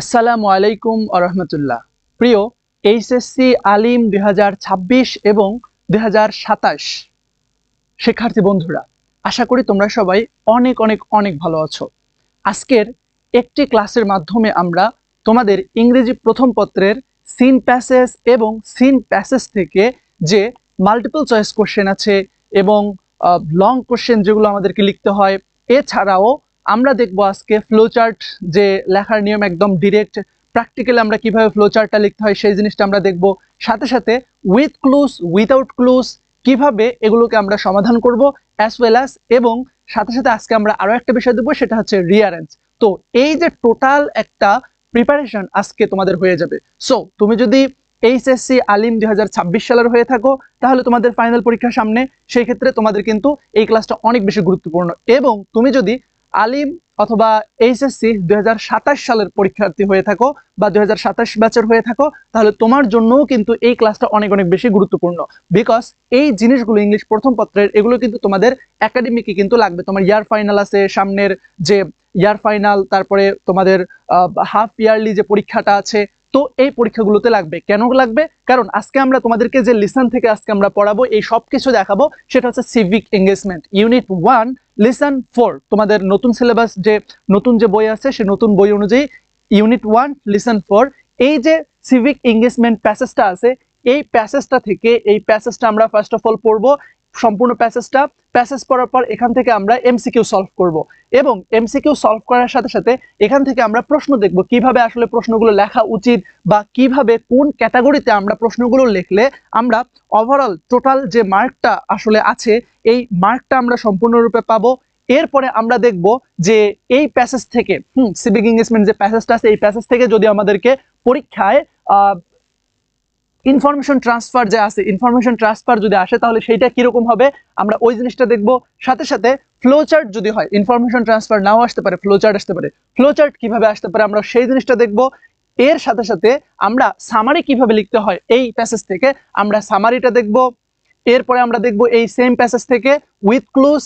আসসালামু আলাইকুম আরহামতুল্লাহ। প্রিয় এইচএসসি আলিম 2026 এবং 2027 শিক্ষার্থী বন্ধুরা, আশা করি তোমরা সবাই অনেক অনেক অনেক ভালো আছো। আজকের একটি ক্লাসের মাধ্যমে আমরা তোমাদের ইংরেজি প্রথম পত্রের সিন প্যাসেজ এবং সিন প্যাসেজ থেকে যে মাল্টিপল চয়েস কোশ্চেন আছে এবং লং কোশ্চেন যেগুলো আমাদেরকে লিখতে হয়, এছাড়াও আমরা দেখব আজকে ফ্লোচার্ট, যে লেখার নিয়ম একদম ডিরেক্ট প্র্যাকটিক্যালি আমরা কিভাবে ফ্লোচার্টটা লিখতে হয় সেই জিনিসটা আমরা দেখব। সাথে সাথে উইথ ক্লুজ, উইথাউট ক্লুজ কিভাবে এগুলোকে আমরা সমাধান করব অ্যাজ ওয়েল অ্যাজ, এবং সাথে সাথে আজকে আমরা আরো একটা বিষয় দেখবো, সেটা হচ্ছে রিয়ারেঞ্জ। তো এই যে টোটাল একটা প্রিপারেশন আজকে তোমাদের হয়ে যাবে। সো তুমি যদি এইচএসসি আলিম 2026 সালের হয়ে থাকো, তাহলে তোমাদের ফাইনাল পরীক্ষার সামনে, সেই ক্ষেত্রে তোমাদের কিন্তু এই ক্লাসটা অনেক বেশি গুরুত্বপূর্ণ। এবং তুমি যদি আলিম অথবা এইচএসসি 2027 সালের পরীক্ষার্থী হয়ে থাকো বা 2027 ব্যাচের হয়ে থাকো, তাহলে তোমার জন্যও কিন্তু এই ক্লাসটা অনেক অনেক বেশি গুরুত্বপূর্ণ। বিকজ এই জিনিসগুলো ইংলিশ প্রথম পত্রের, এগুলো কিন্তু তোমাদের একাডেমিকে কিন্তু লাগবে। তোমার ইয়ার ফাইনাল আছে সামনের, যে ইয়ার ফাইনাল, তারপরে তোমাদের হাফ ইয়ারলি যে পরীক্ষাটা আছে, তো এই পরীক্ষাগুলোতে লাগবে। কেন লাগবে? কারণ আজকে আমরা তোমাদেরকে যে লিসন থেকে আজকে আমরা পড়াবো, এই সব কিছু দেখাবো, সেটা হচ্ছে সিভিক এঙ্গেজমেন্ট ইউনিট 1 লিসন 4। তোমাদের নতুন সিলেবাস, যে নতুন যে বই আছে, সে নতুন বই অনুযায়ী ইউনিট 1 লিসন 4, এই যে সিভিক এঙ্গেজমেন্ট প্যাসেজটা আছে, এই প্যাসেজটা থেকে, এই প্যাসেজটা আমরা ফার্স্ট অফ অল পড়বো সম্পূর্ণ প্যাসেজটা। প্যাসেজ পড়ার পর এখান থেকে আমরা এমসিকিউ সলভ করব, এবং এমসিকিউ সলভ করার সাথে সাথে এখান থেকে আমরা প্রশ্ন দেখব, কিভাবে আসলে প্রশ্নগুলো লেখা উচিত, বা কিভাবে কোন ক্যাটাগরিতে আমরা প্রশ্নগুলো লিখলে আমরা ওভারঅল টোটাল যে মার্কটা আসলে আছে, এই মার্কটা আমরা সম্পূর্ণরূপে পাবো। এরপরে আমরা দেখব যে এই প্যাসেজ থেকে সিভিক এঙ্গেজমেন্ট যে প্যাসেজটা আছে, এই প্যাসেজ থেকে যদি আমাদেরকে পরীক্ষায় ইনফরমেশন ট্রান্সফার যে আছে, ইনফরমেশন ট্রান্সফার যদি আসে, তাহলে সেইটা কিরকম হবে আমরা ওই জিনিসটা দেখব। সাথে সাথে ফ্লোচার্ট যদি হয়, ইনফরমেশন ট্রান্সফার নাও আসতে পারে, ফ্লোচার্ট আসতে পারে, ফ্লোচার্ট কিভাবে আসতে পারে আমরা সেই জিনিসটা দেখব। এর সাথে সাথে আমরা সামারি কিভাবে লিখতে হয়, এই প্যাসেজ থেকে আমরা সামারিটা দেখব। এরপরে আমরা দেখব এই সেম প্যাসেজ থেকে উইথ ক্লুজ,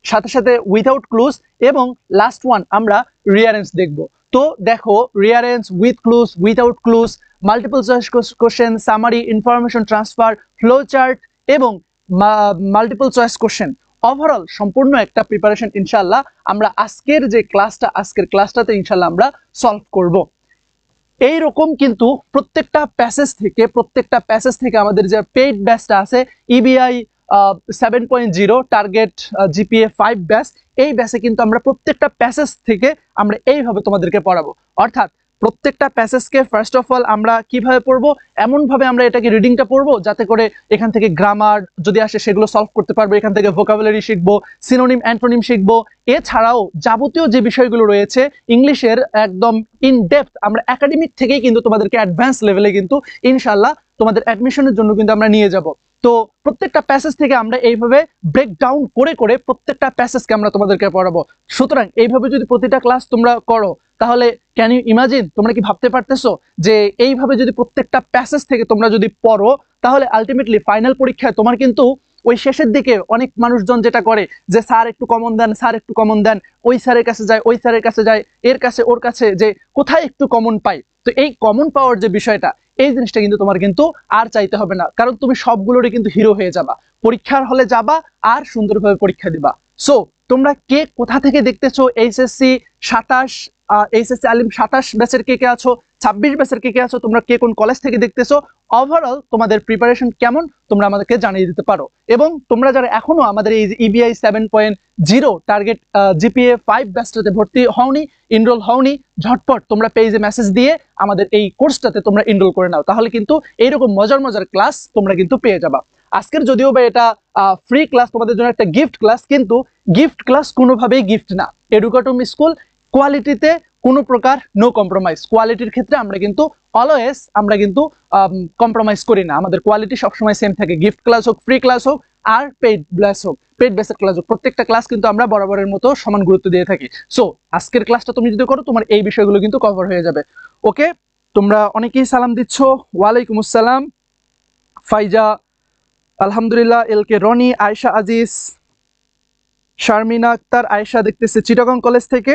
সাথে সাথে উইথাউট ক্লুজ, এবং লাস্ট ওয়ান আমরা রিয়ারেঞ্জ দেখব। তো দেখো, rearrange, with clues, without clues, multiple choice question, summary, information transfer, flow chart এবং মাল্টিপল চয়েস কোশ্চেন, ওভারঅল সম্পূর্ণ একটা প্রিপারেশন ইনশাআল্লাহ আমরা আজকের যে ক্লাসটা, আজকের ক্লাসটাতে ইনশাআল্লাহ আমরা সলভ করব। এইরকম কিন্তু প্রত্যেকটা প্যাসেজ থেকে আমাদের যে পেইড ব্যাচটা আছে, ইবিআই 7.0 টার্গেট জিপিএ 5 ব্যাচ, এই ব্যাচে কিন্তু আমরা প্রত্যেকটা প্যাসেজ থেকে আমরা এইভাবে তোমাদেরকে পড়াবো। অর্থাৎ প্রত্যেকটা প্যাসেজকে ফার্স্ট অফ অল আমরা কিভাবে পড়বো, এমন ভাবে আমরা এটাকে রিডিংটা পড়বো যাতে করে এখান থেকে গ্রামার যদি আসে সেগুলো সলভ করতে পারবো, এখান থেকে ভোকাবুলারি শিখবো, সিনোনিম অ্যান্টোনিম শিখবো, এছাড়াও যাবতীয় যে বিষয়গুলো রয়েছে ইংলিশের একদম ইন ডেপথ আমরা একাডেমিক থেকেই কিন্তু তোমাদেরকে অ্যাডভান্স লেভেলে কিন্তু ইনশাআল্লাহ তোমাদের অ্যাডমিশনের জন্য কিন্তু আমরা নিয়ে যাব। তো প্রত্যেকটা প্যাসেজ থেকে আমরা এইভাবে ব্রেক ডাউন করে করে প্রত্যেকটা প্যাসেজকে আমরা তোমাদেরকে পড়াবো। সুতরাং এইভাবে যদি প্রতিটা ক্লাস তোমরা করো, তাহলে ক্যান ইউ ইমাজিন, তোমরা কি ভাবতে পারতেছো যে এইভাবে যদি প্রত্যেকটা প্যাসেজ থেকে তোমরা যদি পড়ো, তাহলে আলটিমেটলি ফাইনাল পরীক্ষায় তোমার কিন্তু ওই শেষের দিকে অনেক মানুষজন যেটা করে যে স্যার একটু কমন দেন, স্যার একটু কমন দেন, ওই স্যারের কাছে যায়, ওই স্যারের কাছে যায়, এর কাছে ওর কাছে, যে কোথায় একটু কমন পাই। তো এই কমন পাওয়ার যে বিষয়টা, এই জিনিসটা কিন্তু তোমার কিন্তু আর চাইতে হবে না, কারণ তুমি সবগুলোরই কিন্তু হিরো হয়ে যাবা, পরীক্ষার হলে যাবা আর সুন্দরভাবে পরীক্ষা দিবা। সো তোমরা কে কোথা থেকে দেখতেছো, এইচএসসি 27, এইচএসসি আলিম 27 ব্যাচের কে কে আছো, 26 ব্যাচের কে কে আছো, তোমরা কে কোন কলেজ থেকে দেখতেছো, ওভারঅল তোমাদের প্রিপারেশন কেমন তোমরা আমাদেরকে জানিয়ে দিতে পারো। এবং তোমরা যারা এখনো আমাদের এই ইবিআই 7.0 টার্গেট জিপিএ 5 ব্যাচটাতে ভর্তি হওনি, এনরোল হওনি, ঝটপট তোমরা পেজে মেসেজ দিয়ে আমাদের এই কোর্সটাতে তোমরা এনরোল করে নাও, তাহলে কিন্তু এইরকম মজার মজার ক্লাস তোমরা কিন্তু পেয়ে যাবা। আজকের যদিও বা এটা ফ্রি ক্লাস, তোমাদের জন্য একটা গিফট ক্লাস, কিন্তু গিফট ক্লাস কোনোভাবেই গিফট না। এডুকেটম স্কুল কোয়ালিটিতে কোনো প্রকার নো কম্প্রোমাইজ, কোয়ালিটির ক্ষেত্রে আমরা কিন্তু অলওয়েজ আমরা কিন্তু কম্প্রোমাইজ করি না, আমাদের কোয়ালিটি সবসময় সেম থাকে। গিফট ক্লাস হোক, ফ্রি ক্লাস হোক, আর পেইড ব্যাচ হোক, পেইড বেসের ক্লাস হোক, প্রত্যেকটা ক্লাস কিন্তু আমরা বরাবরের মতো সমান গুরুত্ব দিয়ে থাকি। সো আজকের ক্লাসটা তুমি যদি করো, তোমার এই বিষয়গুলো কিন্তু কভার হয়ে যাবে। ওকে, তোমরা অনেকেই সালাম দিচ্ছ, ওয়ালাইকুম আসসালাম, ফাইজা, আলহামদুলিল্লাহ, এল কে রনি, আয়েশা আজিজ, শারমিনা আক্তার, আয়েশা দেখতেছে চিটাগং কলেজ থেকে,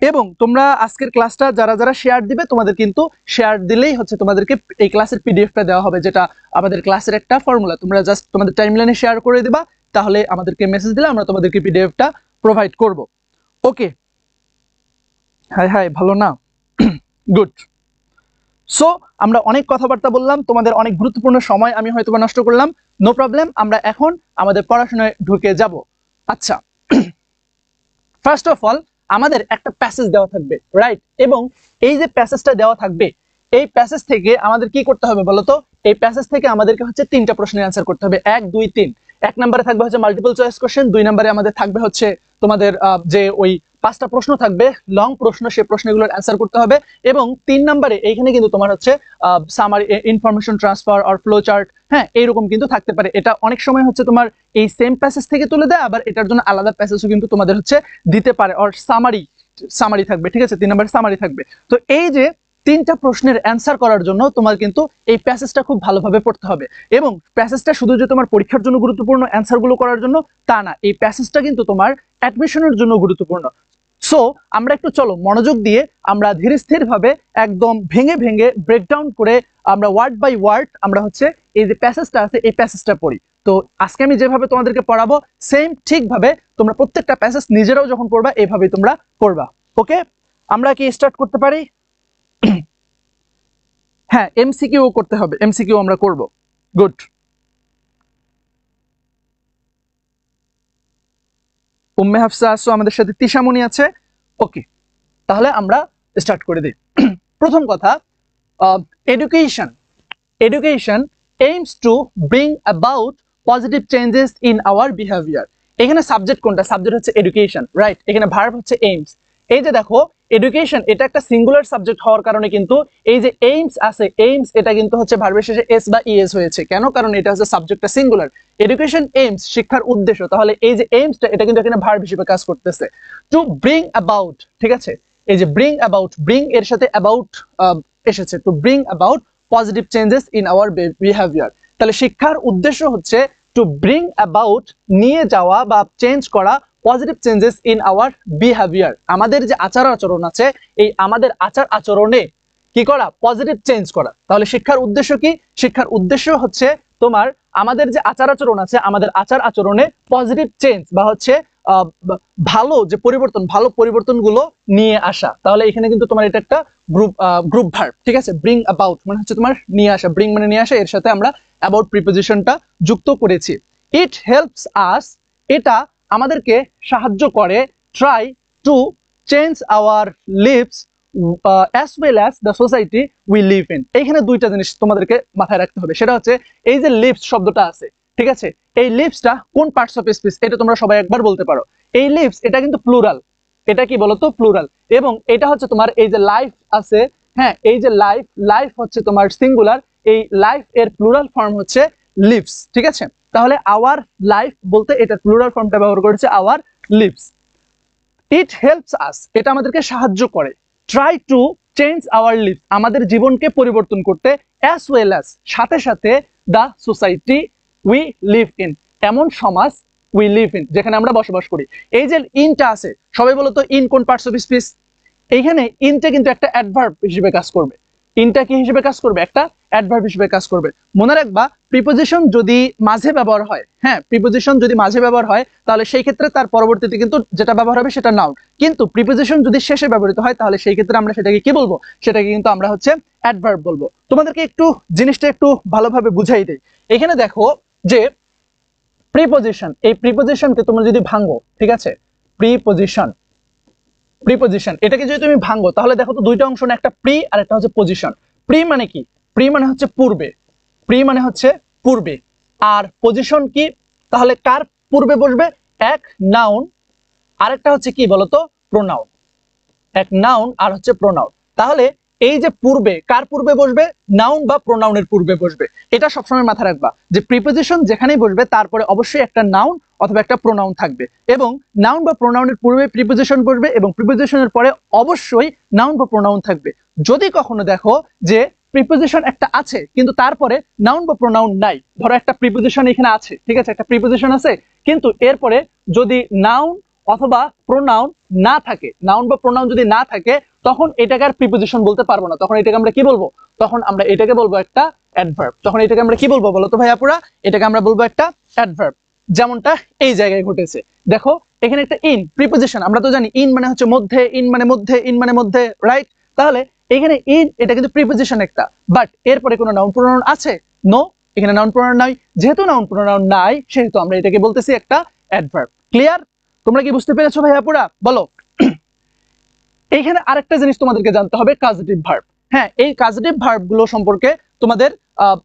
এবং তোমরা আজকের ক্লাসটা যারা যারা শেয়ার দিবে তোমাদের কিন্তু শেয়ার দিলেই হচ্ছে তোমাদেরকে এই ক্লাসের পিডিএফটা দেওয়া হবে, যেটা আমাদের ক্লাসের একটা ফর্মুলা। তোমরা জাস্ট তোমাদের টাইমলাইনে শেয়ার করে দিবা, তাহলে আমাদেরকে মেসেজ দিলে আমরা তোমাদেরকে পিডিএফটা প্রোভাইড করব। ওকে, হাই হাই, ভালো না? গুড। সো আমরা অনেক কথাবার্তা বললাম, তোমাদের অনেক গুরুত্বপূর্ণ সময় আমি হয়তো নষ্ট করলাম, নো প্রবলেম। আমরা এখন আমাদের পড়াশোনায় ঢুকে যাব। আচ্ছা, ফার্স্ট অফ অল আমাদের একটা প্যাসেজ দেওয়া থাকবে, রাইট? এবং এই যে প্যাসেজটা দেওয়া থাকবে, এই প্যাসেজ থেকে আমাদের কি করতে হবে বলতো? এই প্যাসেজ থেকে আমাদেরকে হচ্ছে 3টা প্রশ্নের অ্যান্সার করতে হবে, 1 2 3। 1 নম্বরে থাকবে হচ্ছে মাল্টিপল চয়েস কোশ্চেন, 2 নম্বরে আমাদের থাকবে হচ্ছে তোমাদের যে ওই 5টা প্রশ্ন থাকবে লং প্রশ্ন, সেই প্রশ্নগুলোর অ্যান্সার করতে হবে। এবং 3 নম্বরে এইখানে কিন্তু তোমার হচ্ছে সামারি, ইনফরমেশন ট্রান্সফার আর ফ্লো চার্ট, হ্যাঁ এইরকম কিন্তু থাকতে পারে। এটা অনেক সময় হচ্ছে তোমার এই সেম প্যাসেজ থেকে তুলে দেয়, আবার এটার জন্য আলাদা প্যাসেজও কিন্তু তোমাদের হচ্ছে দিতে পারে, আর সামারি থাকবে, ঠিক আছে? 3 নম্বরে সামারি থাকবে। তো এই যে 3টা প্রশ্নের অ্যান্সার করার জন্য তোমার কিন্তু এই প্যাসেজটা খুব ভালোভাবে পড়তে হবে। এবং প্যাসেজটা শুধু যে তোমার পরীক্ষার জন্য গুরুত্বপূর্ণ অ্যান্সারগুলো করার জন্য তা না, এই প্যাসেজটা কিন্তু তোমার অ্যাডমিশনের জন্য গুরুত্বপূর্ণ। সো আমরা একটু চলো মনোযোগ দিয়ে আমরা ধীরে স্থির ভাবে একদম ভেঙে ভেঙে ব্রেকডাউন করে আমরা ওয়ার্ড বাই ওয়ার্ড আমরা হচ্ছে এই যে প্যাসেজটা আছে এই প্যাসেজটা পড়ি। তো আজকে আমি যেভাবে তোমাদেরকে পড়াবো সেম ঠিকভাবে তোমরা প্রত্যেকটা প্যাসেজ নিজেরাও যখন পড়বা এইভাবেই তোমরা পড়বা। ওকে, আমরা কি স্টার্ট করতে পারি? হ্যাঁ, এমসিকিউ করতে হবে, এমসিকিউ আমরা করব। গুড। উম্মে হাফসা আসো, আমাদের সাথে তিশামণি আছে। ওকে, তাহলে আমরা স্টার্ট করে দিই। প্রথম কথা, education education aims to bring about positive changes in our behaviour. এখানে সাবজেক্ট কোনটা? সাবজেক্ট হচ্ছে এডুকেশন, রাইট? এখানে ভার্ব হচ্ছে এইমস। এই যে দেখো এডুকেশন, এটা একটা সিঙ্গুলার সাবজেক্ট হওয়ার কারণে কিন্তু এই যে এইমস আছে, এইমস এটা কিন্তু হচ্ছে ভার্বের শেষে এস বা ইএস হয়েছে। কেন? কারণ এটা হচ্ছে সাবজেক্টটা সিঙ্গুলার। এডুকেশন এইমস, শিক্ষার উদ্দেশ্য, তাহলে এই যে এইমসটা এটা কিন্তু এখানে ভার্ব হিসেবে কাজ করতেছে। টু ব্রিং অ্যাবাউট, ঠিক আছে? এই যে ব্রিং অ্যাবাউট, ব্রিং এর সাথে অ্যাবাউট এসেছে, two bring about positive changes in our behaviour. তাহলে শিক্ষার উদ্দেশ্য হচ্ছে টু ব্রিং অ্যাবাউট, নিয়ে যাওয়া বা চেঞ্জ করা positive changes in our behaviour. আমাদের যে আচার আচরণ আছে, এই আমাদের আচার আচরণে কি করা? পজিটিভ চেঞ্জ করা। তাহলে শিক্ষার উদ্দেশ্য কি? শিক্ষার উদ্দেশ্য হচ্ছে তোমার আমাদের যে আচার আচরণ আছে, আমাদের আচার আচরণে পজিটিভ চেঞ্জ বা হচ্ছে ভালো যে পরিবর্তন, ভালো পরিবর্তনগুলো নিয়ে আসা। তাহলে এখানে কিন্তু তোমার এটা একটা গ্রুপ ভার্ব, ঠিক আছে? ব্রিং অ্যাবাউট মানে হচ্ছে তোমার নিয়ে আসা, ব্রিং মানে নিয়ে আসা, এর সাথে আমরা অ্যাবাউট প্রিপোজিশনটা যুক্ত করেছি। ইট হেল্পস আস, এটা আমাদেরকে সাহায্য করে, try to change our lives as well as the society we live in. এইখানে 2টা জিনিস তোমাদেরকে মাথায় রাখতে হবে, সেটা হচ্ছে এই যে লিভস শব্দটা আছে, ঠিক আছে? এই লিভসটা কোন পার্টস অফ স্পিচ এটা তোমরা সবাই একবার বলতে পারো। এই লিভস এটা কিন্তু প্লুরাল, এটা কি বলতো? প্লুরাল। এবং এটা হচ্ছে তোমার এই যে লাইফ আছে, হ্যাঁ এই যে লাইফ, লাইফ হচ্ছে তোমার সিঙ্গুলার, এই লাইফ এর প্লুরাল ফর্ম হচ্ছে লিভস, ঠিক আছে? তাহলে আওয়ার লাইফ বলতে এটা প্লুরাল ফর্মটা ব্যবহার করেছে our lives. It helps us, এটা আমাদেরকে সাহায্য করে। Try to change our lives, আমাদের জীবনকে পরিবর্তন করতে। অ্যাজ ওয়েল অ্যাজ, সাথে সাথে, the society we live in, এমন সমাজ উই লিভ ইন, যেখানে আমরা বসবাস করি। এই যে ইনটা আছে, সবাই বলো তো ইন কোন পার্টস অফ স্পিচ? এইখানে ইনটা কিন্তু একটা অ্যাডভার্ব হিসেবে কাজ করবে। ইনটা কি হিসেবে কাজ করবে? একটা অ্যাডভার্ব হিসেবে কাজ করবে। মনে রাখবা প্রিপোজিশন যদি মাঝে ব্যবহার হয়, হ্যাঁ প্রিপোজিশন যদি মাঝে ব্যবহার হয় তাহলে সেই ক্ষেত্রে তার পরবর্তীতে কিন্তু যেটা ব্যবহার হবে সেটা নাউন। কিন্তু প্রিপোজিশন যদি শেষে ব্যবহৃত হয় তাহলে সেই ক্ষেত্রে আমরা সেটাকে কি বলবো? সেটাকে কিন্তু আমরা হচ্ছে অ্যাডভার্ব বলবো। তোমাদেরকে একটু জিনিসটা একটু ভালোভাবে বুঝাই দেই। এখানে দেখো যে প্রিপোজিশন, এই প্রিপোজিশনকে তোমরা যদি ভাঙো, ঠিক আছে? প্রিপোজিশন, প্রিপোজিশন এটাকে যদি তুমি ভাঙো তাহলে দেখো তো 2টা অংশ না, একটা প্রি আর একটা হচ্ছে পজিশন। প্রি মানে কি? প্রি মানে হচ্ছে পূর্বে, প্রি মানে হচ্ছে পূর্বে। আর পজিশন কি? তাহলে কার পূর্বে বসবে? এক নাউন, আরেকটা হচ্ছে কি বলতো? প্রোনাউন। এক নাউন আর হচ্ছে প্রোনাউন। তাহলে এই যে পূর্বে, কার পূর্বে বসবে? নাউন বা প্রোনাউনের পূর্বে বসবে। এটা সবসময় মাথায় রাখবা যে প্রিপোজিশন যেখানেই বসবে তারপরে অবশ্যই একটা নাউন অথবা একটা প্রোনাউন থাকবে, এবং নাউন বা প্রোনাউনের পূর্বে প্রিপোজিশন বসবে এবং প্রিপোজিশনের পরে অবশ্যই নাউন বা প্রোনাউন থাকবে। যদি কখনো দেখো যে প্রিপোজিশন একটা আছে কিন্তু তারপরে নাউন বা প্রোনাউন নাই, ধরো একটা প্রিপোজিশন এখানে আছে, ঠিক আছে? একটা প্রিপোজিশন আছে কিন্তু এরপরে যদি নাউন অথবা প্রোনাউন না থাকে, নাউন বা প্রোনাউন যদি না থাকে তখন এটাকে আর প্রিপোজিশন বলতে পারবো না, তখন এটাকে আমরা কি বলবো, তখন আমরা এটাকে বলবো একটা অ্যাডভার্ব। তখন এটাকে আমরা কি বলবো বলো তো ভাইয়াপুরা, এটাকে আমরা বলবো একটা অ্যাডভার্ব, যেমনটা এই জায়গায় ঘটেছে। দেখো এখানে একটা ইন প্রিপোজিশন, আমরা তো জানি ইন মানে হচ্ছে মধ্যে, ইন মানে মধ্যে, ইন মানে মধ্যে, রাইট? তাহলে এখানে ইন এটা কিন্তু প্রিপোজিশন একটা, বাট এরপরে কোনো নাউন প্রোনাউন আছে? নো, এখানে নাউন প্রোনাউন নাই। যেহেতু নাউন প্রোনাউন নাই সেহেতু আমরা এটাকে বলতেছি একটা অ্যাডভার্ব। ক্লিয়ার? তোমরা কি বুঝতে পেরেছো ভাইয়াপুরা? বলো। এইখানে আরেকটা জিনিস তোমাদেরকে জানতে হবে, কাজেটিভ ভার্ব। হ্যাঁ, এই কাজেটিভ ভার্ব গুলো সম্পর্কে তোমাদের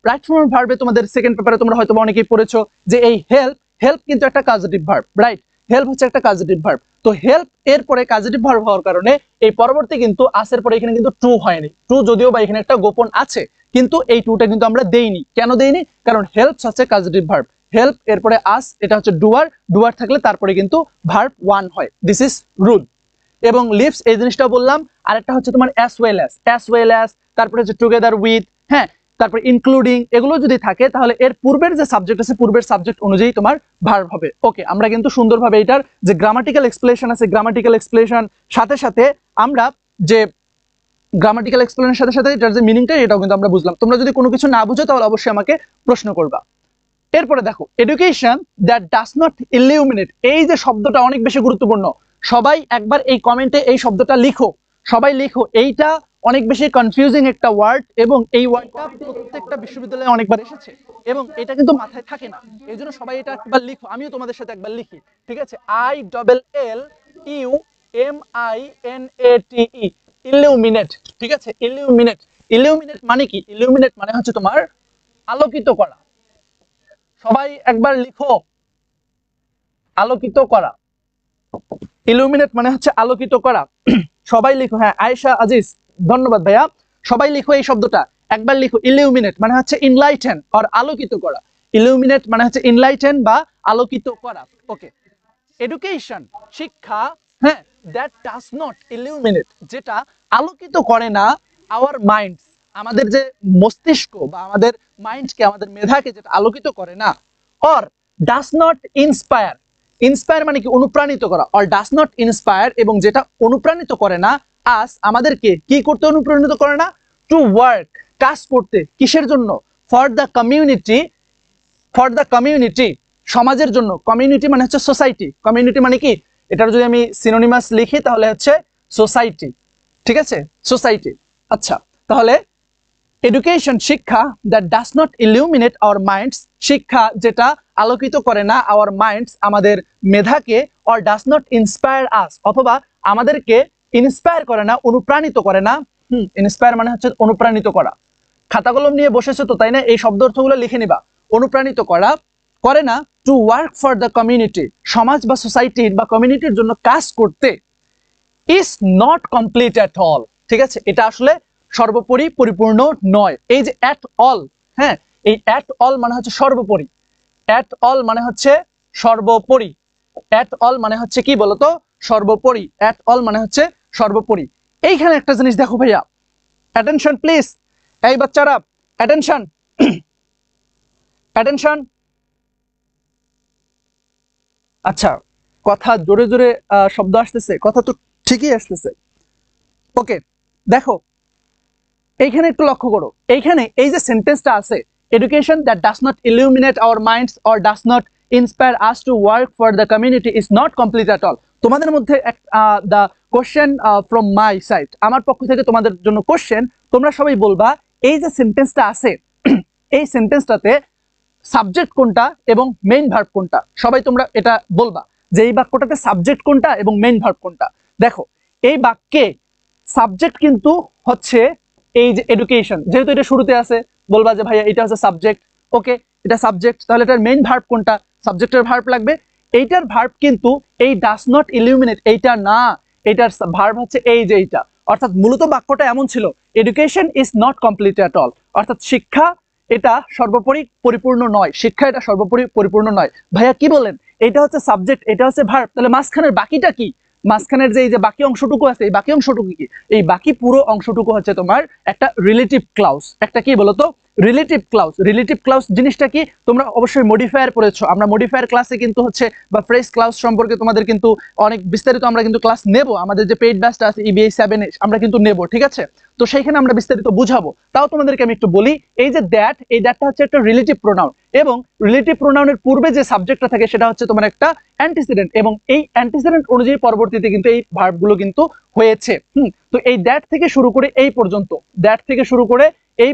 রাইট ফর্ম ভার্বে তোমাদের সেকেন্ড পেপারে তোমরা হয়তো অনেকেই পড়েছো যে এই হেল্প, হেল্প কিন্তু একটা কাজেটিভ ভার্ব, রাইট? হেল্প হচ্ছে একটা কাজেটিভ ভার্ব। তো হেল্প এর পরে কাজেটিভ ভার্ব হওয়ার কারণে এই পরবর্তী কিন্তু আসের পরে এখানে কিন্তু ট্রু হয়নি। ট্রু যদিও বা এখানে একটা গোপন আছে, কিন্তু এই ট্রুটা কিন্তু আমরা দেইনি। কেন দেইনি? কারণ হেল্প হচ্ছে কাজেটিভ ভার্ব, হেল্প এরপরে আস এটা হচ্ছে ডুয়ার, ডুয়ার থাকলে তারপরে কিন্তু ভার্ব ওয়ান হয়। This is rule. এবং লিভস এই জিনিসটা বললাম। আরেকটা হচ্ছে তোমার অ্যাজ ওয়েল অ্যাজ, তারপরে হচ্ছে টুগেদার উইথ, হ্যাঁ, তারপর ইনক্লুডিং, এগুলো যদি থাকে তাহলে এর পূর্বের যে সাবজেক্ট আছে পূর্বের সাবজেক্ট অনুযায়ী তোমার ভার্ব হবে। ওকে, আমরা কিন্তু সুন্দরভাবে এটার যে গ্রামাটিক্যাল এক্সপ্লেনেশন আছে, গ্রামাটিক্যাল এক্সপ্লেনেশন সাথে সাথে আমরা যে গ্রামাটিক্যাল এক্সপ্লেনেশনের সাথে সাথে এটার যে মিনিংটা এটাও কিন্তু আমরা বুঝলাম। তোমরা যদি কোনো কিছু না বুঝো তাহলে অবশ্যই আমাকে প্রশ্ন করবা। এরপরে দেখো, এডুকেশন দ্যাট ডাজ নট ইলিউমিনেট, এই যে শব্দটা অনেক বেশি গুরুত্বপূর্ণ। সবাই একবার এই কমেন্টে এই শব্দটা লিখো, সবাই লিখো। এইটা অনেক বেশি কনফিউজিং একটা ওয়ার্ড এবং এই ওয়ার্ডটা প্রত্যেকটা বিশ্ববিদ্যালয়ে অনেকবার এসেছে এবং এটা কিন্তু মাথায় থাকে না। এই জন্য সবাই এটা একবার লিখো, আমিও তোমাদের সাথে একবার লিখি, ঠিক আছে? ILLEUMINATE, ইলিউমিনেট, ঠিক আছে? ইলিউমিনেট, ইলিউমিনেট মানে কি? ইলিউমিনেট মানে হচ্ছে তোমার আলোকিত করা। সবাই একবার লিখো, আলোকিত করা। ইলুমিনেট মানে হচ্ছে আলোকিত করা। সবাই লিখো। হ্যাঁ, আয়েশা আজিজ, ধন্যবাদ ভাইয়া। সবাই লিখো এই শব্দটা, একবার লিখো। ইলুমিনেট মানে হচ্ছে ইনলাইটেন অর আলোকিত করা। ইলুমিনেট মানে হচ্ছে ইনলাইটেন বা আলোকিত করা। ওকে, এডুকেশন শিক্ষা, হ্যাঁ, দ্যাট ডাজ নট ইলুমিনেট, যেটা আলোকিত করে না আওয়ার মাইন্ডস, আমাদের যে মস্তিষ্ক বা আমাদের মাইন্ডকে, আমাদের মেধাকে যেটা আলোকিত করে না, or does not inspire, inspire মানে কি? অনুপ্রাণিত করা। অর ডাজ নট ইন্সপায়ার, এবং যেটা অনুপ্রাণিত করে না আস, আমাদেরকে কি করতে অনুপ্রাণিত করে না? টু ওয়ার্ক, কাজ করতে। কিসের জন্য? For the community, for the community, সমাজের জন্য। কমিউনিটি মানে হচ্ছে সোসাইটি। কমিউনিটি মানে কি? এটার যদি আমি সিনোনিমাস লিখি তাহলে হচ্ছে সোসাইটি, ঠিক আছে? সোসাইটি। আচ্ছা, তাহলে এডুকেশন শিক্ষা that does not illuminate our minds, শিক্ষা যেটা আলোকিত করে না আওয়ার মাইন্ডস, আমাদের মেধাকে, or does not inspire us, অথবা আমাদেরকে ইন্সপায়ার করে না, অনুপ্রাণিত করে না। ইন্সপায়ার মানে হচ্ছে অনুপ্রাণিত করা। খাতা কলম নিয়ে বসেছো তো, তাই না? এই শব্দ অর্থগুলো লিখে নিবা। অনুপ্রাণিত করা করে না, two work for the community, সমাজ বা সোসাইটির বা কমিউনিটির জন্য কাজ করতে, is not complete at all, ঠিক আছে? এটা আসলে সর্বোপরি পরিপূর্ণ নয়। এই যে অ্যাট অল, হ্যাঁ, এই অ্যাট অল মানে হচ্ছে সর্বোপরি। অ্যাট অল মানে হচ্ছে সর্বোপরি। অ্যাট অল মানে হচ্ছে কি বলতো? সর্বোপরি। অ্যাট অল মানে হচ্ছে সর্বোপরি। এইখানে একটা জিনিস দেখো ভাইয়া, অ্যাটেনশন প্লিজ, এই বাচ্চারা অ্যাটেনশন, অ্যাটেনশন। আচ্ছা, কথা জোরে জোরে শব্দ আসতেছে, কথা তো ঠিকই আসতেছে। ওকে, দেখো এইখানে একটু লক্ষ্য করো। এইখানে এই যে সেন্টেন্সটা আছে, education that does not illuminate our minds or does not inspire us to work for the community is not complete at all. তোমাদের মধ্যে the question from my side, আমার পক্ষ থেকে তোমাদের জন্য কোশ্চেন, তোমরা সবাই বলবা এই যে সেন্টেন্সটা আছে এই সেন্টেন্সটাতে সাবজেক্ট কোনটা এবং মেইন ভার্ব কোনটা। সবাই তোমরা এটা বলবা যে এই বাক্যটাতে সাবজেক্ট কোনটা এবং মেইন ভার্ব কোনটা। দেখো এই বাক্যে সাবজেক্ট কিন্তু হচ্ছে এই যে এডুকেশন, যেহেতু এটা শুরুতে আছে বলবা যে ভাইয়া এটা হচ্ছে সাবজেক্ট। ওকে, এটা সাবজেক্ট, তাহলে এটার মেইন ভার্ব কোনটা? সাবজেক্টের ভার্ব লাগবে। এইটার ভার্ব কিন্তু এই ডাজ নট ইলুমিনেট, এইটা না, এইটার ভার্ব হচ্ছে এই যে এইটা। অর্থাৎ মূলত বাক্যটা এমন ছিল, education is not complete at all, অর্থাৎ শিক্ষা এটা সর্বোপরি পরিপূর্ণ নয়, শিক্ষা এটা সর্বোপরি পরিপূর্ণ নয়। ভাইয়া কি বলেন? এটা হচ্ছে সাবজেক্ট, এটা হচ্ছে ভার্ব, তাহলে মাঝখানের বাকিটা কি? মাঝখানের যে এই যে বাকি অংশটুকু আছে, এই বাকি অংশটুকু কি? এই বাকি পুরো অংশটুকু হচ্ছে তোমার একটা রিলেটিভ ক্লাউজ, একটা কি বলতো? রিলেটিভ ক্লাউজ জিনিসটা কি তোমরা অবশ্যই মডিফায়ার পড়েছো, আমরা মডিফায়ার ক্লাসে কিন্তু হচ্ছে বা ফ্রেজ ক্লাউজ সম্পর্কে তোমাদের কিন্তু অনেক বিস্তারিত আমরা কিন্তু ক্লাস নেব, আমাদের যে পেইড ব্যাচটা আছে EBA 7 আমরা কিন্তু নেব, ঠিক আছে। তো সেইখানে আমরা বিস্তারিত বুঝাবো। তাও তোমাদেরকে আমি একটু বলি, এই যে দ্যাট, এই দ্যাটটা হচ্ছে একটা রিলেটিভ প্রোনাউন, এবং রিলেটিভ প্রোনাউনের পূর্বে যে সাবজেক্টটা থাকে সেটা হচ্ছে তোমার একটা অ্যান্টিসিডেন্ট, এবং এই অ্যান্টিসিডেন্ট অনুযায়ী পরবর্তীতে কিন্তু এই ভার্বগুলো কিন্তু হয়েছে। তো এই দ্যাট থেকে শুরু করে এই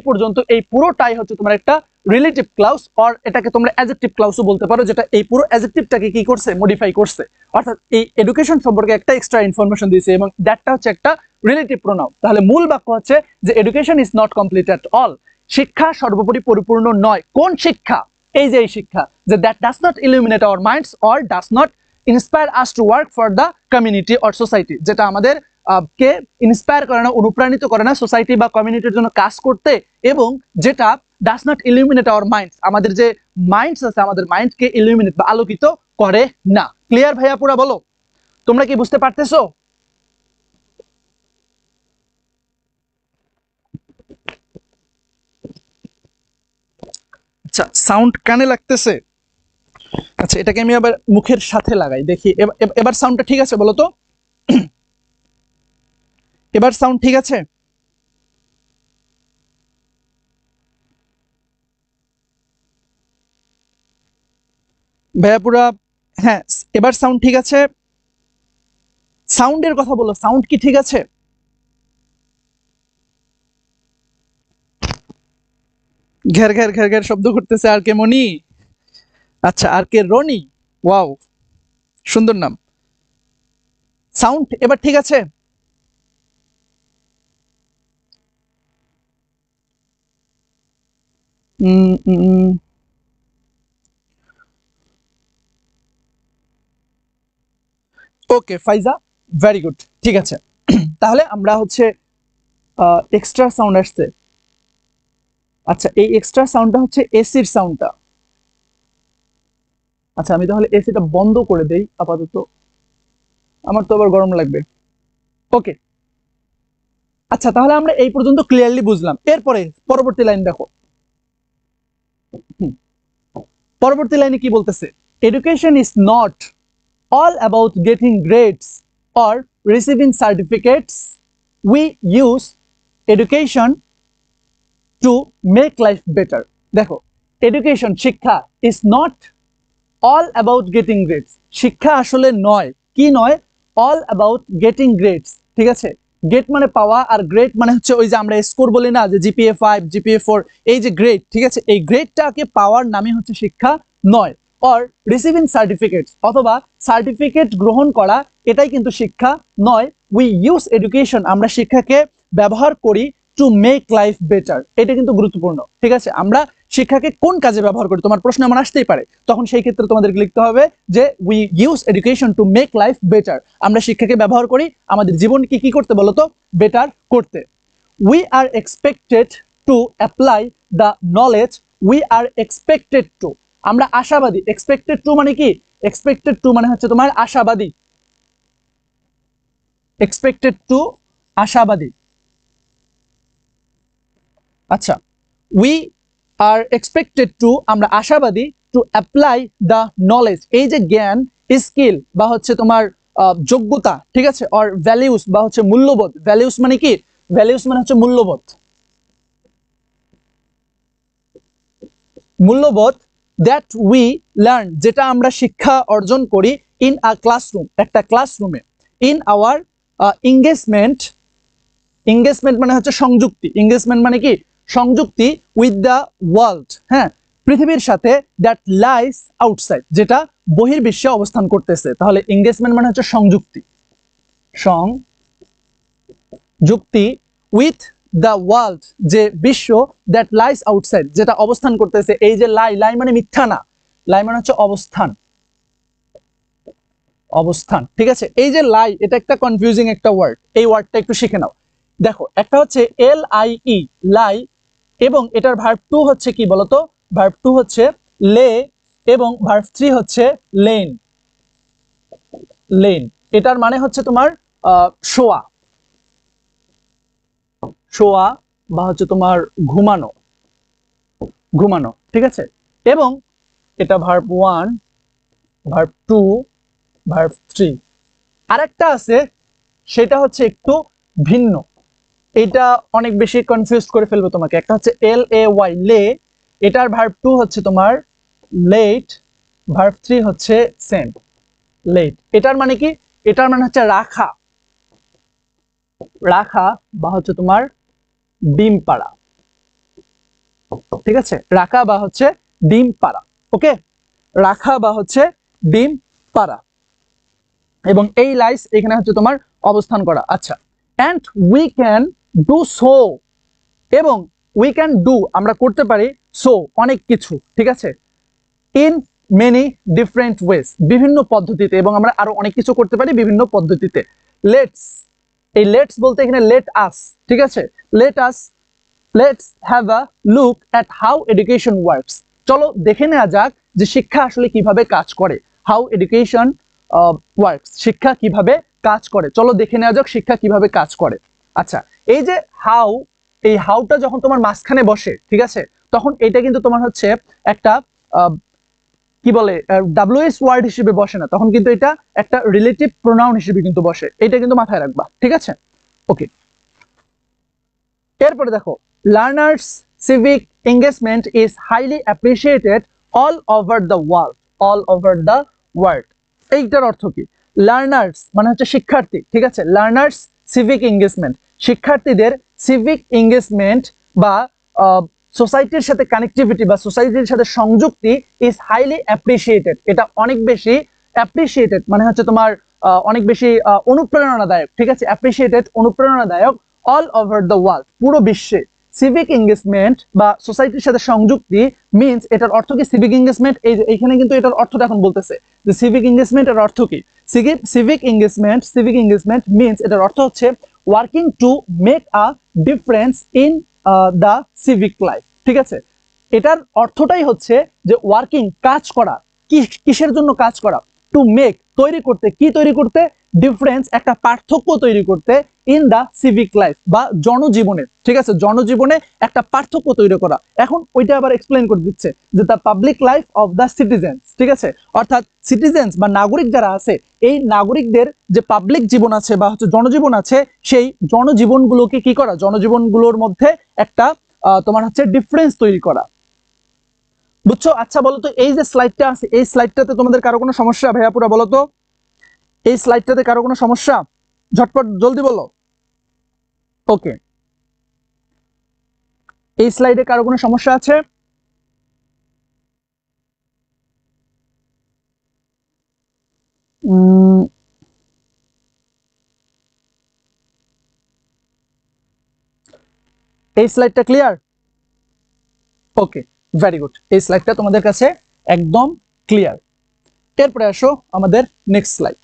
পর্যন্ত, এই পুরোটাই হচ্ছে তোমার একটা রিলেটিভ ক্লাউজ, অর এটাকে তোমরা অ্যাডজেক্টিভ ক্লাউজও বলতে পারো, যেটা এই পুরো অ্যাডজেক্টিভটাকে কি করছে, মডিফাই করছে, অর্থাৎ এই এডুকেশন সম্পর্কে একটা এক্সট্রা ইনফরমেশন দিয়েছে, এবং দ্যাটটা হচ্ছে একটা রিলেটিভ প্রোনাউন। তাহলে মূল বাক্য হচ্ছে যে education is not complete at all, শিক্ষা সর্বোপরি পরিপূর্ণ নয়। কোন শিক্ষা? এই যে এই শিক্ষা, যে that does not illuminate our minds or does not inspire us to work for the community or society, যেটা আমাদের কে ইন্সপায়ার করে না, অনুপ্রাণিত করে না সোসাইটি বা কমিউনিটির জন্য কাজ করতে, এবং যেটা does not illuminate our minds, আমাদের যে মাইন্ডস আছে, আমাদের মাইন্ডকে ইলুমিনেট বা আলোকিত করে না। ক্লিয়ার ভাইয়া? পুরা বলো, তোমরা কি বুঝতে পারতেছো? আচ্ছা, সাউন্ড কানে লাগতেছে? আচ্ছা, এটাকে আমি আবার মুখের সাথে লাগাই, দেখি এবার সাউন্ডটা ঠিক আছে বলো তো? এবার সাউন্ড ঠিক আছে? ভাইয়া পুরা, হ্যাঁ এবার সাউন্ড ঠিক আছে? সাউন্ডের কথা বলো, সাউন্ড কি ঠিক আছে? ঘের ঘের ঘের ঘের শব্দ করতেছে, আর কে মনি? আচ্ছা, আর কে রনি? ওয়াও, সুন্দর নাম। সাউন্ড এবার ঠিক আছে? ওকে ফাইজা, ভেরি গুড, ঠিক আছে। তাহলে আমরা হচ্ছে এক্সট্রা সাউন্ড আসছে। আচ্ছা, এই এক্সট্রা সাউন্ডটা হচ্ছে এসির সাউন্ডটা। আচ্ছা, আমি তাহলে এসিটা বন্ধ করে দেই আপাতত, আমার তো আবার গরম লাগবে। ওকে, আচ্ছা তাহলে আমরা এই পর্যন্ত ক্লিয়ারলি বুঝলাম। এরপরে পরবর্তী লাইন দেখো, পরবর্তী লাইনে কি বলতেছে? Education is not all about getting grades or receiving certificates. We use education to make life better. দেখো, education শিক্ষা is not all about getting grades, শিক্ষা আসলে নয়, কি নয়? all about getting grades, ঠিক আছে? গেট মানে পাওয়া, আর গ্রেড মানে হচ্ছে ওই যে আমরা স্কোর বলি না, যে জিপিএ 5 জিপিএ 4, এই যে গ্রেড, ঠিক আছে? এই গ্রেডটাকে পাওয়ার নামই হচ্ছে শিক্ষা নয়। অর রিসিভিং সার্টিফিকেটস, অথবা সার্টিফিকেট গ্রহণ করা, এটাই কিন্তু শিক্ষা নয়। উই ইউজ এডুকেশন, আমরা শিক্ষাকে ব্যবহার করি টু মেক লাইফ বেটার, এটা কিন্তু গুরুত্বপূর্ণ, ঠিক আছে? আমরা শিক্ষাকে কোন কাজে ব্যবহার করি, তোমার প্রশ্ন এমন আসতেই পারে, তখন সেই ক্ষেত্রে তোমাদেরকে লিখতে হবে যে we use education two make life better, আমরা শিক্ষাকে ব্যবহার করি আমাদের জীবনকে কি করতে বলতো, বেটার করতে। We are expected to apply the knowledge, we are expected two, আমরা আশাবাদী। এক্সপেক্টেড টু মানে কি? এক্সপেক্টেড টু মানে হচ্ছে তোমার আশাবাদী, এক্সপেক্টেড টু আশাবাদী। আচ্ছা, উই আর এক্সপেক্টেড টু, আমরা আশাবাদী, টু অ্যাপ্লাই দ্য নলেজ, এই যে জ্ঞান, স্কিল বা হচ্ছে তোমার যোগ্যতা, ঠিক আছে? অর ভ্যালিউস বা হচ্ছে মূল্যবোধ, ভ্যালিউস মানে কি? ভ্যালিউস মানে হচ্ছে মূল্যবোধ, মূল্যবোধ দ্যাট উই লার্ন, যেটা আমরা শিক্ষা অর্জন করি, ইন আ ক্লাসরুম, একটা ক্লাসরুমে, ইন আওয়ার এঙ্গেজমেন্ট, এঙ্গেজমেন্ট মানে হচ্ছে সংযুক্তি, এঙ্গেজমেন্ট মানে কি? সংযুক্তি, উইথ দ্য ওয়ার্ল্ড, হ্যাঁ, পৃথিবীর সাথে, দ্যাট লাইস আউটসাইড, যেটা বহির্বিশ্বে অবস্থান করতেছে। তাহলে এঙ্গেজমেন্ট মানে হচ্ছে সংযুক্তি, সংযুক্তি, উইথ দ্য ওয়ার্ল্ড, যে বিশ্ব, দ্যাট লাইস আউটসাইড, যেটা অবস্থান করতেছে। এই যে লাই, লাই মানে মিথ্যা না, লাই মানে হচ্ছে অবস্থান, অবস্থান, ঠিক আছে? এই যে লাই, এটা একটা কনফিউজিং একটা ওয়ার্ড, এই ওয়ার্ডটা একটু শিখে নাও। দেখো, একটা হচ্ছে LIE, লাই, এবং এটার ভার্ব টু হচ্ছে কি বলতো? ভার্ব টু হচ্ছে লে, এবং ভার্ব থ্রি হচ্ছে লেন, লেন, এটার মানে হচ্ছে তোমার শোয়া, শোয়া বা হচ্ছে তোমার ঘুমানো, ঘুমানো, ঠিক আছে। এবং এটা ভার্ব 1, ভার্ব 2, ভার্ব 3। আরেকটা আছে, সেটা হচ্ছে একটু ভিন্ন, এটা অনেক বেশি কনফিউজ করে ফেলবে তোমাকে। একটা হচ্ছে LAY, লে, এটার ভার্ব 2 হচ্ছে তোমার লেট, ভার্ব 3 হচ্ছে সেম, লেট। এটার মানে কি? এটার মানে হচ্ছে রাখা, রাখা বা হচ্ছে তোমার ডিম পাড়া, ঠিক আছে, রাখা বা হচ্ছে ডিম পাড়া। ওকে, রাখা বা হচ্ছে ডিম পাড়া। এবং এই লাইস এখানে হচ্ছে তোমার অবস্থান করা। আচ্ছা, and we can do so, এবং উই ক্যান ডু আমরা করতে পারি, সো অনেক কিছু, ঠিক আছে, ইন মেনি ডিফারেন্ট ওয়েজ বিভিন্ন পদ্ধতিতে, এবং আমরা আরো অনেক কিছু করতে পারি বিভিন্ন পদ্ধতিতে। লেটস, এই লেটস বলতে এখানে লেট আস, ঠিক আছে, let us, let's have a look at how education works. চলো দেখে নেওয়া যাক যে শিক্ষা আসলে কিভাবে কাজ করে। হাউ এডুকেশন ওয়ার্কস, শিক্ষা কিভাবে কাজ করে, চলো দেখে নেওয়া যাক শিক্ষা কিভাবে কাজ করে। আচ্ছা, এই যে হাউ, এই হাউটা যখন তোমার মাঝখানে বসে, ঠিক আছে, তখন এটা কিন্তু তোমার হচ্ছে একটা কি বলে ডাব্লিউএস ওয়ার্ড হিসেবে বসে না, তখন কিন্তু এটা একটা রিলেটিভ প্রোনাউন হিসেবে কিন্তু বসে, এটা কিন্তু মাথায় রাখবা, ঠিক আছে। ওকে, এরপরে দেখো, learners civic engagement is highly appreciated all over the world, all over the world. এইটার অর্থ কি? লার্নার্স মানে হচ্ছে শিক্ষার্থী, ঠিক আছে, লার্নার্স সিভিক এঙ্গেজমেন্ট, শিক্ষার্থীদের সিভিক এঙ্গেজমেন্ট বা সোসাইটির সাথে কানেক্টিভিটি বা সোসাইটির সাথে সংযুক্তি ইজ হাইলি অ্যাপ্রিসিয়েটেড, এটা অনেক বেশি অ্যাপ্রিসিয়েটেড মানে হচ্ছে তোমার অনেক বেশি অনুপ্রেরণাদায়ক, ঠিক আছে, অ্যাপ্রিসিয়েটেড অনুপ্রেরণাদায়ক অল ওভার দ্য ওয়ার্ল্ড, পুরো বিশ্বে। সিভিক এঙ্গেজমেন্ট বা সোসাইটির সাথে সংযুক্তি মিন্স, এটার অর্থ কি? সিভিক এঙ্গেজমেন্ট, এই যে এখানে কিন্তু এটার অর্থটা এখন বলতেছে যে সিভিক এঙ্গেজমেন্ট এর অর্থ কি। সিভিক এঙ্গেজমেন্ট মিন্স, এটার অর্থ হচ্ছে working to make a difference in the civic life, ঠিক আছে। এটার অর্থটাই হচ্ছে যে ওয়ার্কিং, কাজ করা, কিসের জন্য কাজ করা? টু মেক, তৈরি করতে, কি তৈরি করতে? ডিফারেন্স, একটা পার্থক্য তৈরি করতে, ইন দা সিভিক লাইফ বা জনজীবনে, ঠিক আছে, জনজীবনে একটা পার্থক্য তৈরি করা। এখন ওইটা আবার এক্সপ্লেইন করে দিচ্ছে যে the public life of the citizens, ঠিক আছে, অর্থাৎ সিটিজেন্স বা নাগরিক যারা আছে, এই নাগরিকদের যে পাবলিক জীবন আছে বা হচ্ছে জনজীবন আছে, সেই জনজীবনগুলোকে কি করা? জনজীবনগুলোর মধ্যে একটা তোমার হচ্ছে ডিফারেন্স তৈরি করা, বুঝছো? আচ্ছা বলো তো, এই যে স্লাইডটা আছে, এই স্লাইডটাতে তোমাদের কারো কোনো সমস্যা? ভাইয়া পুরা বলো তো, এই স্লাইডটাতে কারো কোনো সমস্যা? ঝটপট জলদি বলো। ওকে, এই স্লাইডে কারো কোনো সমস্যা আছে? এই স্লাইডটা ক্লিয়ার? ওকে, ভেরি গুড, এই স্লাইডটা তোমাদের কাছে একদম ক্লিয়ার। এরপরে আসো আমাদের নেক্সট স্লাইড।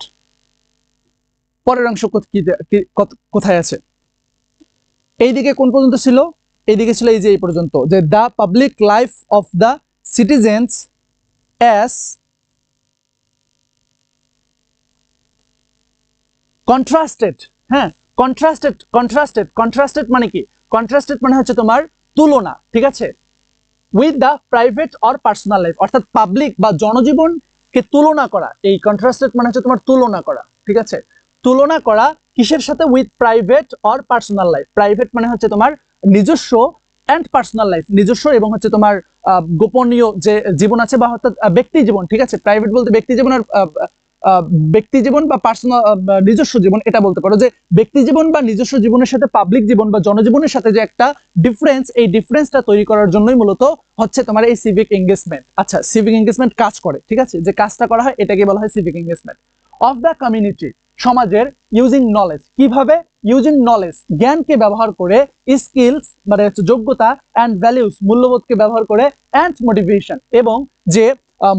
পরের অংশ কোথায় আছে? এইদিকে কোন পর্যন্ত ছিল? এইদিকে ছিল এই যে এই পর্যন্ত, যে the public life of the citizens as contrasted. হ্যাঁ, কন্ট্রাস্টেড মানে কি? কন্ট্রাস্টেড মানে হচ্ছে তোমার তুলনা, ঠিক আছে, with the private or personal life, অর্থাৎ পাবলিক বা জনজীবনকে তুলনা করা। এই কন্ট্রাস্টেড মানে হচ্ছে তোমার তুলনা করা, ঠিক আছে, তুলনা করা কিসের সাথে? With private or personal life. Private মানে হচ্ছে তোমার নিজস্ব, অ্যান্ড পার্সোনাল লাইফ নিজস্ব এবং হচ্ছে তোমার গোপনীয় যে জীবন আছে বা অর্থাৎ ব্যক্তি জীবন, ঠিক আছে, প্রাইভেট বলতে ব্যক্তি জীবন, আর ব্যক্তি জীবন বা পার্সোনাল নিজস্ব জীবন, এটা বলতে পারো যে ব্যক্তি জীবন বা নিজস্ব জীবনের সাথে পাবলিক জীবন বা জনজীবনের সাথে যে একটা ডিফারেন্স, এই ডিফারেন্সটা তৈরি করার জন্যই মূলত হচ্ছে তোমার এই সিভিক এঙ্গেজমেন্ট। আচ্ছা, সিভিক এঙ্গেজমেন্ট কাজ করে, ঠিক আছে, যে কাজটা করা হয় এটাকে বলা হয় civic engagement. Of the community, সমাজের, ইউজিং নলেজ, কিভাবে? ইউজিং নলেজ, জ্ঞানকে ব্যবহার করে, স্কিলস মানে হচ্ছে যোগ্যতা, অ্যান্ড ভ্যালিউস মূল্যবোধকে ব্যবহার করে, অ্যান্ড মোটিভেশন এবং যে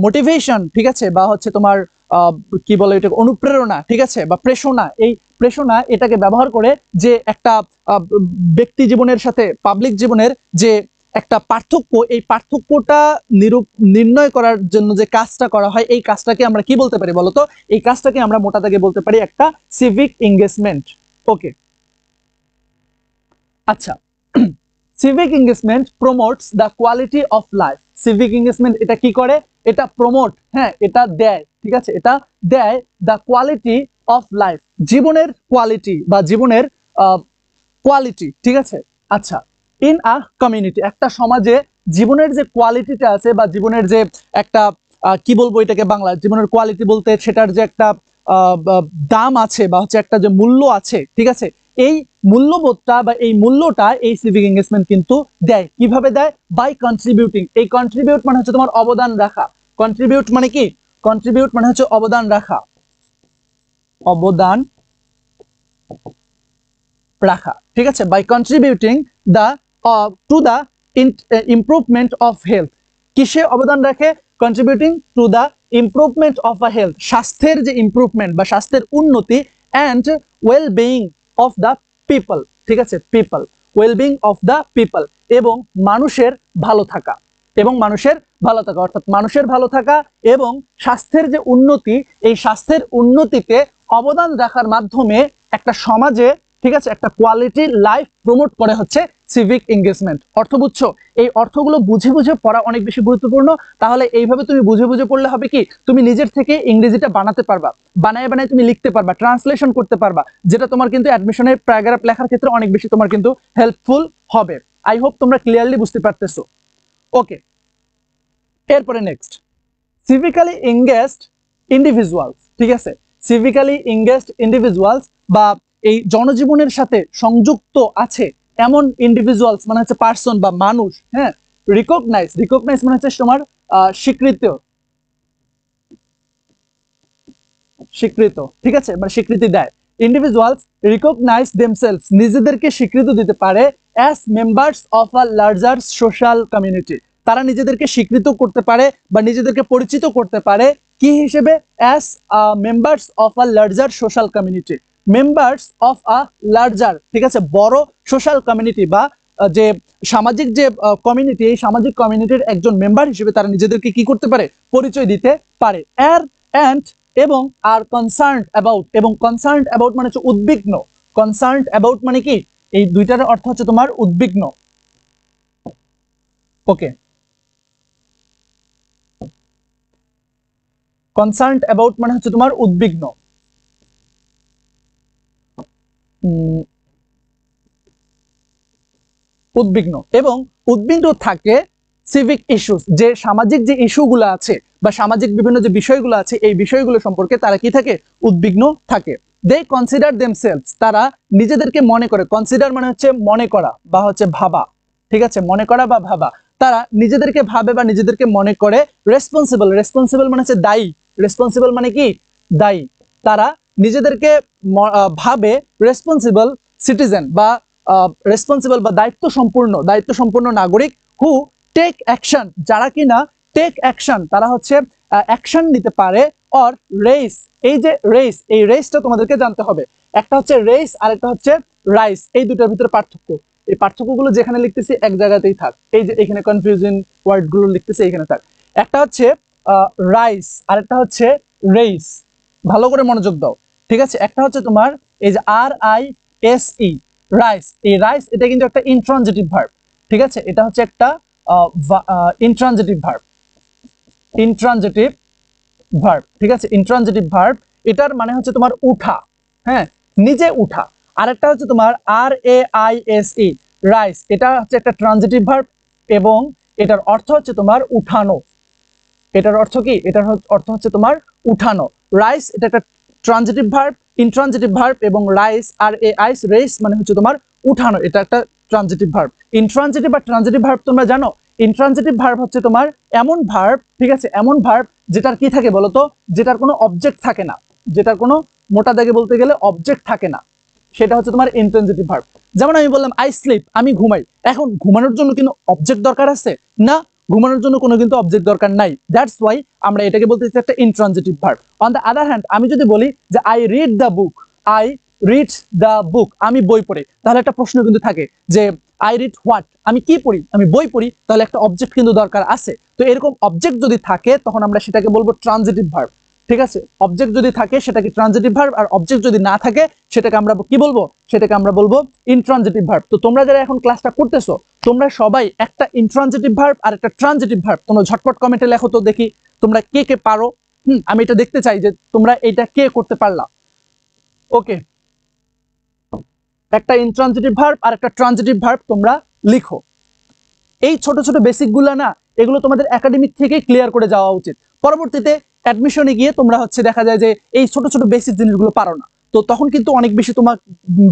মোটিভেশন, ঠিক আছে, বা হচ্ছে তোমার কি বলে এটা, অনুপ্রেরণা, ঠিক আছে, বা প্রেরণা, এই প্রেরণা এটাকে ব্যবহার করে যে একটা ব্যক্তি জীবনের সাথে পাবলিক জীবনের যে একটা পার্থক্য, এই পার্থক্যটা নির্ণয় করার জন্য যে কাজটা করা হয়, এই কাজটাকে আমরা কি বলতে পারি বলতো? এই কাজটাকে আমরা মোটা দাগে বলতে পারি একটা সিভিক এঙ্গেজমেন্ট। ওকে, আচ্ছা, civic engagement promotes the quality of life. Civic engagement এটা কি করে? এটা প্রমোট, হ্যাঁ এটা দেয়, ঠিক আছে, এটা দেয় দ্য কোয়ালিটি অফ লাইফ, জীবনের কোয়ালিটি বা জীবনের কোয়ালিটি, ঠিক আছে। আচ্ছা, ইন আ কমিউনিটি, একটা সমাজে জীবনের যে কোয়ালিটিটা আছে বা জীবনের যে একটা কি বলবো এটাকে বাংলা, জীবনের কোয়ালিটি বলতে সেটার যে একটা দাম আছে বা হচ্ছে একটা যে মূল্য আছে, ঠিক আছে, এই মূল্যবোধটা বা এই মূল্যটা এই সিভিক এঙ্গেজমেন্ট কিন্তু দেয়। কিভাবে দেয়? By contributing. এই কন্ট্রিবিউট মানে হচ্ছে তোমার অবদান রাখা। কন্ট্রিবিউট মানে কি? কন্ট্রিবিউট মানে হচ্ছে অবদান রাখা, অবদান রাখা, ঠিক আছে। By contributing the to the improvement of health. কিসে অবদান রাখে? Contributing to the improvement of a health, স্বাস্থ্যের যে ইমপ্রুভমেন্ট বা স্বাস্থ্যের উন্নতি, and well being of the people, ঠিক আছে, people, well being of the people, এবং মানুষের ভালো থাকা, এবং মানুষের ভালো থাকা, অর্থাৎ মানুষের ভালো থাকা এবং স্বাস্থ্যের যে উন্নতি, এই স্বাস্থ্যের উন্নতিতে অবদান রাখার মাধ্যমে একটা সমাজে, ঠিক আছে, একটা কোয়ালিটি লাইফ প্রমোট করে হচ্ছে সিভিক এঙ্গেজমেন্ট। অর্থ বুঝছো? এই অর্থগুলো বুঝে বুঝে পড়া অনেক বেশি গুরুত্বপূর্ণ। তাহলে এইভাবে তুমি বুঝে বুঝে পড়লে হবে কি, তুমি নিজের থেকে ইংরেজিটা বানাতে পারবা, বানায় বানায় তুমি লিখতে পারবা, ট্রান্সলেশন করতে পারবা, যেটা তোমার কিন্তু অ্যাডমিশনের প্যারাগ্রাফ লেখার ক্ষেত্রে অনেক বেশি তোমার কিন্তু হেল্পফুল হবে। আই হোপ তোমরা ক্লিয়ারলি বুঝতে পারতেছো। ওকে, এরপরে নেক্সট, সিভিক্যালি এঙ্গেজড ইন্ডিভিজুয়ালস, ঠিক আছে। সিভিক্যালি এঙ্গেজড ইন্ডিভিজুয়ালস বা এই জনজীবনের সাথে সংযুক্ত আছে এমন ইন্ডিভিজুয়ালস মানে হচ্ছে পার্সন বা মানুষ, হ্যাঁ। রিকগনাইজ, রিকগনাইজ মানে হচ্ছে তোমার স্বীকৃত, স্বীকৃত, ঠিক আছে, মানে স্বীকৃতি দেয়। ইন্ডিভিজুয়ালস রিকগনাইজ দেমসেলভস, নিজেদেরকে স্বীকৃতি দিতে পারে as members of a larger social community. তারা নিজেদেরকে স্বীকৃত করতে পারে বা নিজেদেরকে পরিচিত করতে পারে কি হিসেবে? As members of a larger social community, members of a larger, ঠিক আছে, বড় সোশ্যাল কমিউনিটি বা যে সামাজিক যে কমিউনিটি, এই সামাজিক কমিউনিটির একজন মেম্বার হিসেবে তারা নিজেদেরকে কি করতে পারে? পরিচয় দিতে পারে। অ্যান্ড এবং আর কনসার্নড অ্যাবাউট, এবং কনসার্নড অ্যাবাউট মানে হচ্ছে উদ্বিগ্ন, কনসার্নড অ্যাবাউট মানে কি? এই দুইটার অর্থ হচ্ছে তোমার উদ্বিগ্ন। ওকে, কনসার্নড অ্যাবাউট মানে হচ্ছে তোমার উদ্বিগ্ন। উদ্বিগ্ন এবং উদ্বিগ্ন থাকে সিভিক ইস্যুস, যে সামাজিক যে ইস্যুগুলো আছে বা সামাজিক বিভিন্ন যে বিষয়গুলো আছে, এই বিষয়গুলো সম্পর্কে তারা কি থাকে? উদ্বিগ্ন থাকে। দে কনসিডার দেমসেলভস, তারা নিজেদেরকে মনে করে, কনসিডার মানে হচ্ছে মনে করা বা হচ্ছে ভাবা, ঠিক আছে, মনে করা বা ভাবা, তারা নিজেদেরকে ভাবে বা নিজেদেরকে মনে করে রেসপন্সিবল, রেসপন্সিবল মানে হচ্ছে দায়ী, রেসপন্সিবল মানে কি? দায়ী। তারা নিজেদেরকে ভাবে রেসপন্সিবল সিটিজেন বা রেসপন্সিবল বা দায়িত্ব সম্পূর্ণ নাগরিক, হু টেক অ্যাকশন, যারা কিনা টেক অ্যাকশন, তারা হচ্ছে অ্যাকশন নিতে পারে, অর রেস, এই যে রেস, এই রেসটা তোমাদেরকে জানতে হবে। একটা হচ্ছে রেস আর একটা হচ্ছে রাইস, এই দুটোর ভিতরে পার্থক্য। এই পার্থক্যগুলো যেখানে লিখতেছি এক জায়গাতেই থাক, এই যে এখানে কনফিউজিং ওয়ার্ড গুলো লিখতেছি এখানে থাক। একটা হচ্ছে রাইস আর একটা হচ্ছে রেস, ভালো করে মনোযোগ দাও, ঠিক আছে। একটা হচ্ছে তোমার এই যে RISE, রাইস, এই রাইস এটা কিন্তু একটা ইন্ট্রানজিটিভ ভার্ব, ঠিক আছে, এটা হচ্ছে একটা ইন্ট্রানজিটিভ ভার্ব, ইন্ট্রানজিটিভ ভার্ব, ঠিক আছে, ইন্ট্রানজিটিভ ভার্ব। এটার মানে হচ্ছে তোমার উঠা, হ্যাঁ, নিজে উঠা। আর একটা হচ্ছে তোমার RAISE, রাইস, এটা হচ্ছে একটা ট্রানজিটিভ ভার্ব এবং এটার অর্থ হচ্ছে তোমার উঠানো। এটার অর্থ কি? এটার অর্থ হচ্ছে তোমার উঠানো। রাইস এটা একটা ট্রানজিটিভ ভার্ব, ইন্ট্রানজিটিভ ভার্ব, এবং রাইস RAIS, রেস মানে হচ্ছে তোমার উঠানো, এটা একটা ট্রানজিটিভ ভার্ব। ইন্ট্রানজিটিভ বা ট্রানজিটিভ ভার্ব তোমরা জানো? ইন্ট্রানজিটিভ ভার্ব হচ্ছে তোমার এমন ভার্ব, ঠিক আছে, এমন ভার্ব যেটার কি থাকে বলতো? যেটার কোনো অবজেক্ট থাকে না, যেটার কোনো মোটা দাগে বলতে গেলে অবজেক্ট থাকে না, সেটা হচ্ছে তোমার ইন্ট্রানজিটিভ ভার্ব। যেমন আমি বললাম আই স্লিপ, আমি ঘুমাই। এখন ঘুমানোর জন্য কিন্তু অবজেক্ট দরকার আছে না, ঘুমানোর জন্য কোনো কিন্তু অবজেক্ট দরকার নাই, দ্যাটস ওয়াই আমরা এটাকে বলতেছি একটা intransitive verb. On the other hand, আমি যদি বলি যে I read the book, I read the book, আমি বই পড়ি, তাহলে একটা প্রশ্ন কিন্তু থাকে যে আই রিড হোয়াট, আমি কি পড়ি? আমি বই পড়ি, তাহলে একটা অবজেক্ট কিন্তু দরকার আছে। তো এরকম অবজেক্ট যদি থাকে তখন আমরা সেটাকে বলবো ট্রানজিটিভ ভার্ব, ঠিক আছে। অবজেক্ট যদি থাকে সেটাকে ট্রানজিটিভ ভার্ব, আর অবজেক্ট যদি না থাকে সেটাকে আমরা কি বলবো? সেটাকে আমরা বলবো ইন্ট্রানজিটিভ ভার্ব। তো তোমরা যারা এখন ক্লাসটা করতেছো, তোমরা সবাই একটা ইন্ট্রানজিটিভ ভার্ব আর একটা ট্রানজিটিভ ভার্ব তোমরা ঝটপট কমেন্টে লেখো তো দেখি তোমরা কে কে পারো। আমি এটা দেখতে চাই যে তোমরা এটা কে করতে পারলা। ওকে, একটা ইন্ট্রানজিটিভ ভার্ব আর একটা ট্রানজিটিভ ভার্ব তোমরা লিখো। এই ছোট ছোট বেসিক গুলা না, এগুলো তোমাদের একাডেমিক থেকে ক্লিয়ার করে যাওয়া উচিত। পরবর্তীতে অ্যাডমিশনে গিয়ে তোমরা হচ্ছে দেখা যায় যে এই ছোট ছোট বেসিক জিনিসগুলো পারো না, তো তখন কিন্তু অনেক বেশি তোমার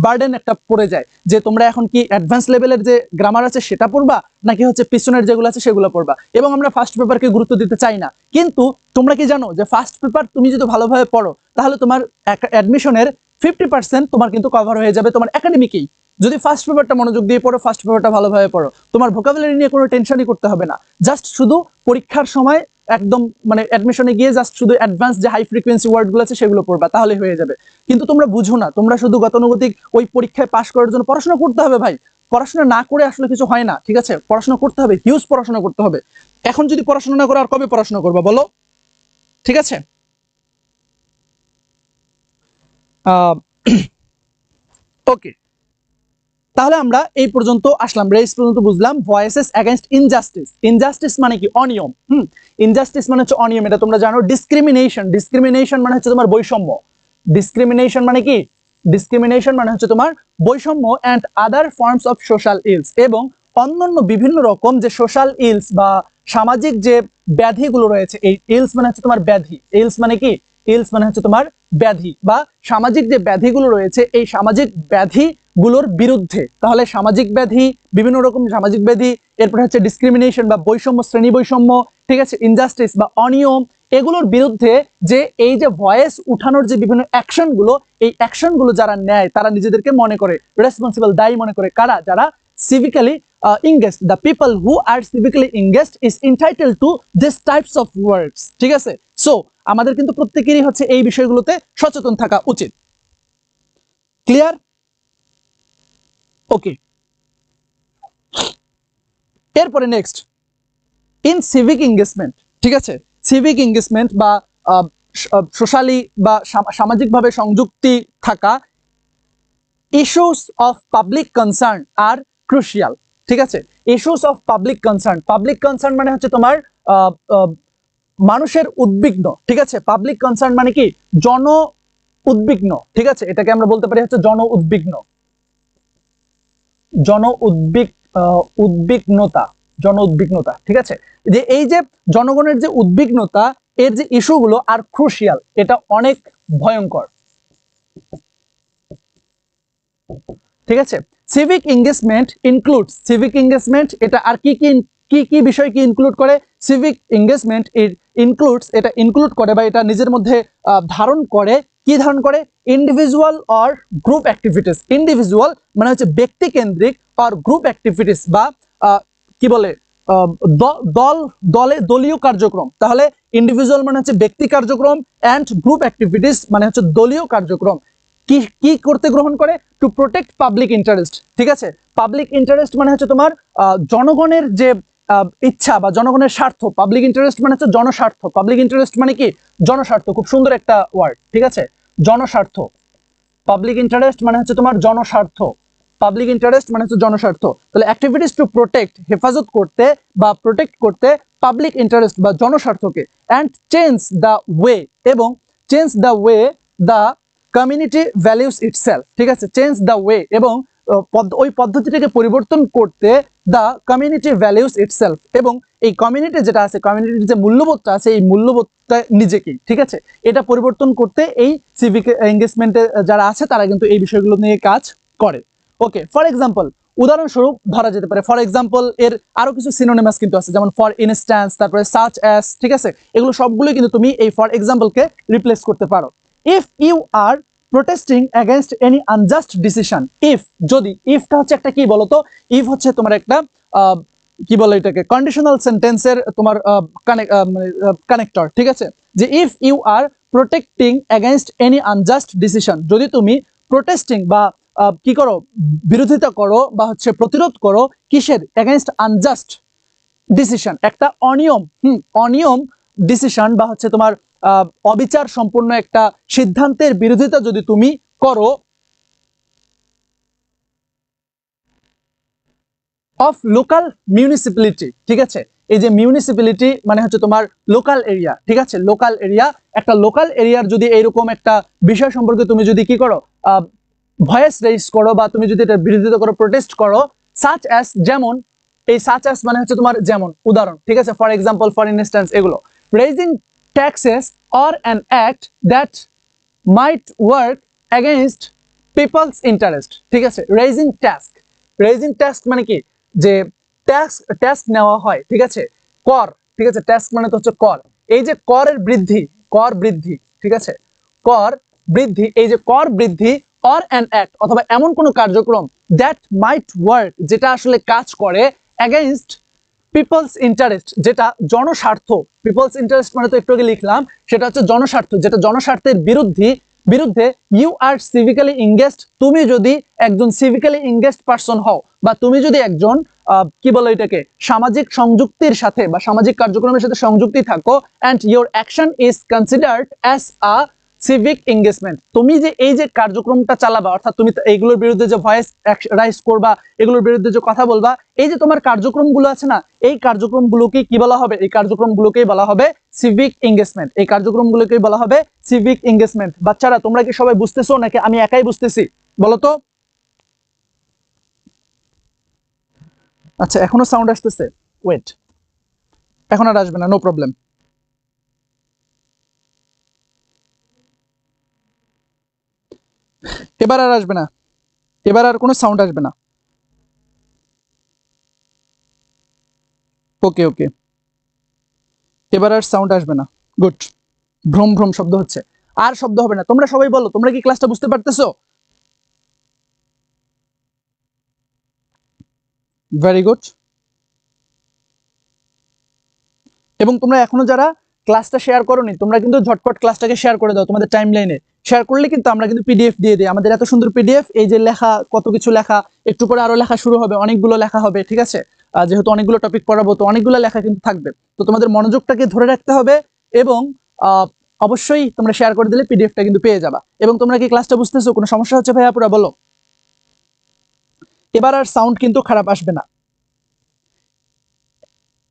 বার্ডেন একটা পড়ে যায় যে তোমরা এখন কি অ্যাডভান্স লেভেলের যে গ্রামার আছে সেটা পড়বা নাকি হচ্ছে পিছনের যেগুলো আছে সেগুলো পড়বা। এবং আমরা ফার্স্ট পেপারকে গুরুত্ব দিতে চাই না, কিন্তু তোমরা কি জানো যে ফার্স্ট পেপার তুমি যদি ভালোভাবে পড়ো তাহলে তোমার অ্যাডমিশনের 50% তোমার কিন্তু কভার হয়ে যাবে তোমার একাডেমিকেই। যদি ফার্স্ট পেপারটা মনোযোগ দিয়ে পড়ো, ফার্স্ট পেপারটা ভালোভাবে পড়ো, তোমার ভোকাবুলারি নিয়ে কোনো টেনশনই করতে হবে না। জাস্ট শুধু পরীক্ষার সময় একদম মানে অ্যাডমিশনে গিয়ে জাস্ট শুধু অ্যাডভান্স যে হাই ফ্রিকোয়েন্সি ওয়ার্ডগুলো আছে সেগুলো পড়বা, তাহলে হয়ে যাবে। কিন্তু তোমরা বুঝো না, তোমরা শুধু গতানুগতিক ওই পরীক্ষায় পাশ করার জন্য পড়াশোনা করতে হবে। ভাই, পড়াশোনা না করে আসলে কিছু হয় না, ঠিক আছে? পড়াশোনা করতে হবে, হিউজ পড়াশোনা করতে হবে। এখন যদি পড়াশোনা না করো আর কবে পড়াশোনা করবা বলো? ঠিক আছে, ওকে, তাহলে আমরা এই পর্যন্ত আসলাম, রেস পর্যন্ত বুঝলাম। ভয়েসেস এগেইনস্ট ইনজাস্টিস, ইনজাস্টিস মানে কি? অনিয়ম। ইনজাস্টিস মানে হচ্ছে অনিয়ম, এটা তোমরা জানো। ডিসক্রিমিনেশন, ডিসক্রিমিনেশন মানে হচ্ছে তোমার বৈষম্য। ডিসক্রিমিনেশন মানে কি? ডিসক্রিমিনেশন মানে হচ্ছে তোমার বৈষম্য। And other forms of social else, এবং অন্যান্য বিভিন্ন রকম যে সোশ্যাল ইলস বা সামাজিক যে ব্যাধিগুলো রয়েছে। এই ইলস মানে হচ্ছে তোমার ব্যাধি। ইলস মানে কি? ইলস মানে হচ্ছে তোমার ব্যাধি বা সামাজিক যে ব্যাধিগুলো রয়েছে, এই সামাজিক ব্যাধি গুলোর বিরুদ্ধে। তাহলে সামাজিক ব্যাধি, বিভিন্ন রকম সামাজিক ব্যাধি, এরপরে হচ্ছে ডিসক্রিমিনেশন বা বৈষম্য, শ্রেণী বৈষম্য, ঠিক আছে, ইনজাস্টিস বা অনিয়ম, এগুলোর বিরুদ্ধে যে এই যে ভয়েস উঠানোর যে বিভিন্ন অ্যাকশন গুলো, এই অ্যাকশন গুলো যারা নেয় তারা নিজেদেরকে মনে করে রেসপন্সিবল, দায়ী মনে করে। কারা? যারা সিভিক্যালি engaged, the people who are civically engaged is entitled to this types of words, ঠিক আছে? সো আমাদের কিন্তু প্রত্যেকেরই হচ্ছে এই বিষয়গুলোতে সচেতন থাকা উচিত। ক্লিয়ার? ওকে, এরপরে নেক্সট, ইন সিভিক এঙ্গেজমেন্ট, ঠিক আছে? সিভিক এঙ্গেজমেন্ট বা সোশ্যালি বা সামাজিকভাবে সংযুক্তি থাকা, issues of public concern are crucial, ঠিক আছে? Issues of public concern, public concern মানে হচ্ছে তোমার মানুষের উদ্বিগ্ন, ঠিক আছে? পাবলিক কনসার্ন মানে কি? জন উদ্বিগ্ন, ঠিক আছে? এটাকে আমরা বলতে পারি হচ্ছে জন উদ্বিগ্ন, জন উদ্বিগ্নতা, জন উদ্বিগ্নতা, ঠিক আছে? যে এই যে জনগণের যে উদ্বিগ্নতা, এর যে ইস্যুগুলো আর ক্রুশিয়াল, এটা অনেক ভয়ঙ্কর, ঠিক আছে? Civic engagement includes, civic engagement এটা আর কি কি কি কি বিষয় কি ইনক্লুড করে? সিভিক এঙ্গেজমেন্ট ইনক্লুডস, এটা ইনক্লুড করে বা এটা নিজের মধ্যে ধারণ করে, কি ধারণ করে? Individual or group activities. Individual মানে হচ্ছে ব্যক্তি কেন্দ্রিক, আর গ্রুপ অ্যাক্টিভিটিস বা কি বলে দলীয় কার্যক্রম। তাহলে ইন্ডিভিজুয়াল মানে হচ্ছে ব্যক্তি কার্যক্রম, অ্যান্ড গ্রুপ অ্যাক্টিভিটিস মানে হচ্ছে দলীয় কার্যক্রম। কি কি করতে গ্রহণ করে? টু প্রোটেক্ট পাবলিক ইন্টারেস্ট, ঠিক আছে? পাবলিক ইন্টারেস্ট মানে হচ্ছে তোমার জনগণের যে ইচ্ছা বা জনগণের স্বার্থ। পাবলিক ইন্টারেস্ট মানে হচ্ছে জনস্বার্থ। পাবলিক ইন্টারেস্ট মানে কি? জনস্বার্থ। খুব সুন্দর একটা ওয়ার্ড, ঠিক আছে? জনস্বার্থ। পাবলিক ইন্টারেস্ট মানে হচ্ছে তোমার জনস্বার্থ। পাবলিক ইন্টারেস্ট মানে হচ্ছে জনস্বার্থ। তাহলে অ্যাক্টিভিটিস টু প্রোটেক্ট, হেফাজত করতে বা প্রোটেক্ট করতে পাবলিক ইন্টারেস্ট বা জনস্বার্থকে। অ্যান্ড চেঞ্জ দ্য ওয়ে, এবং change the way the community values itself, ঠিক আছে? চেঞ্জ দ্য ওয়ে, এবং ওই পদ্ধতিটাকে পরিবর্তন করতে, দ্য কমিউনিটি ভ্যালিউস ইটসেলফ, এবং এই কমিউনিটি যেটা আছে, কমিউনিটির যে মূল্যবোধটা আছে, এই মূল্যবোধটা নিজেকেই, ঠিক আছে, এটা পরিবর্তন করতে এই সিভিক এঙ্গেজমেন্টে যারা আছে তারা কিন্তু এই বিষয়গুলো নিয়ে কাজ করে। ওকে, ফর এক্সাম্পল, উদাহরণস্বরূপ ধরা যেতে পারে, ফর এক্সাম্পল এর আরো কিছু সিনোনিমাস কিন্তু আছে, যেমন ফর ইনস্ট্যান্স, তারপরে সাচ অ্যাজ, ঠিক আছে? এগুলো সবগুলোই কিন্তু তুমি এই ফর এক্সাম্পলকে রিপ্লেস করতে পারো। If you are protesting against any unjust decision, if, যদি, ইফটা হচ্ছে একটা কি বলতো? ইফ হচ্ছে তোমার একটা কি বলে এটাকে, কন্ডিশনাল সেন্টেন্সের তোমার কানেক্টর, ঠিক আছে? যে if you are protecting against any unjust decision, যদি তুমি প্রোটেস্টিং বা কি করো, বিরোধিতা করো বা হচ্ছে প্রতিরোধ করো, কিসের? এগেইনস্ট আনজাস্ট ডিসিশন, একটা অনিয়ম, অনিয়ম ডিসিশন বা হচ্ছে তোমার অবিচার সম্পূর্ণ একটা সিদ্ধান্তের বিরোধিতা যদি তুমি করো, অফ লোকাল মিউনিসিপ্যালিটি, ঠিক আছে। এই যে মিউনিসিপ্যালিটি মানে হচ্ছে তোমার লোকাল এরিয়া, ঠিক আছে, লোকাল এরিয়া। একটা লোকাল এরিয়ার যদি এইরকম একটা বিষয় সম্পর্কে তুমি যদি কি করো, ভয়েস রেইজ করো বা তুমি যদি এটা বিরোধিতা করো, প্রোটেস্ট করো, সাচ অ্যাজ, যেমন, এই সাচ অ্যাজ মানে হচ্ছে তোমার যেমন, উদাহরণ, ঠিক আছে, ফর এক্সাম্পল, ফর ইনস্ট্যান্স, এগুলো raising taxes or an act that might work against people's interest, ঠিক আছে। রেইজিং ট্যাক্স, রেইজিং ট্যাক্স মানে কি, যে ট্যাক্স, ট্যাক্স নেওয়া হয়, ঠিক আছে, কর, ঠিক আছে, ট্যাক্স মানে তো হচ্ছে কর। এই যে করের বৃদ্ধি, কর বৃদ্ধি, ঠিক আছে, কর বৃদ্ধি, এই যে কর বৃদ্ধি, অর অ্যান অ্যাক্ট, অথবা এমন কোন কার্যক্রম, দ্যাট মাইট ওয়ার্ক, যেটা আসলে কাজ করে, এগেইনস্ট পিপলস ইন্টারেস্ট, যেটা জনস্বার্থ, পিপলস ইন্টারেস্ট মানে তো একটু আগে লিখলাম, সেটা হচ্ছে জনস্বার্থ, যেটা জনস্বার্থের বিরুদ্ধে, ইউ আর সিভিক্যালি এঙ্গেজড, তুমি যদি একজন সিভিক্যালি এঙ্গেজড পারসন হও, বা তুমি যদি একজন কি বলো এটাকে, সামাজিক সংযুক্তির সাথে বা সামাজিক কার্যক্রমের সাথে সংযুক্তি থাকো, and your action is considered as a civic engagement, তুমি যে এই যে কার্যক্রমটা চালাবা, অর্থাৎ তুমি এইগুলোর বিরুদ্ধে যে ভয়েস রাইজ করবা, এগুলোর বিরুদ্ধে যে কথা বলবা, এই যে তোমার কার্যক্রমগুলো আছে না, এই কার্যক্রমগুলোকে কি বলা হবে, এই কার্যক্রমগুলোকেই বলা হবে সিভিক এঙ্গেজমেন্ট, এই কার্যক্রমগুলোকেই বলা হবে সিভিক এঙ্গেজমেন্ট। বাচ্চারা তোমরা কি সবাই বুঝতেছো নাকি আমি একাই বুঝতেছি, বলো তো? আচ্ছা, এখনো সাউন্ড আসতেছে, ওয়েট, এখন আর আসবে না, নো প্রবলেম। এবার আর আসবে না, এবার আর কোনো সাউন্ড আসবে না। ওকে ওকে, এবার আর সাউন্ড আসবে না, গুড। ভ্রম ভ্রম শব্দ হচ্ছে, আর শব্দ হবে না। তোমরা সবাই বলো, তোমরা কি ক্লাসটা বুঝতে পারতেছো? Very good. এবং তোমরা এখনো যারা ক্লাসটা শেয়ার করোনি, তোমরা কিন্তু ঝটপট ক্লাসটাকে শেয়ার করে দাও তোমাদের টাইমলাইনে। শেয়ার করলে কিন্তু আমরা কিন্তু পিডিএফ দিয়ে দিই, আমাদের এত সুন্দর পিডিএফ, এই যে লেখা, কত কিছু লেখা, একটু পরে আরো লেখা শুরু হবে, অনেকগুলো লেখা হবে, ঠিক আছে। যেহেতু অনেকগুলো টপিক পড়াবো, তো অনেকগুলো লেখা কিন্তু থাকবে, তো তোমাদের মনোযোগটাকে ধরে রাখতে হবে। এবং অবশ্যই তোমরা শেয়ার করে দিলে পিডিএফটা কিন্তু পেয়ে যাবা। এবং তোমরা কি ক্লাসটা বুঝতেছো? কোনো সমস্যা হচ্ছে ভাইয়া পুরা বলো। এবার আর সাউন্ড কিন্তু খারাপ আসবে না।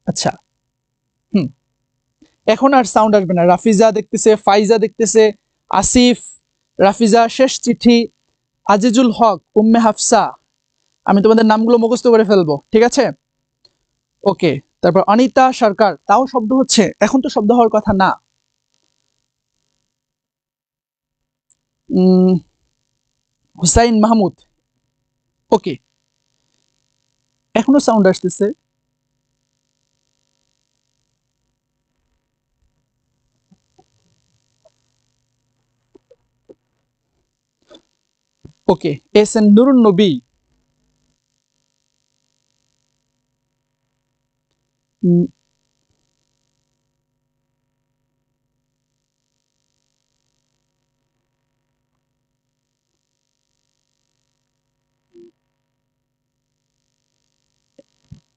আচ্ছা, হুম, এখন আর সাউন্ড আসবে না। রাফিজা দেখতেছে, ফাইজা দেখতেছে, আসিফ, রাফিজা, শেষ চিঠি, আজিজুল হক, উম্মে হাফসা, আমি তোমাদের নামগুলো মুখস্থ করে ফেলবো, ঠিক আছে। ওকে, তারপর অনিতা সরকার, তাও শব্দ হচ্ছে, এখন তো শব্দ হওয়ার কথা না। হুসাইন মাহমুদ, ওকে, এখনো সাউন্ড আসতেছে। ওকে, এস এন নুরুন নবী,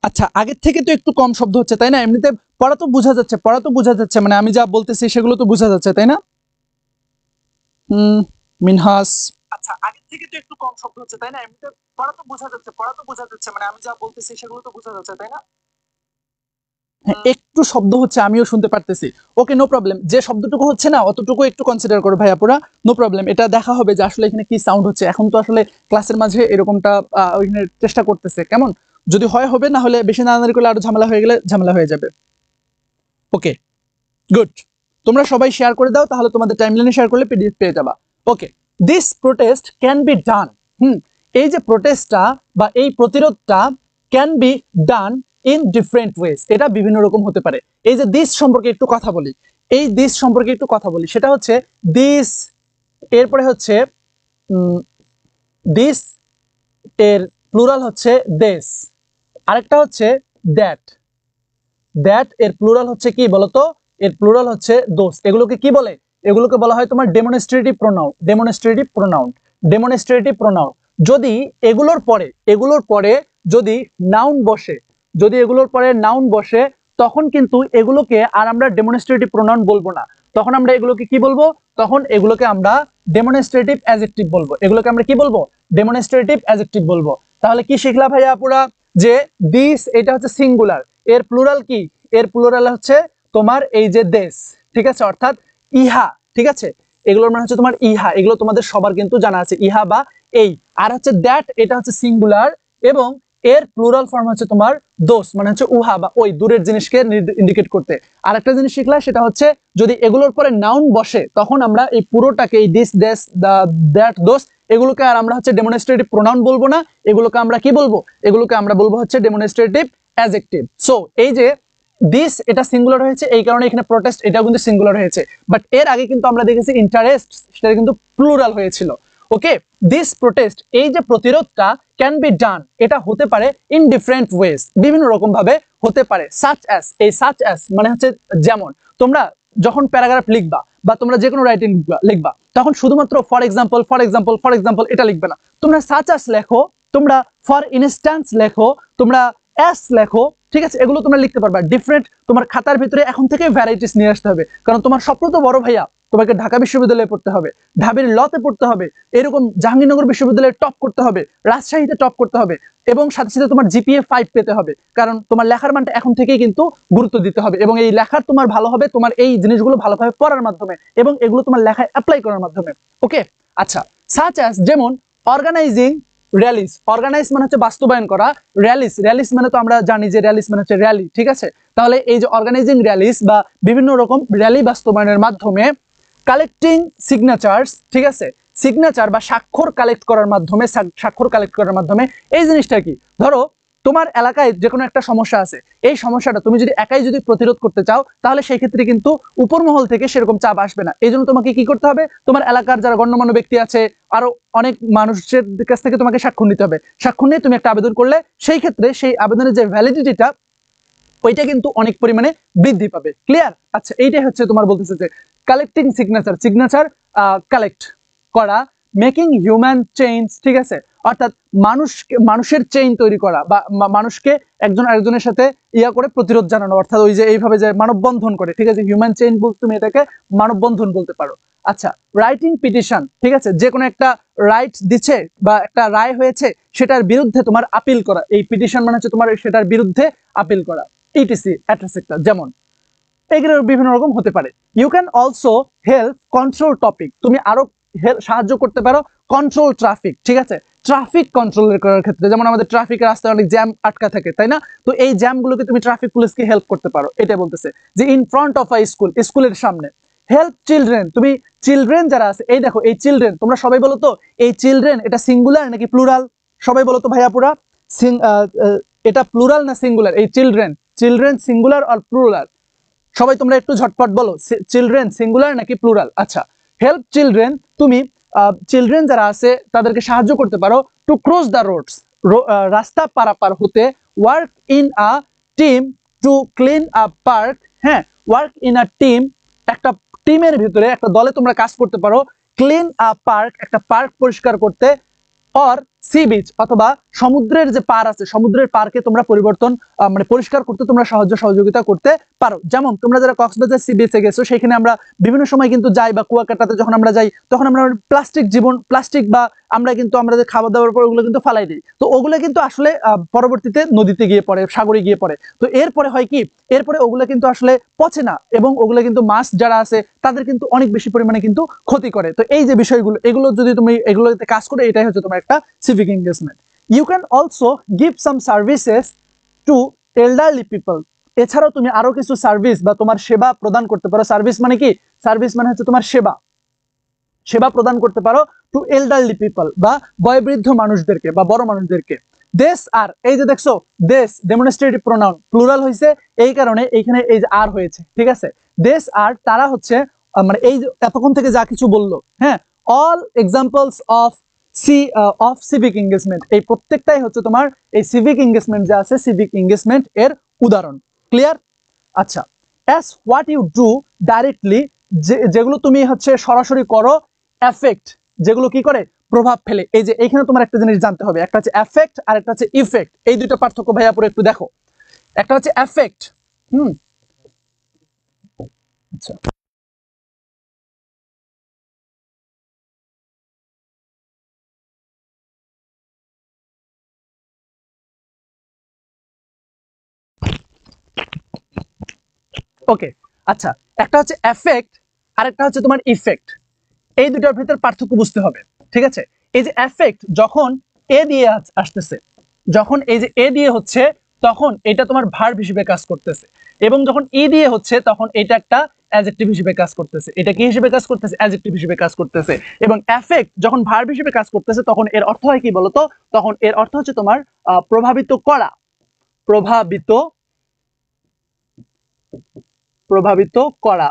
আচ্ছা, আগের থেকে তো একটু কম শব্দ হচ্ছে, তাই না? এমনিতে পড়া তো বোঝা যাচ্ছে, পড়া তো বোঝা যাচ্ছে, মানে আমি যা বলতেছি সেগুলো তো বোঝা যাচ্ছে, তাই না? মিনহাস, আচ্ছা, আগের থেকে তো একটু কম শব্দ হচ্ছে, তাই না? এমনিতে পড়া তো বোঝা যাচ্ছে, পড়া তো বোঝা যাচ্ছে, মানে আমি যা বলতেছি সেগুলো তো বোঝা যাচ্ছে, তাই না? হ্যাঁ, একটু শব্দ হচ্ছে, আমিও শুনতে পারতেছি। ওকে, নো প্রবলেম, যে শব্দটুকু হচ্ছে না অতটুকু একটু কনসিডার করো ভাইয়াপুরা, নো প্রবলেম। এটা দেখা হবে যে আসলে এখানে কি সাউন্ড হচ্ছে। এখন তো আসলে ক্লাসের মাঝে এরকমটা ওইখানে চেষ্টা করতেছে, কেমন, যদি হয় হবে, না হলে বেশি নাড়ানাড়ি করলে আরো ঝামেলা হয়ে গেলে ঝামেলা হয়ে যাবে। ওকে, গুড। তোমরা সবাই শেয়ার করে দাও, তাহলে তোমাদের টাইমলাইনে শেয়ার করলে পিডিএফ পেয়ে যাবা। Okay, this protest can be done, এই যে প্রোটেস্টটা বা এই প্রতিরোধটা, can be done in different ways, এটা বিভিন্ন রকম হতে পারে। এই যে দিস সম্পর্কে একটু কথা বলি, এই দিস সম্পর্কে একটু কথা বলি, সেটা হচ্ছে দিস, এরপরে হচ্ছে দিস, এর প্লুরাল হচ্ছে দেশ, আরেকটা হচ্ছে দ্যাট, দ্যাট এর প্লুরাল হচ্ছে কি বলতো, এর প্লুরাল হচ্ছে দোষ। এগুলোকে কি বলে? এগুলোকে বলা হয় তোমার demonstrative pronoun, demonstrative pronoun, demonstrative pronoun. যদি এগুলোর পরে যদি নাউন বসে, যদি এগুলোর পরে নাউন বসে, তখন কিন্তু এগুলোকে আর আমরা ডেমনস্ট্রেটিভ প্রোনাউন বলবো না, তখন আমরা এগুলোকে কি বলবো, তখন এগুলোকে আমরা ডেমনস্ট্রেটিভ অ্যাডজেক্টিভ বলবো। এগুলোকে আমরা কি বলবো? ডেমনস্ট্রেটিভ অ্যাডজেক্টিভ বলবো। তাহলে কি শিখলা ভাইয়া পুরা? যে দিস এটা হচ্ছে সিঙ্গুলার, এর প্লুরাল কি, এর প্লুরাল হচ্ছে তোমার এই যে দেশ, ঠিক আছে, অর্থাৎ ইহা, ঠিক আছে, এগুলোর মানে হচ্ছে তোমার ইহা, এগুলো তোমাদের সবার কিন্তু জানা আছে, ইহা বা এই। আর হচ্ছে দ্যাট এটা হচ্ছে সিঙ্গুলার এবং এর প্লুরাল ফর্ম হচ্ছে তোমার দোস, মানে হচ্ছে উহা বা ওই দূরের জিনিসকে ইন্ডিকেট করতে। আর একটা জিনিস শিখলা সেটা হচ্ছে যদি এগুলোর পরে নাউন বসে তখন আমরা এই পুরোটাকে এই দিস দেশ দ্যাট দোস এগুলোকে আর আমরা হচ্ছে ডেমনস্ট্রেটিভ প্রোনাউন বলবো না, এগুলোকে আমরা কি বলবো, এগুলোকে আমরা বলবো হচ্ছে ডেমনস্ট্রেটিভ অ্যাডজেক্টিভ। সো এই যে দিস এটা সিঙ্গুলার হয়েছে এই কারণে এখানে প্রোটেস্ট এটাও কিন্তু সিঙ্গুলার হয়েছে, বাট এর আগে কিন্তু আমরা দেখেছি ইন্টারেস্ট সেটা কিন্তু প্লুরাল হয়েছিল। ওকে, দিস প্রোটেস্ট এই যে প্রতিরোধটা ক্যান বি ডান এটা হতে পারে ইন ডিফারেন্ট ওয়েজ, বিভিন্ন রকম ভাবে হতে পারে। সাচ অ্যাজ, এই সাচ অ্যাজ মানে হচ্ছে যেমন, তোমরা যখন প্যারাগ্রাফ লিখবা বা তোমরা যে কোনো রাইটিং লিখবা তখন শুধুমাত্র for example for example for example এটা লিখবে না, তোমরা সাচ অ্যাজ লেখো, তোমরা ফর ইনস্ট্যান্স লেখো, তোমরা অ্যাস লেখো, ঠিক আছে, এগুলো তোমরা লিখতে পারবা। ডিফারেন্ট তোমার খাতার ভিতরে এখন থেকে ভ্যারাইটিস নিয়ে আসতে হবে, কারণ তোমার স্বপ্ন তো বড় ভাইয়া, তোমাকে ঢাকা বিশ্ববিদ্যালয়ে পড়তে হবে, ঢাবির লতে পড়তে হবে, এরকম জাহাঙ্গীরনগর বিশ্ববিদ্যালয়ে টপ করতে হবে, রাজশাহীতে টপ করতে হবে, এবং সাথে সাথে তোমার জিপিএ 5 পেতে হবে, কারণ তোমার লেখার মানটা এখন থেকেই কিন্তু গুরুত্ব দিতে হবে, এবং এই লেখার তোমার ভালো হবে তোমার এই জিনিসগুলো ভালোভাবে পড়ার মাধ্যমে এবং এগুলো তোমার লেখায় অ্যাপ্লাই করার মাধ্যমে। ওকে, আচ্ছা, সাচ অ্যাজ যেমন অর্গানাইজিং র্যালিস, অর্গানাইজ মানে হচ্ছে বাস্তবায়ন করা, র্যালিস, র্যালিস মানে তো আমরা জানি যে র্যালিস মানে হচ্ছে র্যালি, ঠিক আছে, তাহলে এই যে অর্গানাইজিং র্যালিস বা বিভিন্ন রকম র্যালি বাস্তবায়নের মাধ্যমে, কালেক্টিং সিগনেচার্স, ঠিক আছে, সিগনেচার বা স্বাক্ষর কালেক্ট করার মাধ্যমে, স্বাক্ষর কালেক্ট করার মাধ্যমে এই জিনিসটা কি, ধরো তোমার এলাকায় যে কোনো একটা সমস্যা আছে, এই সমস্যাটা তুমি যদি একাই যদি প্রতিরোধ করতে চাও তাহলে সেই ক্ষেত্রে কিন্তু উপর মহল থেকে সেরকম চাপ আসবে না, এই জন্য তোমাকে কি করতে হবে, তোমার এলাকার যারা গণ্যমান্য ব্যক্তি আছে আরো অনেক মানুষের কাছ থেকে তোমাকে স্বাক্ষর নিতে হবে, স্বাক্ষর নিয়ে তুমি একটা আবেদন করলে সেই ক্ষেত্রে সেই আবেদনের যে ভ্যালিডিটিটা ওইটা কিন্তু অনেক পরিমাণে বৃদ্ধি পাবে। ক্লিয়ার? আচ্ছা, এইটাই হচ্ছে তোমার বলতেছে যে কালেক্টিং সিগনেচার, সিগনেচার কালেক্ট করা, মেকিং হিউম্যান চেইন, ঠিক আছে, অর্থাৎ মানুষের চেইন তৈরি করা বা মানুষকে একজন আরেকজনের সাথে ইয়া করে প্রতিরোধ জানানো, অর্থাৎ ওই যে এইভাবে যে মানববন্ধন করে, ঠিক আছে, হিউম্যান চেইন বলতে তুমি এটাকে মানববন্ধন বলতে পারো। আচ্ছা, রাইটিং পিটিশন, ঠিক আছে, যে কোনো একটা রাইট দিচ্ছে বা একটা রায় হয়েছে সেটার বিরুদ্ধে তোমার আপিল করা, এই পিটিশন মানে হচ্ছে তোমার সেটার বিরুদ্ধে আপিল করা, ইটিসি এটসেট্রা, যেমন এগুলো বিভিন্ন রকম হতে পারে। You can also help control topic, তুমি আরো সাহায্য করতে পারো কন্ট্রোল ট্রাফিক, ঠিক আছে, ট্রাফিক কন্ট্রোল করার ক্ষেত্রে, যেমন আমাদের ট্রাফিকের রাস্তায় অনেক জ্যাম আটকা থাকে, তাই না, তো এই জ্যামগুলোকে তুমি ট্রাফিক পুলিশকে হেল্প করতে পারো, এটা বলতেছে যে in front of a school, স্কুলের সামনে। হেল্প চিলড্রেন, তুমি চিলড্রেন যারা আছে, এই দেখো এই চিলড্রেন, তোমরা সবাই বলো তো এই চিলড্রেন এটা সিঙ্গুলার নাকি প্লুরাল, সবাই বলো তো ভাইয়া পুরা, এটা প্লুরাল না সিঙ্গুলার, এই চিলড্রেন, চিলড্রেন সিঙ্গুলার আর প্লুরাল, সবাই তোমরা একটু ঝটপট বলো, চিলড্রেন সিঙ্গুলার নাকি প্লুরাল। আচ্ছা, হেল্প চিলড্রেন, তুমি চিলড্রেন যারা আছে তাদেরকে সাহায্য করতে পারো টু ক্রস দ্য রোডস, রাস্তা পারাপার হতে, work in a team to clean a park, হ্যাঁ, ওয়ার্ক ইন আ টিম, একটা টিমের ভিতরে একটা দলে তোমরা কাজ করতে পারো, ক্লিন আ পার্ক একটা পার্ক পরিষ্কার করতে, অর সি বিচ অথবা সমুদ্রের যে পার আছে সমুদ্রের পার্কে তোমরা পরিবর্তন মানে পরিষ্কার করতে তোমরা সহযোগিতা করতে পারো। যেমন তোমরা যারা কক্সবাজার সি বিচে গেছো সেখানে আমরা বিভিন্ন সময় কিন্তু যাই, বা কুয়াকাটাতে যখন আমরা যাই তখন আমরা প্লাস্টিক বা আমরা কিন্তু আমাদের খাবার দাবার পর ওগুলো কিন্তু ফালাই দিই, তো ওগুলো কিন্তু আসলে পরবর্তীতে নদীতে গিয়ে পড়ে, সাগরে গিয়ে পড়ে, তো এরপরে হয় কি, এরপরে ওগুলো কিন্তু আসলে পচে না এবং ওগুলো কিন্তু মাছ যারা আছে তাদের কিন্তু অনেক বেশি পরিমাণে কিন্তু ক্ষতি করে। তো এই যে বিষয়গুলো, এগুলো যদি তুমি এগুলোতে কাজ করে, এটাই হচ্ছে তোমার একটা civic engagement. You can also give some services to elderly people. এছাড়াও তুমি আরো কিছু সার্ভিস বা তোমার সেবা প্রদান করতে পারো। সার্ভিস মানে কি, সার্ভিস মানে হচ্ছে তোমার সেবা, সেবা প্রদান করতে পারো টু এল্ডারলি পিপল বা বয়োবৃদ্ধ মানুষদেরকে বা বড় মানুষদেরকে। দেশ আর, এই যে দেখছো দেশ ডেমনস্ট্রেটিভ প্রোনাউন প্লুরাল হয়েছে এই কারণে এইখানে এই যে আর হয়েছে, ঠিক আছে, দেশ আর তারা হচ্ছে মানে এই এতক্ষণ থেকে যা কিছু বললো, হ্যাঁ, all examples of civic engagement, এই প্রত্যেকটাই হচ্ছে তোমার এই সিভিক এঙ্গেজমেন্ট যে আছে সিভিক এঙ্গেজমেন্ট এর উদাহরণ। ক্লিয়ার? আচ্ছা, as what you do directly, যেগুলো তুমি হচ্ছে সরাসরি করো, এফেক্ট যেগুলো কি করে প্রভাব ফেলে, এই যে এখানে তোমার একটা জিনিস জানতে হবে, একটা হচ্ছে এফেক্ট আর একটা হচ্ছে ইফেক্ট, এই দুটো পার্থক্য ভাইয়া পুরো একটু দেখো। একটা হচ্ছে এফেক্ট, আচ্ছা ওকে, আচ্ছা, একটা হচ্ছে এফেক্ট আর একটা হচ্ছে তোমার ইফেক্ট। এই দুটার ভিতর পার্থক্য বুঝতে হবে, ঠিক আছে? এই যে এফেক্ট যখন এ দিয়ে আসতেছে, যখন এই যে এ দিয়ে হচ্ছে তখন এটা তোমার ভার্ব হিসেবে কাজ করতেছে, এবং যখন ই দিয়ে হচ্ছে তখন এটা একটা অ্যাডজেক্টিভ হিসেবে কাজ করতেছে। এটা কি হিসেবে কাজ করতেছে? অ্যাডজেক্টিভ হিসেবে কাজ করতেছে। এবং এফেক্ট যখন ভার্ব হিসেবে কাজ করতেছে তখন এর অর্থ হয় কি বলতো? তখন এর অর্থ হচ্ছে তোমার প্রভাবিত করা, প্রভাবিত প্রভাবিত করা,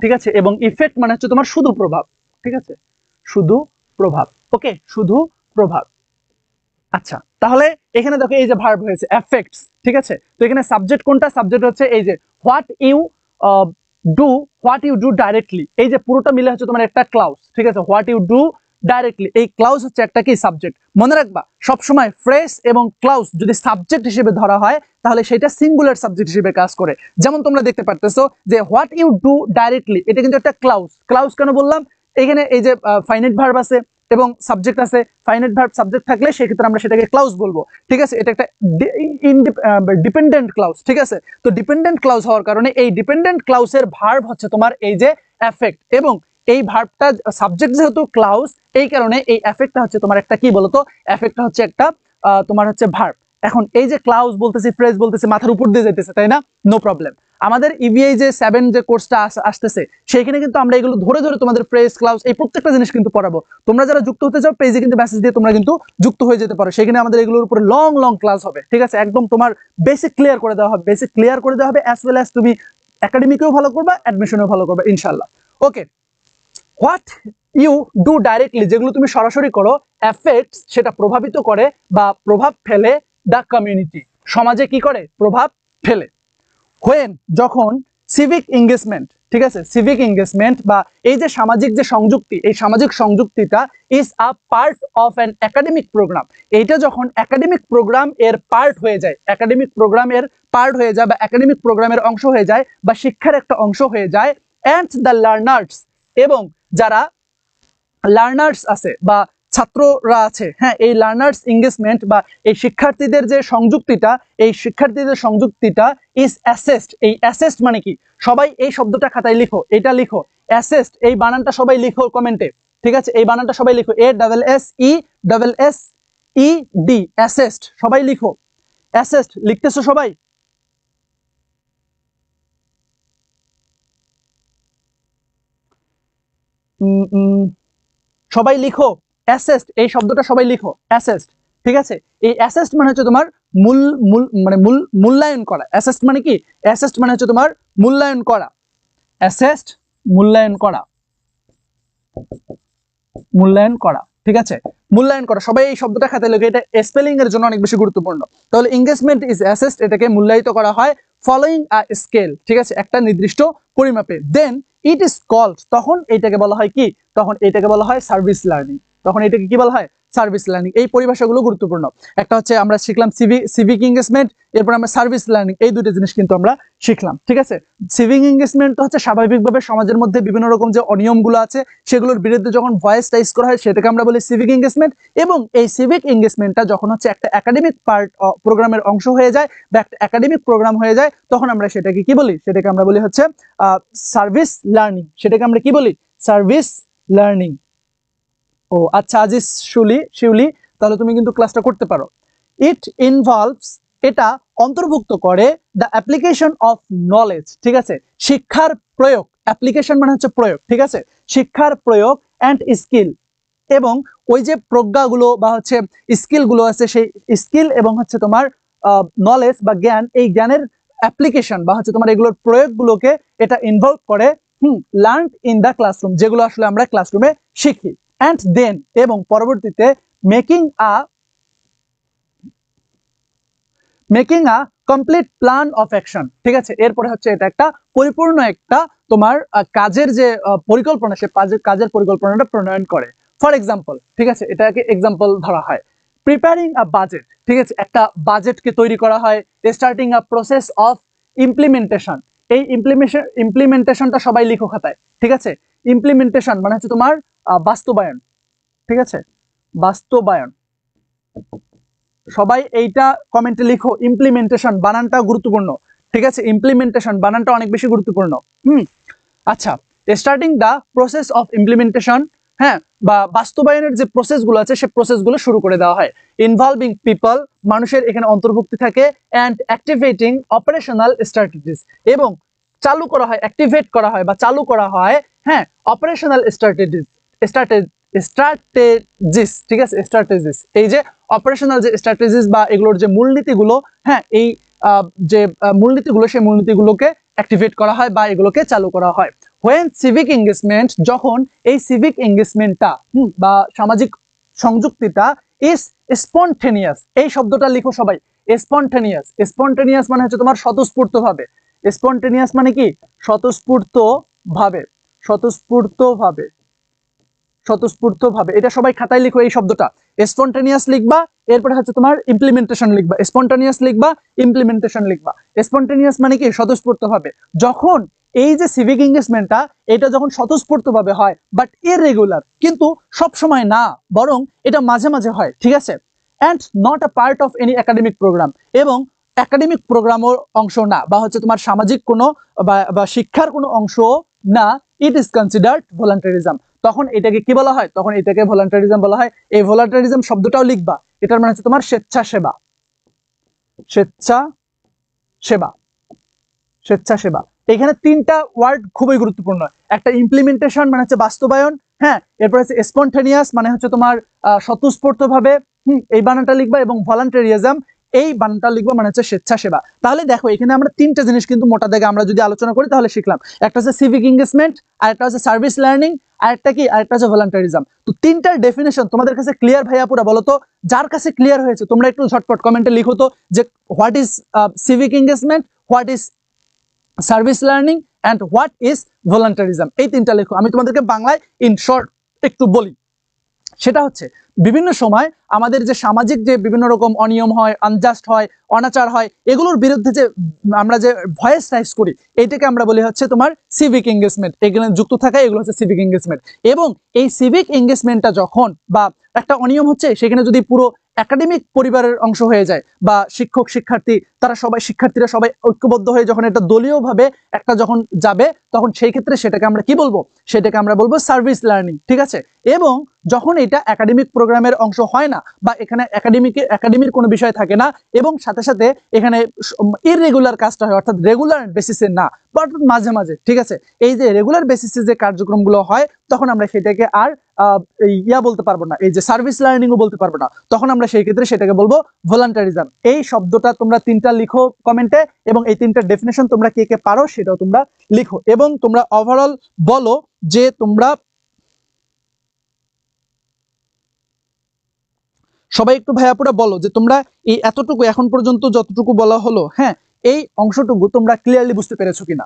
ঠিক আছে? এবং ইফেক্ট মানে হচ্ছে তোমার শুধু প্রভাব, ঠিক আছে? শুধু প্রভাব, ওকে, শুধু প্রভাব। আচ্ছা, তাহলে এখানে দেখো এই যে ভার্ব হয়েছে এফেক্টস, ঠিক আছে? তো এখানে সাবজেক্ট কোনটা? সাবজেক্ট হচ্ছে এই যে what you do, what you do directly, এই যে পুরোটা মিলে হচ্ছে তোমার একটা ক্লাউজ, ঠিক আছে? হোয়াট ইউ ডু ডাইরেক্টলি, এই ক্লাউজ হচ্ছে একটা কি সাবজেক্ট। মনে রাখবা সবসময় ফ্রেজ এবং ক্লাউজ যদি সাবজেক্ট হিসেবে ধরা হয় তাহলে সেটা সিঙ্গুলার সাবজেক্ট হিসেবে কাজ করে। যেমন তোমরা দেখতে পারতেছো যে হোয়াট ইউ ডু ডাইরেক্টলি, এটা কিন্তু একটা ক্লাউজ। ক্লাউজ কেন বললাম? এখানে এই যে ফাইনাইট ভার্ব আছে এবং সাবজেক্ট আছে, ফাইনাইট ভার্ব সাবজেক্ট থাকলে সেক্ষেত্রে আমরা সেটাকে ক্লাউজ বলবো, ঠিক আছে? এটা একটা ডিপেন্ডেন্ট ক্লাউজ, ঠিক আছে? তো ডিপেন্ডেন্ট ক্লাউজ হওয়ার কারণে এই ডিপেন্ডেন্ট ক্লাউজের ভার্ব হচ্ছে তোমার এই যে এফেক্ট, এবং এই ভার্বটা সাবজেক্ট যেহেতু ক্লাউজ, এই কারণে এই এফেক্টটা হচ্ছে তোমার একটা কি বলতো? এফেক্টটা হচ্ছে একটা তোমার হচ্ছে ভার্ব। এখন এই যে ক্লাউজ বলতেছি, ফ্রেজ বলতেছি, মাথার উপর দিয়ে যেতেছে, তাই না? No problem. আমাদের ইভিআই যে 7 যে কোর্সটা আসতেছে সেখানে কিন্তু আমরা এগুলো ধরে ধরে তোমাদের ফ্রেজ, ক্লাউজ, এই প্রত্যেকটা জিনিস কিন্তু পড়াবো। তোমরা যারা যুক্ত হতে চাও পেজে কিন্তু মেসেজ দিয়ে তোমরা কিন্তু যুক্ত হয়ে যেতে পারো। সেখানে আমাদের এগুলোর উপরে লং লং ক্লাস হবে, ঠিক আছে? একদম তোমার বেসিক ক্লিয়ার করে দেওয়া হবে, বেসিক ক্লিয়ার করে দেওয়া হবে, অ্যাজ ওয়েল অ্যাজ তুমি একাডেমিকেও ভালো করবা, অ্যাডমিশনেও ভালো করবা ইনশাআল্লাহ। ওকে, হোয়াট ইউ ডু ডাইরেক্টলি, যেগুলো তুমি সরাসরি করো, এফেক্টস, সেটা প্রভাবিত করে বা প্রভাব ফেলে দ্য কমিউনিটি, সমাজে কি করে? প্রভাব ফেলে। হোয়েন, যখন, সিভিক এঙ্গেজমেন্ট, ঠিক আছে? সিভিক এঙ্গেজমেন্ট বা এই যে সামাজিক যে সংযুক্তি, এই সামাজিক সংযুক্তিটা is a part of an academic program, এইটা যখন একাডেমিক প্রোগ্রাম এর পার্ট হয়ে যায়, একাডেমিক প্রোগ্রামের পার্ট হয়ে যায় বা একাডেমিক প্রোগ্রামের অংশ হয়ে যায় বা শিক্ষার একটা অংশ হয়ে যায়, অ্যান্ড দ্য লার্নার্স, এবং যারা লার্নার্স আছে বা ছাত্ররা আছে, হ্যাঁ, এই লার্নার্স এঙ্গেজমেন্ট বা এই শিক্ষার্থীদের যে সংযুক্তিটা, এই শিক্ষার্থীদের সংযুক্তিটা ইজ অ্যাসেসড। এই অ্যাসেসড মানে কি? সবাই এই শব্দটা খাতায় লিখো, এটা লিখো, অ্যাসেসড, এই বানানটা সবাই লিখো কমেন্টে, ঠিক আছে? এই বানানটা সবাই লিখো, ASSESSED, অ্যাসেসড, সবাই লিখো, অ্যাসেসড, লিখতেছো সবাই? সবাই লিখো অ্যাসেসড, এই শব্দটা সবাই লিখো, অ্যাসেসড, ঠিক আছে? এই অ্যাসেসড মানে হচ্ছে তোমার মূল্যায়ন করা। অ্যাসেসড মানে কি? অ্যাসেসড মানে হচ্ছে তোমার মূল্যায়ন করা, অ্যাসেসড, মূল্যায়ন করা, মূল্যায়ন করা, ঠিক আছে? মূল্যায়ন করা, সবাই এই শব্দটা খাতায় লিখো, এটা স্পেলিং এর জন্য অনেক বেশি গুরুত্বপূর্ণ। তাহলে এঙ্গেজমেন্ট ইজ অ্যাসেসড, এটাকে মূল্যায়িত করা হয় ফলোইং আ স্কেল, ঠিক আছে? একটা নির্দিষ্ট পরিমাপে। দেন ইট ইজ কল্ড, তখন এটাকে বলা হয় কি? তখন এটাকে বলা হয় সার্ভিস লার্নিং। তখন এটাকে কি বলা হয়? Service learning. এই পরিভাষাগুলো গুরুত্বপূর্ণ। একটা হচ্ছে আমরা শিখলাম সিভিক এঙ্গেজমেন্ট, এরপর আমরা সার্ভিস লার্নিং, এই দুটো জিনিস কিন্তু আমরা শিখলাম, ঠিক আছে? সিভিক এঙ্গেজমেন্ট তো হচ্ছে স্বাভাবিকভাবে সমাজের মধ্যে বিভিন্ন রকম যে অনিয়মগুলো আছে সেগুলোর বিরুদ্ধে যখন ভয়েস রাইজ করা হয় সেটাকে আমরা বলি সিভিক এঙ্গেজমেন্ট। এবং এই সিভিক এঙ্গেজমেন্টটা যখন হচ্ছে একটা একাডেমিক পার্ট প্রোগ্রামের অংশ হয়ে যায় বা একটা একাডেমিক প্রোগ্রাম হয়ে যায় তখন আমরা সেটাকে কি বলি? সেটাকে আমরা বলি হচ্ছে সার্ভিস লার্নিং। সেটাকে আমরা কি বলি? Service learning. ও আচ্ছা, আজিজ শিউলি, তাহলে তুমি কিন্তু ক্লাসটা করতে পারো। ইট ইনভলভস, এটা অন্তর্ভুক্ত করে দ্য অ্যাপ্লিকেশন অফ নলেজ, ঠিক আছে? শিক্ষার প্রয়োগ, অ্যাপ্লিকেশন মানে হচ্ছে প্রয়োগ, ঠিক আছে? শিক্ষার প্রয়োগ অ্যান্ড স্কিল, এবং ওই যে প্রজ্ঞাগুলো বা হচ্ছে স্কিলগুলো আছে সেই স্কিল এবং হচ্ছে তোমার নলেজ বা জ্ঞান, এই জ্ঞানের অ্যাপ্লিকেশন বা হচ্ছে তোমার এগুলোর প্রয়োগগুলোকে এটা ইনভলভ করে লার্নড ইন দ্য ক্লাসরুম, যেগুলো আসলে আমরা ক্লাসরুমে শিখি। অ্যান্ড দেন, এবং পরবর্তীতে making a complete plan of action, ঠিক আছে? এরপরে হচ্ছে এটা একটা পরিপূর্ণ একটা তোমার কাজের যে পরিকল্পনা, সে কাজের পরিকল্পনাটা প্রণয়ন করে। ফর এক্সাম্পল, ঠিক আছে? এটাকে এক্সাম্পল ধরা হয় প্রিপেয়ারিং আ বাজেট, ঠিক আছে? একটা বাজেটকে তৈরি করা হয়। Starting a process of implementation, এই ইমপ্লিমেন্টেশনটা সবাই লিখো খাতায়, ঠিক আছে? ইমপ্লিমেন্টেশন মানে হচ্ছে তোমার বাস্তবায়ন, ঠিক আছে? বাস্তবায়ন, সবাই এইটা কমেন্টে লিখো। ইমপ্লিমেন্টেশন বানানটা গুরুত্বপূর্ণ, ঠিক আছে, ইমপ্লিমেন্টেশন বানানটা অনেক বেশি গুরুত্বপূর্ণ। আচ্ছা, starting the process of implementation, হ্যাঁ, বা বাস্তবায়নের যে প্রসেসগুলো আছে সেই প্রসেসগুলো শুরু করে দেওয়া হয়। ইনভলভিং পিপল, মানুষের এখানে অন্তর্ভুক্তি থাকে, অ্যান্ড অ্যাক্টিভেটিং অপারেশনাল স্ট্র্যাটেজিস, এবং চালু করা হয়, অ্যাক্টিভেট করা হয় বা চালু করা হয়, হ্যাঁ, অপারেশনাল স্ট্র্যাটেজিস, স্ট্র্যাটেজিস, ঠিক আছে, স্ট্র্যাটেজিস, এই যে অপারেশনাল যে স্ট্র্যাটেজিস বা এগুলোর যে মূলনীতিগুলো, হ্যাঁ, এই যে মূলনীতিগুলো সেই মূলনীতিগুলোকে অ্যাক্টিভেট করা হয় বা এগুলোকে চালু করা হয়। when civic engagement, যখন এই সিভিক এঙ্গেজমেন্টটা বা সামাজিক সংযুক্তিটা is spontaneous, এই শব্দটা লিখো সবাই, spontaneous, spontaneous মানে হচ্ছে তোমার স্বতঃস্ফূর্ত ভাবে, spontaneous মানে কি স্বতঃস্ফূর্ত ভাবে, স্বতঃস্ফূর্ত ভাবে, স্বতঃস্ফূর্ত ভাবে, এটা সবাই খাতায় লিখো এই শব্দটা, স্পন্টানিয়াস লিখবা, এরপরে হচ্ছে তোমার ইমপ্লিমেন্টেশন লিখবা, স্পন্টানিয়াস লিখবা, ইমপ্লিমেন্টেশন লিখবা। স্পন্টানিয়াস মানে কি স্বতঃস্ফূর্ত ভাবে, যখন এই যে সিভিক এঙ্গেজমেন্টটা এটা যখন স্বতঃস্ফূর্ত ভাবে হয়, বাট ইররেগুলার, কিন্তু সব সময় না, বরং এটা মাঝে মাঝে হয়, ঠিক আছে, and not a part of any academic programme, এবং একাডেমিক প্রোগ্রামের অংশ না, বা হচ্ছে তোমার সামাজিক কোনো বা শিক্ষার কোনো অংশ না, ইট ইজ কনসিডার্ড ভলান্টারিজম, তখন এটাকে কি বলা হয়, তখন এটাকে ভলান্টারিজম বলা হয়। এই ভলান্টারিজম শব্দটাও লিখবা, এটার মানে হচ্ছে তোমার স্বেচ্ছাসেবা, স্বেচ্ছাসেবা, স্বেচ্ছাসেবা। এখানে তিনটা ওয়ার্ড খুবই গুরুত্বপূর্ণ, একটা ইমপ্লিমেন্টেশন মানে হচ্ছে বাস্তবায়ন, হ্যাঁ, এরপর হচ্ছে স্পন্টানিয়াস মানে হচ্ছে তোমার স্বতঃস্ফূর্ত ভাবে, এই বানানটা লিখবা, এবং ভলান্টারিজম এই বানানটা লিখবা মানে হচ্ছে স্বেচ্ছাসেবা। তাহলে দেখো এখানে আমরা তিনটা জিনিস কিন্তু মোটা দাগে আমরা যদি আলোচনা করি তাহলে শিখলাম, একটা হচ্ছে সিভিক এঙ্গেজমেন্ট, আরেকটা হচ্ছে সার্ভিস লার্নিং, আরেকটা কি, আরেকটা হচ্ছে ভলান্টারিজম। তো তিনটার ডেফিনেশন তোমাদের কাছে ক্লিয়ার ভাইয়া পুরা বলো তো, যার কাছে ক্লিয়ার হয়েছে তোমরা একটু ঝটপট কমেন্টে লিখো তো, যে what is civic engagement, what is service learning, and what is volunteerism, এই তিনটা লেখো। আমি তোমাদেরকে বাংলায় ইন শর্ট একটু বলি, সেটা হচ্ছে বিভিন্ন সময় আমাদের যে সামাজিক যে বিভিন্ন রকম অনিয়ম হয়, আনজাস্ট হয়, অনাচার হয়, এগুলোর বিরুদ্ধে যে আমরা যে ভয়েস রাইজ করি, এইটাকে আমরা বলি হচ্ছে তোমার সিভিক এঙ্গেজমেন্ট, এখানে যুক্ত থাকা এগুলো হচ্ছে সিভিক এঙ্গেজমেন্ট। এবং এই সিভিক এঙ্গেজমেন্টটা যখন বা একটা অনিয়ম হচ্ছে সেখানে যদি পুরো একাডেমিক পরিবারের অংশ হয়ে যায়, বা শিক্ষক শিক্ষার্থী তারা সবাই, শিক্ষার্থীরা সবাই ঐক্যবদ্ধ হয়ে যখন এটা দলীয়ভাবে একটা যখন যাবে, তখন সেই ক্ষেত্রে সেটাকে আমরা কি বলবো, সেটাকে আমরা বলবো সার্ভিস লার্নিং, ঠিক আছে। এবং যখন এটা একাডেমিক প্রোগ্রামের অংশ হয় না, বা এখানে একাডেমির কোনো বিষয় থাকে না, এবং সাথে সাথে এখানে ইররেগুলার কাজটা হয়, অর্থাৎ রেগুলার বেসিসে না, বাট মাঝে মাঝে, ঠিক আছে, এই যে রেগুলার বেসিসে যে কার্যক্রমগুলো হয়, তখন আমরা সেটাকে আর বলতে পারবো না, এই যে সার্ভিস লার্নিংও বলতে পারবো না, তখন আমরা সেই ক্ষেত্রে সেটাকে বলবো ভলান্টারিজম। এই শব্দটা তোমরা তিনটা লিখো কমেন্টে, এবং এই তিনটা ডেফিনেশন তোমরা কে কে পারো সেটাও তোমরা লিখো, এবং তোমরা ওভারঅল বলো যে তোমরা সবাই একটু ভাইয়াপুরা বলো যে তোমরা এই এতটুকু এখন পর্যন্ত যতটুকু বলা হলো, হ্যাঁ, এই অংশটুকু তোমরা ক্লিয়ারলি বুঝতে পেরেছো কিনা।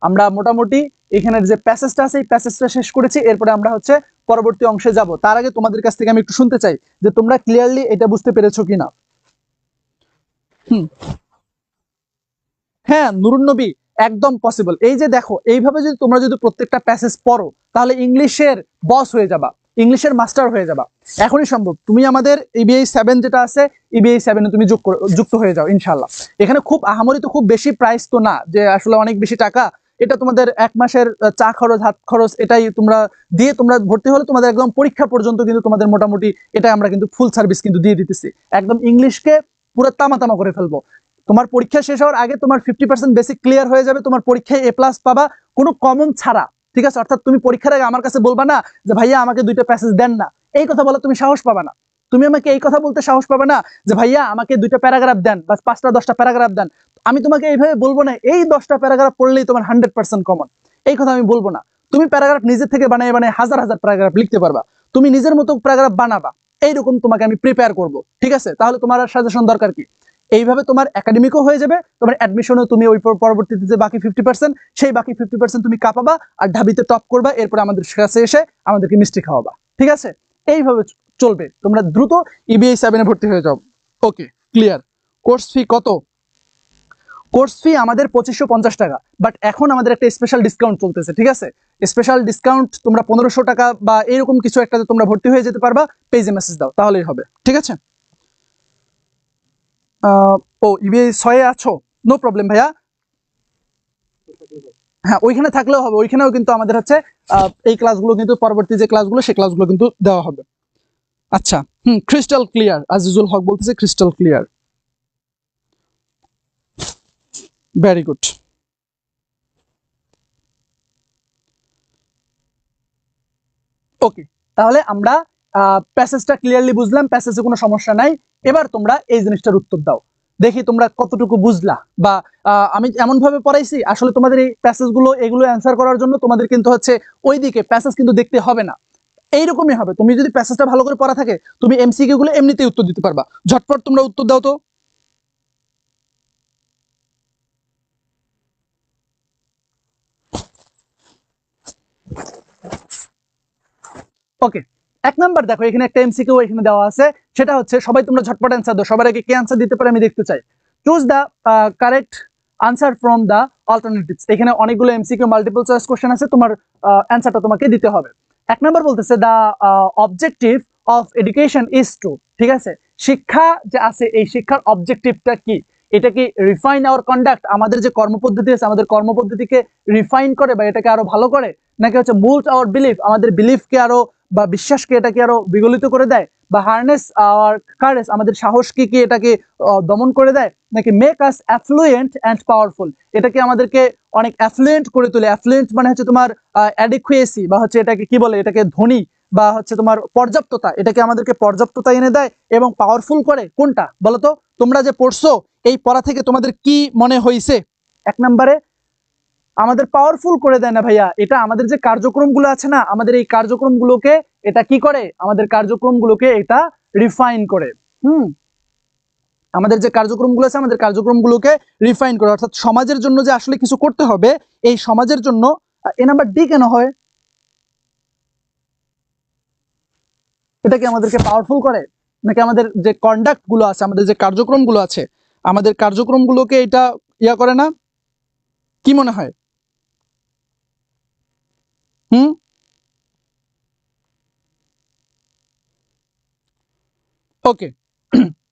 আমরা মোটামুটি এখানের যে প্যাসেজটা আছে এই প্যাসেজটা শেষ করেছি, এরপরে আমরা হচ্ছে পরবর্তী অংশে যাব। তার আগে তোমাদের কাছ থেকে আমি একটু শুনতে চাই যে তোমরা ক্লিয়ারলি এটা বুঝতে পেরেছো কিনা। হ্যাঁ, নুরুন নবী, একদম পসিবল। এই যে দেখো, এইভাবে যদি তোমরা যদি প্রত্যেকটা প্যাসেজ পড়ো, তাহলে ইংলিশের বস হয়ে যাবা, ইংলিশের মাস্টার হয়ে যাবা, এখনই সম্ভব। তুমি আমাদের ইবিআই 7 যেটা আছে, ইবিআই 7 এ তুমি যুক্ত হয়ে যাও ইনশাআল্লাহ। এখানে খুব আহামরি তো খুব বেশি প্রাইস তো না যে আসলে অনেক বেশি টাকা, এটা তোমাদের এক মাসের চা খরচ, হাত খরচ, এটাই তোমরা দিয়ে তোমরা ভর্তি হলে তোমাদের একদম পরীক্ষা পর্যন্ত কিন্তু তোমাদের মোটামুটি এটা আমরা কিন্তু ফুল সার্ভিস কিন্তু দিয়ে দিতেছি, একদম ইংলিশকে পুরো তামা করে ফেলবো। তোমার পরীক্ষা শেষ হওয়ার আগে তোমার 50% বেসিক ক্লিয়ার হয়ে যাবে, তোমার পরীক্ষায় এ প্লাস পাবা কোনো কমন ছাড়া, ঠিক আছে। অর্থাৎ তুমি পরীক্ষার আগে আমার কাছে বলবা না যে ভাইয়া আমাকে 2টা প্যাসেজ দেন না, এই কথা বলা তুমি সাহস পাবা না। তুমি আমাকে এই কথা বলতে সাহস পাবে না যে ভাইয়া আমাকে 2টা প্যারাগ্রাফ দেন বা 5টা 10টা প্যারাগ্রাফ দেন, আমি তোমাকে এইভাবে বলবো না এই 10টা প্যারাগ্রাফ পড়লেই তোমার 100% কমন, এই কথা আমি বলবো না। তুমি প্যারাগ্রাফ নিজে থেকে বানিয়ে হাজার হাজার প্যারাগ্রাফ লিখতে পারবা, তুমি নিজের মতো প্যারাগ্রাফ বানাবা, এইরকম তোমাকে আমি প্রিপেয়ার করব, ঠিক আছে। তাহলে তোমার আর সাজেশন দরকার কি, এইভাবে তোমার একাডেমিকও হয়ে যাবে, তোমার অ্যাডমিশনও তুমি ওই পরবর্তীতে যে বাকি 50% সেই বাকি 50% তুমি কাঁপাবা আর ঢাবিতে টপ করবা, এরপর আমাদের কাছে এসে আমাদেরকে মিষ্টি খাওয়াবা, ঠিক আছে। এইভাবে চলবে, তোমরা দ্রুত ইবিআই 7 এ ভর্তি হয়ে যাও। ওকে, ক্লিয়ার। কোর্স ফি কত? কোর্স ফি আমাদের 2550 টাকা, বাট এখন আমাদের একটা স্পেশাল ডিসকাউন্ট চলতেছে, ঠিক আছে। স্পেশাল ডিসকাউন্ট, তোমরা 1500 টাকা বা এরকম কিছু একটাতে তোমরা ভর্তি হয়ে যেতে পারবা, পেজে মেসেজ দাও তাহলেই হবে, ঠিক আছে। ও ইবিআই 6 এ আছো, নো প্রবলেম ভাইয়া, হ্যাঁ ওইখানে থাকলেও হবে, ওইখানেও কিন্তু আমাদের হচ্ছে এই ক্লাসগুলো কিন্তু পরবর্তী যে ক্লাসগুলো সেই ক্লাসগুলো কিন্তু দেওয়া হবে। আচ্ছা ক্রিস্টাল ক্লিয়ার, আজিজুল হক বলতেছে ক্রিস্টাল ক্লিয়ার, ভেরি গুড। ওকে, তাহলে আমরা প্যাসেজটা ক্লিয়ারলি বুঝলাম, প্যাসেজে কোনো সমস্যা নাই। এবার তোমরা এই জিনিসটার উত্তর দাও, দেখি তোমরা কতটুকু বুঝলা। বা আমি এমন ভাবে পড়াইছি আসলে তোমাদের এই প্যাসেজগুলো এগুলো অ্যান্সার করার জন্য তোমাদের কিন্তু হচ্ছে ওইদিকে প্যাসেজ কিন্তু দেখতে হবে না, এইরকমই হবে। তুমি যদি প্যাসেজটা ভালো করে পড়া থাকে তুমি এমসিকিউ গুলো এমনিতেই উত্তর দিতে পারবা। ঝটপট তোমরা উত্তর দাও তো। ওকে, এক নাম্বার দেখো এখানে একটা এমসিকিউ এখানে দেওয়া আছে, সেটা হচ্ছে সবাই তোমরা ঝটপট অ্যান্সার দাও। সবার আগে কে অ্যান্সার দিতে পারে আমি দেখতে চাই। Choose the correct answer from the alternatives. এখানে অনেকগুলো এমসিকিউ মাল্টিপল চয়েস কোশ্চেন আছে, তোমার অ্যান্সারটা তোমাকে দিতে হবে। এক নাম্বার বলতেছে the objective of education is to, ঠিক আছে, শিক্ষা যে আছে এই শিক্ষার অবজেক্টিভটা কি? এটা কি রিফাইন আওয়ার কন্ডাক্ট, আমাদের যে কর্মপদ্ধতি আছে আমাদের কর্মপদ্ধতিকে রিফাইন করে বা এটাকে আরো ভালো করে, নাকি হচ্ছে মোল্ড আওয়ার বিলিফ, আমাদের বিলিফকে আরো বা বিশ্বাসকে এটাকে আরো বিগলিত করে দেয়, বা হার্নেস আওয়ার কারেজ, আমাদের সাহসকে কি এটাকে দমন করে দেয়, নাকি make us effluent and powerful, এটাকে আমাদেরকে অনেক অ্যাফ্লুয়েন্ট করে তোলে। অ্যাফ্লুয়েন্ট মানে হচ্ছে তোমার অ্যাডিকুয়েসি বা হচ্ছে এটাকে কি বলে, এটাকে ধনী বা হচ্ছে তোমার পর্যাপ্ততা, এটাকে আমাদেরকে পর্যাপ্ততা এনে দেয় এবং পাওয়ারফুল করে। কোনটা বলো তো? তোমরা যে পড়ছো এই পড়া থেকে তোমাদের কি মনে হয়েছে? এক নম্বরে আমাদের পাওয়ারফুল করে দেয় না ভাইয়া, এটা আমাদের যে কার্যক্রমগুলো আছে না, আমাদের এই কার্যক্রমগুলোকে এটা কি করে, আমাদের কার্যক্রমগুলোকে এটা রিফাইন করে। আমাদের যে কার্যক্রমগুলো আছে আমাদের কার্যক্রমগুলোকে রিফাইন করে, অর্থাৎ সমাজের জন্য যে আসলে কিছু করতে হবে এই সমাজের জন্য। এ নাম্বার ডি কেন হয়? এটা কি আমাদেরকে পাওয়ারফুল করে, নাকি আমাদের যে কন্ডাক্ট গুলো আছে, আমাদের যে কার্যক্রমগুলো আছে, আমাদের কার্যক্রমগুলোকে এটা ইয়া করে না? কি মনে হয়? হুম ওকে,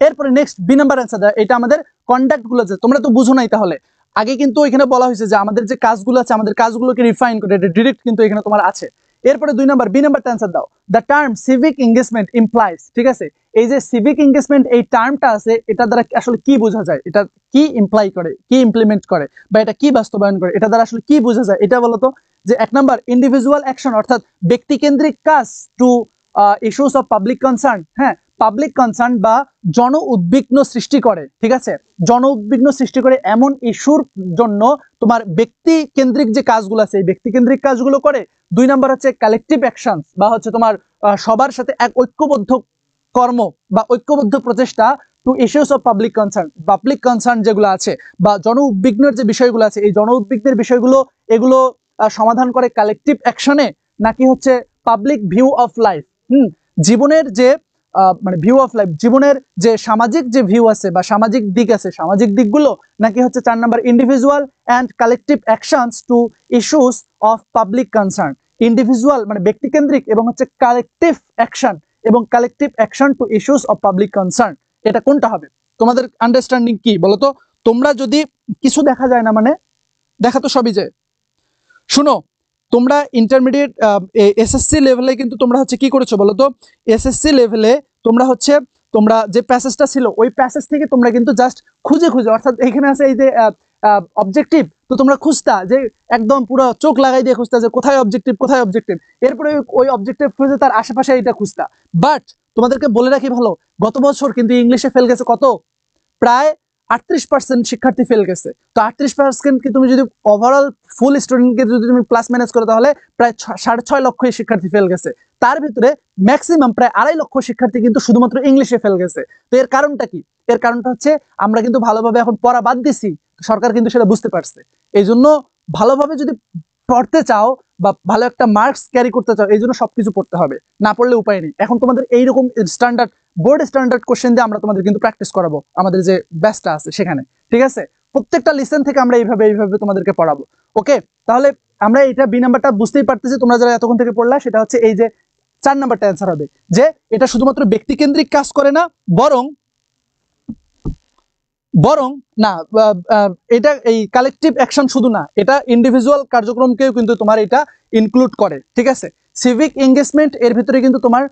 এরপরে নেক্সট বি নাম্বার অ্যান্সার দেয়, এটা আমাদের কন্ডাক্ট গুলো আছে। তোমরা তো বুঝো নাই তাহলে, আগে কিন্তু এখানে বলা হয়েছে যে আমাদের যে কাজগুলো আছে আমাদের কাজগুলোকে রিফাইন করে, এটা ডিরেক্ট কিন্তু এখানে তোমার আছে। এরপরে দুই নাম্বার বি নাম্বারটা অ্যান্সার দাও। The term civic engagement implies, ঠিক আছে, এই যে সিভিক এঙ্গেজমেন্ট এই টার্মটা আছে এটা দ্বারা আসলে কি বোঝা যায়, এটা কি ইমপ্লাই করে, কি ইমপ্লিমেন্ট করে, বা এটা কি বাস্তবায়ন করে, এটা দ্বারা আসলে কি বোঝা যায় এটা বলো তো। যে এক নাম্বার ইন্ডিভিজুয়াল অ্যাকশন, অর্থাৎ ব্যক্তিকেন্দ্রিক কাজ, to issues of public concern, হ্যাঁ পাবলিক কনসার্ন বা জন উদ্বিগ্ন সৃষ্টি করে, ঠিক আছে, জন উদ্বিগ্ন সৃষ্টি করে এমন ইস্যুর জন্য তোমার ব্যক্তি কেন্দ্রিক যে কাজগুলো আছে এই ব্যক্তি কেন্দ্রিক কাজগুলো করে। দুই নাম্বার হচ্ছে কালেকটিভ অ্যাকশনস বা হচ্ছে তোমার সবার সাথে এক ঐক্যবদ্ধ কর্ম বা ঐক্যবদ্ধ প্রচেষ্টা, to issues of public concern যেগুলো আছে বা জন উদ্বিগ্নের যে বিষয়গুলো আছে এই জন উদ্বিগ্নের বিষয়গুলো এগুলো সমাধান করে কালেকটিভ অ্যাকশনে, নাকি হচ্ছে পাবলিক ভিউ অফ লাইফ, জীবনের যে মানে ভিউ অফ লাইফ, জীবনের যে সামাজিক যে ভিউ আছে বা সামাজিক দিক আছে সামাজিক দিকগুলো, নাকি হচ্ছে চার number individual and collective actions to issues of public concern, individual মানে ব্যক্তিকেন্দ্রিক এবং হচ্ছে কালেকটিভ অ্যাকশন এবং collective action to issues of public concern, এটা কোনটা হবে? তোমাদের আন্ডারস্ট্যান্ডিং কি বলো তো? তোমরা যদি কিছু দেখা যায় না মানে দেখা তো সবই যায়। শুনো, তোমরা ইন্টারমিডিয়েট এসএসসি লেভেলে কিন্তু তোমরা হচ্ছে কি করেছো বলো তো? এসএসসি লেভেলে তোমরা হচ্ছে তোমরা যে প্যাসেজটা ছিল ওই প্যাসেজ থেকে তোমরা কিন্তু জাস্ট খুঁজে খুঁজে, অর্থাৎ এখানে আছে এই যে অবজেক্টিভ, তো তোমরা খুঁজতা যে একদম পুরো চোখ লাগাই দিয়ে খুঁজতা যে কোথায় অবজেক্টিভ কোথায় অবজেক্টিভ, এরপরে ওই অবজেক্টিভ খুঁজে তার আশেপাশে এটা খুঁজতা। বাট তোমাদেরকে বলে রাখি ভালো, গত বছর কিন্তু ইংলিশে ফেল গেছে কত, প্রায় 38% শিক্ষার্থী ফেল গেছে। তো 38% কি তুমি যদি ওভারঅল ফুল স্টুডেন্টকে যদি তুমি প্লাস মাইনাস করো তাহলে প্রায় 6.5 লক্ষ শিক্ষার্থী ফেল গেছে। তার ভিতরে ম্যাক্সিমাম প্রায় 2.5 লক্ষ শিক্ষার্থী কিন্তু শুধুমাত্র ইংলিশে ফেল গেছে। তো এর কারণটা কি? এর কারণটা হচ্ছে আমরা কিন্তু ভালোভাবে এখন পড়া বাদ দিছি, সরকার কিন্তু সেটা বুঝতে পারছে। এই জন্য ভালোভাবে যদি পড়তে চাও বা ভালো একটা মার্কস ক্যারি করতে চাও এই জন্য সবকিছু পড়তে হবে, না পড়লে উপায় নেই। এখন তোমাদের এইরকম স্ট্যান্ডার্ড বোর্ড স্ট্যান্ডার্ড কোশ্চেন দিয়ে আমরা তোমাদের কিন্তু প্র্যাকটিস করাবো আমাদের যে ব্যাচটা আছে সেখানে, ঠিক আছে? প্রত্যেকটা লিসেন থেকে আমরা এইভাবে তোমাদেরকে পড়াবো। ওকে, তাহলে আমরা এটা বি নাম্বারটা বুঝতেই পারতেছি, তোমরা যারা এতক্ষণ থেকে পড়লা সেটা হচ্ছে এই যে 4 নাম্বারটা অ্যান্সার হবে, যে এটা শুধুমাত্র ব্যক্তিকেন্দ্রিক কাজ করে না, বরং বরং না, এটা এই কালেকটিভ অ্যাকশন শুধু না, এটা ইন্ডিভিজুয়াল কার্যক্রমকেও কিন্তু তোমার এটা ইনক্লুড করে, ঠিক আছে। সিভিক এঙ্গেজমেন্ট এর ভিতরে কিন্তু তোমার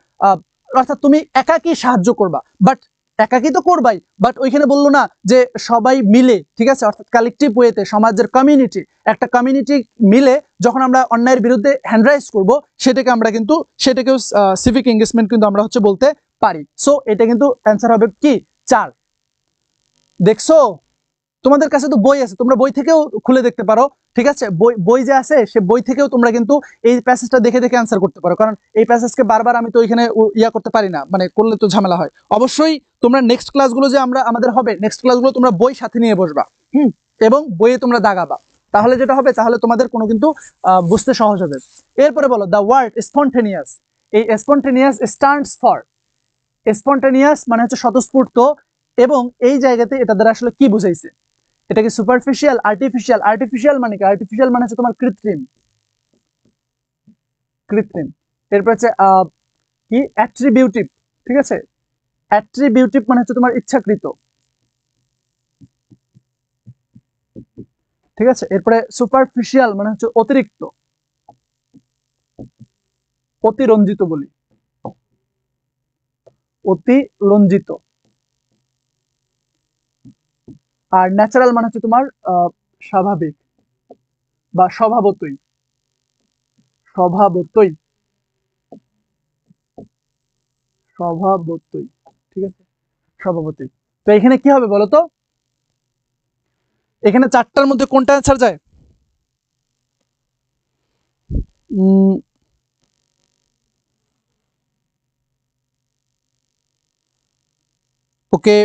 অর্থাৎ তুমি একাকী সাহায্য করবা, বাট একাকী তো করবাই, বাট ওইখানে বললো না যে সবাই মিলে, ঠিক আছে, অর্থাৎ কালেকটিভ ওয়েতে সমাজের কমিউনিটি, একটা কমিউনিটি মিলে যখন আমরা অন্যায়ের বিরুদ্ধে হ্যান্ড রাইজ করবো, সেটাকেও সিভিক এঙ্গেজমেন্ট কিন্তু আমরা হচ্ছে বলতে পারি। সো এটা কিন্তু অ্যান্সার হবে কি 4। দেখছো, তোমাদের কাছে তো বই আছে, তোমরা বই থেকেও খুলে দেখতে পারো, ঠিক আছে। বই যে আছে সে বই থেকেও তোমরা কিন্তু এই প্যাসেজটা দেখে দেখে অ্যান্সার করতে পারো, কারণ এই প্যাসেজকে বারবার আমি তো এখানে ইয়া করতে পারি না, মানে করলে তো ঝামেলা হয়। অবশ্যই তোমরা নেক্সট ক্লাসগুলো যে আমাদের হবে, নেক্সট ক্লাসগুলো তোমরা বই সাথে নিয়ে বসবা, এবং বইয়ে তোমরা দাগাবা, তাহলে যেটা হবে, তাহলে তোমাদের কোনো কিন্তু বুঝতে সহজ হবে। এরপরে বলো দ্য ওয়ার্ড স্পন্টেনিয়াস। এই স্পন্টেনিয়াস স্ট্যান্ডস ফর, স্পন্টেনিয়াস মানে হচ্ছে স্বতঃস্ফূর্ত, এবং এই জায়গাতে এটা দ্বারা আসলে কি বুঝাইছে? এটা কি সুপারফিশিয়াল, আর্টিফিশিয়াল? আর্টিফিশিয়াল মানে কি? আর্টিফিশিয়াল মানে হচ্ছে তোমার কৃত্রিম, কৃত্রিম। এরপর হচ্ছে কি অ্যাট্রিবিউটিভ, ঠিক আছে। অ্যাট্রিবিউটিভ মানে হচ্ছে তোমার ইচ্ছাকৃত, ঠিক আছে। এরপরে সুপারফিশিয়াল মানে হচ্ছে অতিরিক্ত, অতিরঞ্জিত বলি, অতিরঞ্জিত। আর ন্যাচারাল মানে হচ্ছে তোমার স্বাভাবিক বা স্বভাবতই, স্বভাবতই, স্বভাবতই, ঠিক আছে, স্বভাবতই। তো এখানে কি হবে বলো তো? এখানে 4টার মধ্যে কোনটা অ্যান্সার যায়? ওকে,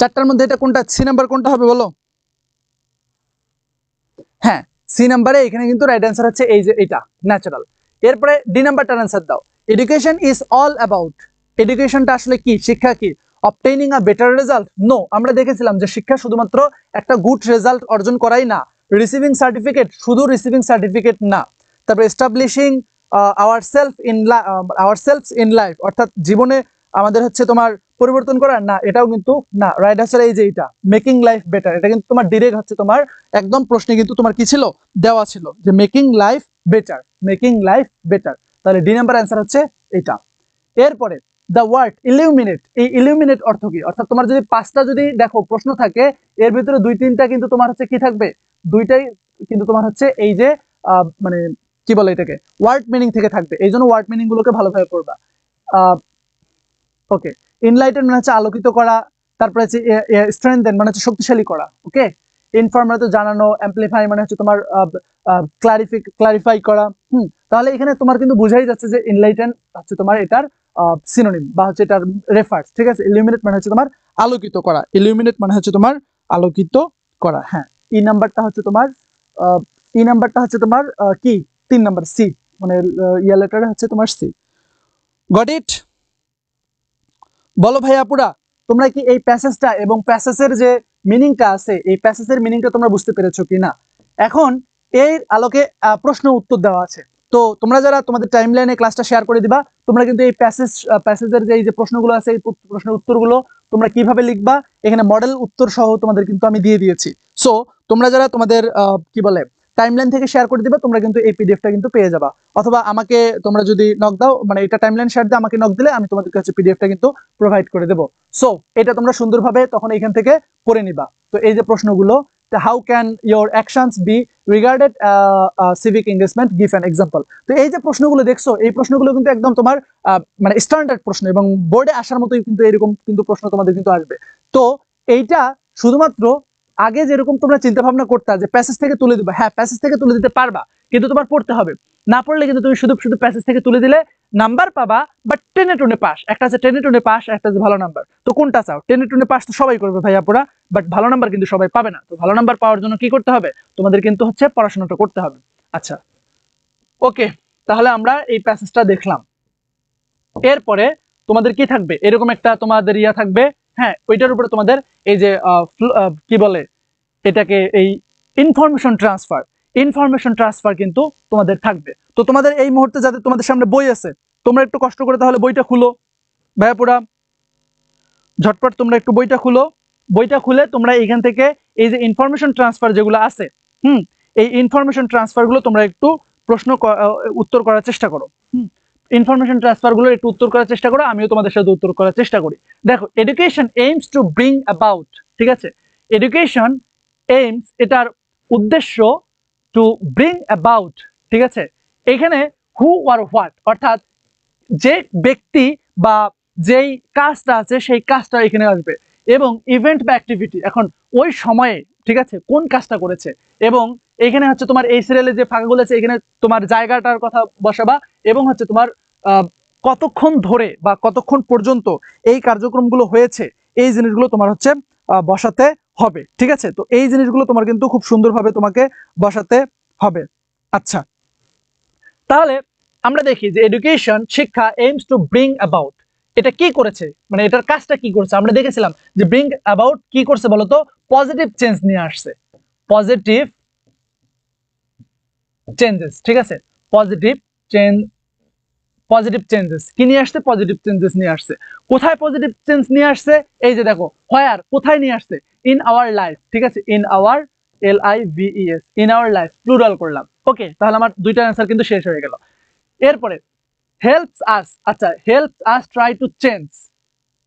4টার মধ্যে এটা কোনটা, সি নাম্বার কোনটা হবে বলো? হ্যাঁ, সি নাম্বারে এখানে কিন্তু রাইট অ্যান্সার হচ্ছে এই যে এটা, ন্যাচারাল। এরপরে ডি নাম্বারটার অ্যান্সার দাও। এডুকেশন ইজ অল অ্যাবাউট, এডুকেশনটা আসলে কি? শিক্ষা কি obtaining a better result? No, আমরা দেখেছিলাম যে শিক্ষা শুধুমাত্র একটা গুড রেজাল্ট অর্জন করাই না, রিসিভিং সার্টিফিকেট শুধু রিসিভিং সার্টিফিকেট না, তারপরে এস্টাবলিশিং আওয়ারসেলফস ইন লাইফ, অর্থাৎ জীবনে আমাদের হচ্ছে তোমার পরিবর্তন করা না, এটাও কিন্তু না। রাইট আনসার এই যে এটা, মেকিং লাইফ বেটার, এটা কিন্তু তোমার ডিরেক্ট হচ্ছে তোমার একদম প্রশ্নে কিন্তু তোমার কি ছিল, দেওয়া ছিল যে making life better, making life better. তাহলে ডি নাম্বার অ্যান্সার হচ্ছে এটা। এরপরে দ্য ওয়ার্ড ইলুমিনেট, এই ইলুমিনেট অর্থ কি? অর্থাৎ তোমার যদি 5টা যদি দেখো প্রশ্ন থাকে, এর ভিতরে 2-3টা কিন্তু তোমার হচ্ছে কি থাকবে, দুইটাই কিন্তু তোমার হচ্ছে এই যে মানে কি বলে এটাকে, ওয়ার্ড মিনিং থেকে থাকবে, এই জন্য ওয়ার্ড মিনিং গুলোকে ভালোভাবে পড়বা। ওকে, ইনলাইটেন মানে হচ্ছে আলোকিত করা, তারপরে হচ্ছে স্ট্রেংথেন মানে হচ্ছে শক্তিশালী করা, ওকে। ইনফর্ম মানে তো জানানো, অ্যাম্পলিফাই মানে হচ্ছে তোমার ক্লারিফাই করা। তাহলে এখানে তোমার কিন্তু বোঝাই যাচ্ছে যে ইনলাইটেন হচ্ছে তোমার এটার সিনোনিম বা হচ্ছে এটার রেফার্স, ঠিক আছে। ইলুমিনেট মানে হচ্ছে তোমার আলোকিত করা, ইলুমিনেট মানে হচ্ছে তোমার আলোকিত করা। হ্যাঁ, ই নাম্বারটা হচ্ছে তোমার কি 3 নাম্বার সি, মানে ইয়া লেটারে হচ্ছে তোমার সি। Got it? বলো ভাই আপুরা, তোমরা কি এই প্যাসেজটা এবং প্যাসেজের যে মিনিংটা আছে, এই প্যাসেজের মিনিংটা তোমরা বুঝতে পেরেছো কিনা? এখন এর আলোকে প্রশ্ন উত্তর দেওয়া আছে, তো তোমরা যারা তোমাদের টাইমলাইনে ক্লাসটা শেয়ার করে দিবা, তোমরা কিন্তু এই প্যাসেজের যে এই যে প্রশ্নগুলো আছে, এই প্রশ্নের উত্তরগুলো তোমরা কিভাবে লিখবা, এখানে মডেল উত্তর সহ তোমাদের কিন্তু আমি দিয়ে দিয়েছি। সো তোমরা যারা তোমাদের কি বলে টাইমলাইন থেকে শেয়ার করে দিবা, তোমরা কিন্তু এই পিডিএফটা কিন্তু পেয়ে যাবা, অথবা আমাকে তোমরা যদি নক দাও, মানে এটা টাইমলাইন শেয়ার দিয়ে আমাকে নক দিলে আমি তোমাদের কাছে পিডিএফটা কিন্তু প্রোভাইড করে দেবো। সো এটা তোমরা সুন্দরভাবে তখন এখান থেকে পড়ে নিবা। তো এই যে প্রশ্নগুলো, how can your actions B regarded civic engagement, give an example. তো এই যে প্রশ্নগুলো দেখছো, এই প্রশ্নগুলো কিন্তু একদম তোমার মানে স্ট্যান্ডার্ড প্রশ্ন, এবং বোর্ডে আসার মতোই কিন্তু এরকম কিন্তু প্রশ্ন তোমাদের কিন্তু আসবে। তো এইটা শুধুমাত্র আগে যেরকম তোমরা চিন্তা ভাবনা করতে যে প্যাসেজ থেকে তুলে দিবা, হ্যাঁ প্যাসেজ থেকে তুলে দিতে পারবা, কিন্তু তোমার পড়তে হবে। না পড়লে কিন্তু তুমি শুধু শুধু প্যাসেজ থেকে তুলে দিলে নাম্বার পাবা, বাট টেনে টুনে পাস, একটা আছে টেনে টুনে পাস, একটা আছে ভালো নাম্বার। তো কোনটা চাও? টেনে টুনে পাস তো সবাই করবে ভাইয়া পুরা, বাট ভালো নাম্বার কিন্তু সবাই পাবে না। তো ভালো নাম্বার পাওয়ার জন্য কি করতে হবে? তোমাদের কিন্তু হচ্ছে পড়াশোনাটা করতে হবে। আচ্ছা, ওকে, তাহলে আমরা এই প্যাসেজটা দেখলাম। এরপরে তোমাদের কি থাকবে, এরকম একটা তোমাদের ইয়া থাকবে, হ্যাঁ, ওইটার উপরে তোমাদের এই যে কি বলে এটাকে, এই ইনফরমেশন ট্রান্সফার কিন্তু তোমাদের থাকবে। তো তোমাদের এই মুহূর্তে যাদের তোমাদের সামনে বই আছে, তোমরা একটু কষ্ট করে তাহলে বইটা খুলো ভাইয়া পুরা, ঝটপট তোমরা একটু বইটা খুলো, বইটা খুলে তোমরা এখান থেকে এই যে ইনফরমেশন ট্রান্সফার যেগুলো আছে, এই ইনফরমেশন ট্রান্সফার গুলো তোমরা একটু উত্তর করার চেষ্টা করো। ইনফরমেশন ট্রান্সফার গুলো একটু উত্তর করার চেষ্টা করো, আমিও তোমাদের সাথে উত্তর করার চেষ্টা করি। দেখো, education aims to bring about, ঠিক আছে, এডুকেশন এইমস, এটার উদ্দেশ্য টু ব্রিং অ্যাবাউট, ঠিক আছে। এখানে হু আর হোয়াট, অর্থাৎ যে ব্যক্তি বা যেই কাজটা আছে সেই কাজটা এখানে আসবে, এবং ইভেন্ট বা অ্যাক্টিভিটি, এখন ওই সময়ে, ঠিক আছে, কোন কাজটা করেছে, এবং এখানে হচ্ছে তোমার এই সিরিয়ালে যে ফাঁকাগুলো আছে এখানে তোমার জায়গাটার কথা বসাবা, এবং হচ্ছে তোমার কতক্ষণ ধরে বা কতক্ষণ পর্যন্ত এই কার্যক্রমগুলো হয়েছে এই জিনিসগুলো তোমার হচ্ছে বসাতে হবে, ঠিক আছে। তো এই জিনিসগুলো তোমার কিন্তু খুব সুন্দরভাবে তোমাকে বসাতে হবে। আচ্ছা, তাহলে আমরা দেখি যে এডুকেশন, শিক্ষা, এইমস টু ব্রিং অ্যাবাউট, এটা কি করেছে, মানে এটার কাজটা কি করেছে। আমরা দেখেছিলাম যে ব্রিং অ্যাবাউট কি করছে বলতো, পজিটিভ চেঞ্জ নিয়ে আসছে, পজিটিভ চেঞ্জেস, ঠিক আছে, পজিটিভ চেঞ্জেস কি নিয়ে আসছে, পজিটিভ চেঞ্জেস নিয়ে আসছে। কোথায় পজিটিভ চেঞ্জ নিয়ে আসছে, এই যে দেখো, হোয়ার, কোথায় নিয়ে আসছে, ইন আওয়ার লাইফ, ঠিক আছে, in hour, LIVES, in our life, plural করলাম। ওকে, তাহলে আমার দুইটা অ্যান্সার কিন্তু শেষ হয়ে গেল। এরপরে হেল্পস আস, আচ্ছা, helps us try to change,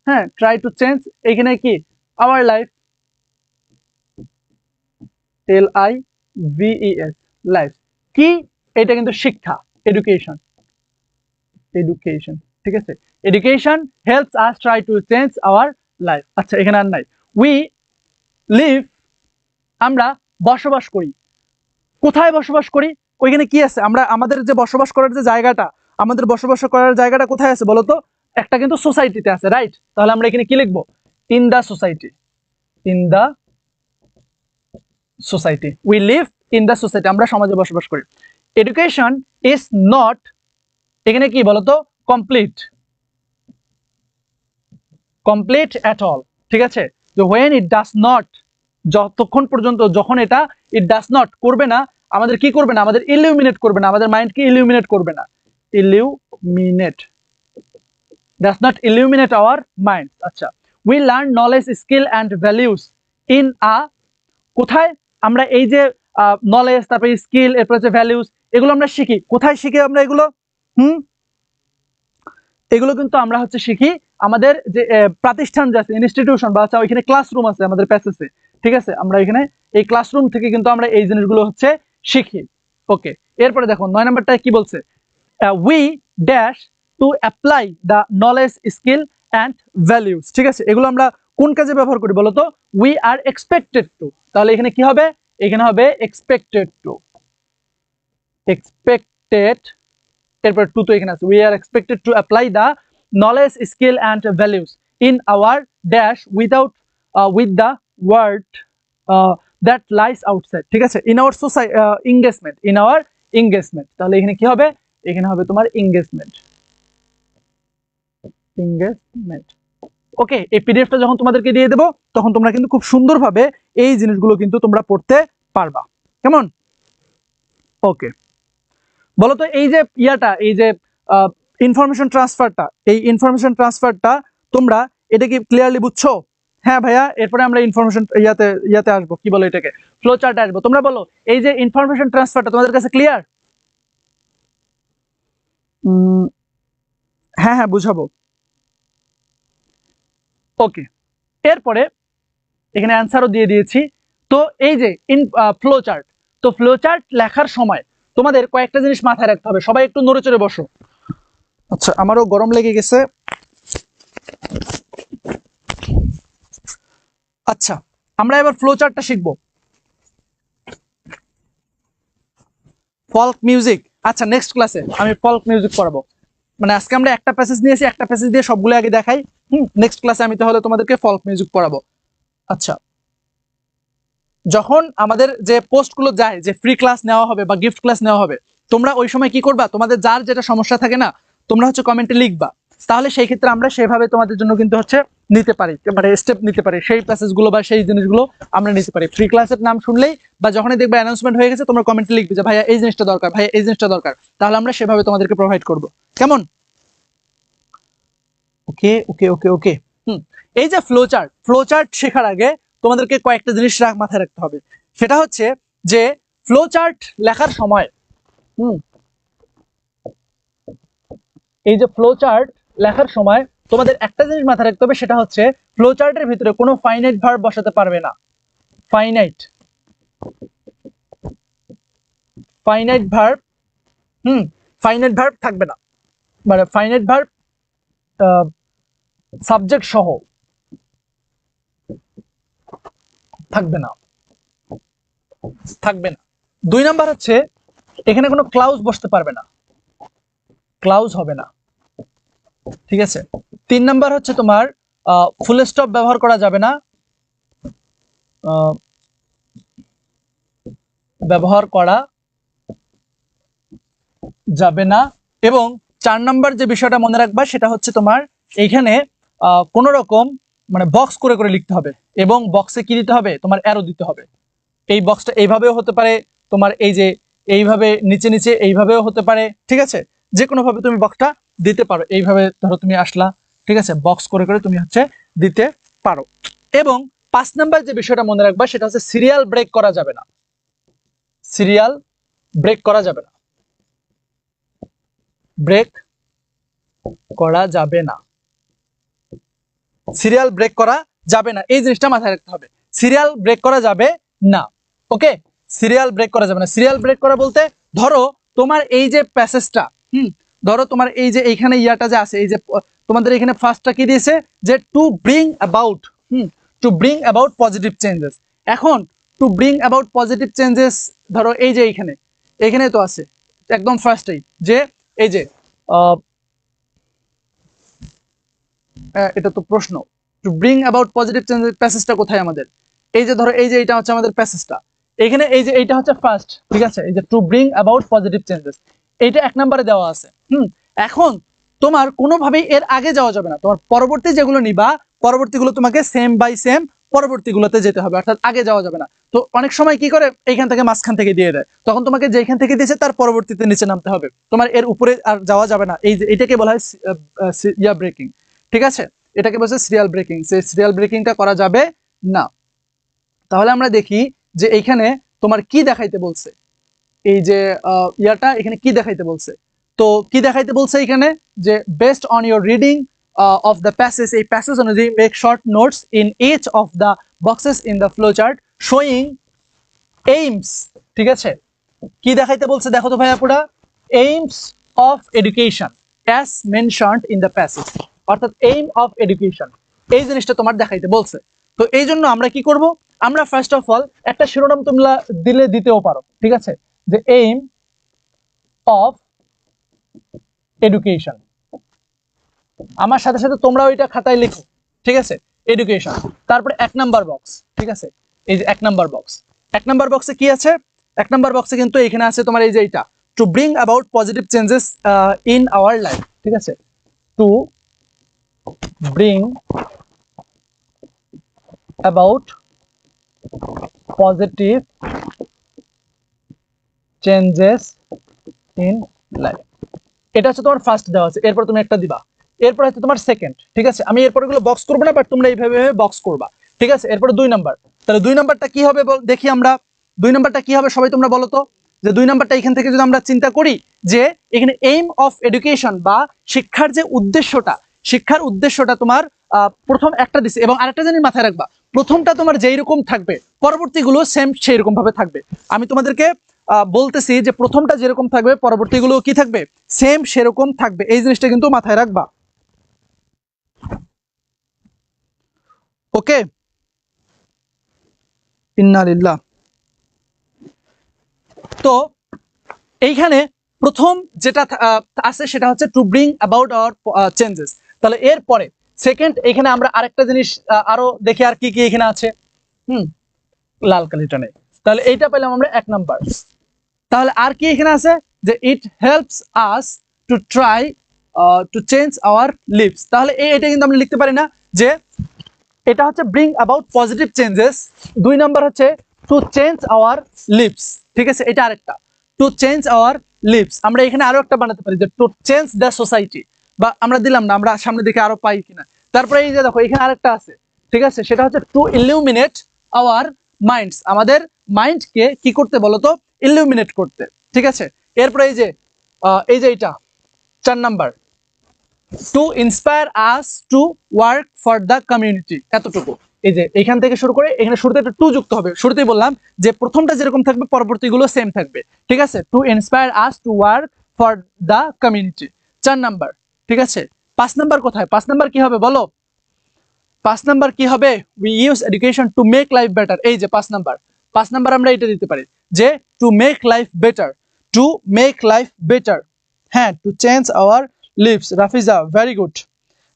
হ্যাঁ, ট্রাই টু চেঞ্জ, এখানে কি আওয়ার লাইফ, LIVES, লাইফ কি, এটা কিন্তু শিক্ষা, এডুকেশন, ঠিক আছে, education helps us try to change our life. আচ্ছা, এখানে আর নাই। উই লিভ, আমরা বসবাস করি, কোথায় বসবাস করি, ওইখানে কি আছে, আমরা আমাদের যে বসবাস করার যে জায়গাটা, আমাদের বসবাস করার জায়গাটা কোথায় আছে বলতো, একটা কিন্তু সোসাইটিতে আছে, রাইট। তাহলে আমরা এখানে কি লিখবো, in the society, in the society, we live in the society, আমরা সমাজে বসবাস করি। এডুকেশন ইজ নট, এখানে কি বলতো, কমপ্লিট, কমপ্লিট এট অল, ঠিক আছে। তো when it does not, যতক্ষণ পর্যন্ত, যখন এটা it does not করবে না, আমাদের কি করবে না, আমাদের ইলুমিনেট করবে না, আমাদের মাইন্ডকে ইলুমিনেট করবে না, illuminate, does not illuminate our minds। আচ্ছা, we learn knowledge, skill and values in a, কোথায় আমরা এই যে নলেজ, তারপরে স্কিল, এরপর হচ্ছে ভ্যালুস, এগুলো আমরা শিখি, কোথায় শিখি আমরা এগুলো, এগুলো কিন্তু আমরা হচ্ছে শিখি আমাদের যে প্রতিষ্ঠান আছে, ইনস্টিটিউশন বা ওইখানে ক্লাসরুম আছে আমাদের প্যাসেজে, ঠিক আছে, আমরা এখানে এই ক্লাসরুম থেকে কিন্তু আমরা এই জিনিসগুলো হচ্ছে শিখি। ওকে, এরপরে দেখো 9 নাম্বারটা কি বলছে, we dash two apply the knowledge, skill and values, ঠিক আছে, এগুলো আমরা কোন কাজে ব্যবহার করি বলতো, উই আর এক্সপেক্টেড টু, তাহলে এখানে কি হবে, এখানে হবে এক্সপেক্টেড টু, এক্সপেক্টেড, এরপর টু তো এখানে আছে, we are expected to apply the knowledge, skill and values in our dash without with the word that lies outside, ঠিক আছে, in our society engagement, in our engagement, তাহলে এখানে কি হবে, এখানে হবে তোমার এঙ্গেজমেন্ট, এঙ্গেজমেন্ট। ওকে, এই পিডিএফটা যখন তোমাদেরকে দিয়ে দেবো তখন তোমরা কিন্তু খুব সুন্দরভাবে এই জিনিসগুলো কিন্তু তোমরা পড়তে পারবা, কেমন? ওকে, বলতো এই যে ইয়াটা, এই যে ইনফরমেশন ট্রান্সফারটা, এই ইনফরমেশন ট্রান্সফারটা তোমরা এটা কি ক্লিয়ারলি বুঝছো? হ্যাঁ ভাইয়া, এরপরে আমরা ইনফরমেশন ইয়াতে আসবো, কি বলো এটাকে, ফ্লো চার্টে আসবো। তোমরা বলো এই যে ইনফরমেশন ট্রান্সফারটা তোমাদের কাছে ক্লিয়ার? হ্যাঁ হ্যাঁ, বুঝাবো। ওকে, এরপরে এখানে অ্যান্সারও দিয়ে দিয়েছি। তো এই যে ফ্লো চার্ট, তো ফ্লো চার্ট লেখার সময় তোমাদের কয়েকটা জিনিস মাথায় রাখতে হবে। সবাই একটু নড়ে চড়ে বসো। আচ্ছা, আমারও গরম লেগে গেছে। আচ্ছা, আমরা এবার ফ্লো চার্টটা শিখবো। ফল্ক মিউজিক, আচ্ছা নেক্সট ক্লাসে আমি ফল্ক মিউজিক পড়াবো। মানে আজকে আমরা একটা প্যাসেজ নিয়েছি, একটা প্যাসেজ দিয়ে সবগুলো আগে দেখাই। নেক্সট ক্লাসে আমি তাহলে তোমাদেরকে ফল্ক মিউজিক পড়াবো। আচ্ছা, যখন আমাদের যে পোস্টগুলো যায় যে ফ্রি ক্লাস নেওয়া হবে বা গিফট ক্লাস নেওয়া হবে, তোমরা ওই সময় কি করবা, তোমাদের যার যেটা সমস্যা থাকে না, তোমরা হচ্ছে কমেন্টে লিখবা। তাহলে সেই ক্ষেত্রে আমরা সেভাবে তোমাদের জন্য কিন্তু হচ্ছে নিতে পারি, মানে স্টেপ নিতে পারি, সেই প্যাসেজগুলো বা সেই জিনিসগুলো আমরা নিতে পারি। ফ্রি ক্লাসের নাম শুনলেই বা যখনই দেখবে অ্যানাউন্সমেন্ট হয়ে গেছে, তোমরা কমেন্টে লিখবে যে ভাইয়া এই জিনিসটা দরকার, ভাইয়া এই জিনিসটা দরকার, তাহলে আমরা সেভাবে তোমাদেরকে প্রোভাইড করব, কেমন? ওকে ওকে ওকে ওকে। এই যে ফ্লো চার্ট শেখার আগে তোমাদেরকে কয়েকটা জিনিস মাথায় রাখতে হবে। সেটা হচ্ছে যে ফ্লো চার্ট লেখার সময় এই যে ফ্লো চার্ট লেখার সময় তোমাদের একটা জিনিস মাথায় রাখতে হবে, সেটা হচ্ছে ফ্লো চার্টের ভিতরে কোনো ফাইনাইট ভার্ব বসাতে পারবে না। ফাইনাইট ভার্ব থাকবে না, মানে ফাইনাইট ভার্ব সাবজেক্ট সহ থাকবে না। 2 নাম্বার হচ্ছে এখানে কোনো ক্লাউজ বসতে পারবে না, ক্লাউজ হবে না, ঠিক আছে। 3 নাম্বার হচ্ছে তোমার ফুল স্টপ ব্যবহার করা যাবে না, এবং 4 নাম্বার যে বিষয়টা মনে রাখবা সেটা হচ্ছে তোমার এইখানে কোন রকম মানে বক্স করে করে লিখতে হবে, এবং বক্সে কি দিতে হবে, তোমার অ্যারো দিতে হবে। এই বক্সটা এইভাবেও হতে পারে, তোমার এই যে এইভাবে নিচে নিচে এইভাবেও হতে পারে, ঠিক আছে। যে কোনো ভাবে তুমি বক্সটা দিতে পারো, এইভাবে ধরো তুমি আসলা, ঠিক আছে, বক্স করে করে তুমি হচ্ছে দিতে পারো। এবং 5 নাম্বার যে বিষয়টা মনে রাখবা সেটা হচ্ছে সিরিয়াল ব্রেক করা যাবে না, ব্রেক করা যাবে না, এই জিনিসটা মাথায় রাখতে হবে। সিরিয়াল ব্রেক করা যাবে না, ওকে। সিরিয়াল ব্রেক করা যাবে না। সিরিয়াল ব্রেক করা বলতে ধরো তোমার এই যে প্যাসেজটা, ধরো তোমার এই যে এইখানে ইয়াটা যে আছে, এই যে তোমাদের এখানে ফার্স্টটা কি দিয়েছে যে to bring about positive changes. এখন to bring about positive changes ধরো এই যে এইখানে তো আছে একদম ফার্স্টেই যে এই যে এটা তো প্রশ্ন, to bring about positive changes প্যাসেজটা কোথায় আমাদের, এই যে ধরো এই যে এটা হচ্ছে আমাদের প্যাসেজটা, এখানে এই যে এইটা হচ্ছে ফার্স্ট, ঠিক আছে। এই যে to bring about positive changes, এইটা 1 নম্বরে দেওয়া আছে। এখন তোমার কোনোভাবেই এর আগে যাওয়া যাবে না, তোমার পরবর্তী যেগুলো নিবা পরবর্তীগুলো তোমাকে সেম বাই সেম পরবর্তীগুলোতে যেতে হবে, অর্থাৎ আগে যাওয়া যাবে না। তো অনেক সময় কি করে এইখান থেকে মাঝখান থেকে দিয়ে দেয়, তখন তোমাকে যেখান থেকে দিয়েছে তার পরবর্তীতে নিচে নামতে হবে, তোমার এর উপরে আর যাওয়া যাবে না। এই যে এটাকে বলা হয় ব্রেকিং, ঠিক আছে, এটাকে বলছে সিরিয়াল ব্রেকিং। সেই সিরিয়াল ব্রেকিংটা করা যাবে না। তাহলে আমরা দেখি যে এইখানে তোমার কি দেখাইতে বলছে, এই যে ইয়াটা এখানে কি দেখাইতে বলছে। তো কি দেখাইতে বলছে এখানে যে based on your reading of the passage, এই প্যাসেজ অনুযায়ী make short notes in each of the boxes in the flow chart showing aims, ঠিক আছে। কি দেখাইতে বলছে দেখো তো ভাইয়া পুরা, aims of education as mentioned in the passage, অর্থাৎ এইম অফ এডুকেশন এই জিনিসটা তোমার দেখাইতে বলছে। তো এই জন্য আমরা কি করব, আমরা ফার্স্ট অফ অল একটা শিরোনাম তোমরা দিতেও পারো, ঠিক আছে, যে এইম অফ এডুকেশন। আমার সাথে সাথে তোমরা ওইটা খাতায় লিখো, ঠিক আছে, এডুকেশন। তারপরে 1 নাম্বার বক্স, ঠিক আছে, এই যে 1 নাম্বার বক্স, 1 নাম্বার বক্সে কি আছে, 1 নাম্বার বক্সে কিন্তু এখানে আছে তোমার এই যে এইটা two bring about positive changes in our life, ঠিক আছে, two bring about positive changes in life, এটা হচ্ছে তোমার ফার্স্ট দেওয়া আছে। এরপর তুমি একটা দিবা, এরপর হচ্ছে তোমার সেকেন্ড, ঠিক আছে। আমি এরপর এগুলো বক্স করবো না, বাট তোমরা এইভাবে বক্স করবা, ঠিক আছে। এরপরে 2 নাম্বার, তাহলে 2 নাম্বারটা কি হবে দেখি আমরা, 2 নাম্বারটা কি হবে সবাই তোমরা বলো তো, যে 2 নাম্বারটা এখান থেকে যদি আমরা চিন্তা করি যে এখানে এইম অফ এডুকেশন বা শিক্ষার যে উদ্দেশ্যটা তোমার প্রথম একটা দিছে, এবং আরেকটা জিনিস মাথায় রাখবা, প্রথমটা তোমার যেই রকম থাকবে পরবর্তীগুলো সেম সেই রকম ভাবে থাকবে। আমি তোমাদেরকে বলতেছি যে প্রথমটা যেরকম থাকবে পরবর্তীগুলো কি থাকবে, সেম সেরকম থাকবে, এই জিনিসটা কিন্তু মাথায় রাখবা, ওকে। ইন্নালিল্লাহ। তো এইখানে প্রথম যেটা আছে সেটা হচ্ছে two bring about our changes. তাহলে এরপরে সেকেন্ড এখানে আমরা আরেকটা জিনিস আরো দেখি আর কি কি এখানে আছে, লাল কালিটা নেই, তাহলে এইটা পেলাম আমরা 1 নাম্বার। তাহলে আর কি এখানে আছে যে it helps us to try to change our lives. তাহলে এটা কিন্তু আমরা লিখতে পারি না যে এটা হচ্ছে bring about positive changes, 2 number হচ্ছে টু চেঞ্জ আওয়ার লিভস, ঠিক আছে, এটা আরেকটা টু চেঞ্জ আওয়ার লিভস। আমরা এখানে আরো একটা বানাতে পারি যে টু চেঞ্জ দ্য সোসাইটি, বা আমরা দিলাম না, আমরা সামনে দেখে আরো পাই কিনা তারপরে এই যে দেখো এখানে আরেকটা আছে, ঠিক আছে, সেটা হচ্ছে টু ইলুমিনেট আওয়ার মাইন্ডস, আমাদের মাইন্ডকে কি করতে বলতো, ইলুমিনেট করতে, ঠিক আছে। এরপরে এই যে এটা 4 number, two inspire us to work for the community, এতটুকু। এই যে এখান থেকে শুরু করে এখানে শুরুতে একটা টু যুক্ত হবে, শুরুতেই বললাম যে প্রথমটা যেরকম থাকবে পরবর্তীগুলো সেম থাকবে, ঠিক আছে। To inspire us to work for the community, 4 number, ঠিক আছে। 5 নাম্বার কোথায়, 5 নাম্বার কি হবে বলো, 5 নাম্বার কি হবে, we use education two make life better, এই যে 5 নাম্বার, 5 নাম্বার আমরা এটা দিতে পারি যে to make life better, to make life better, হ্যাঁ, to change our lives, Rafiza very good,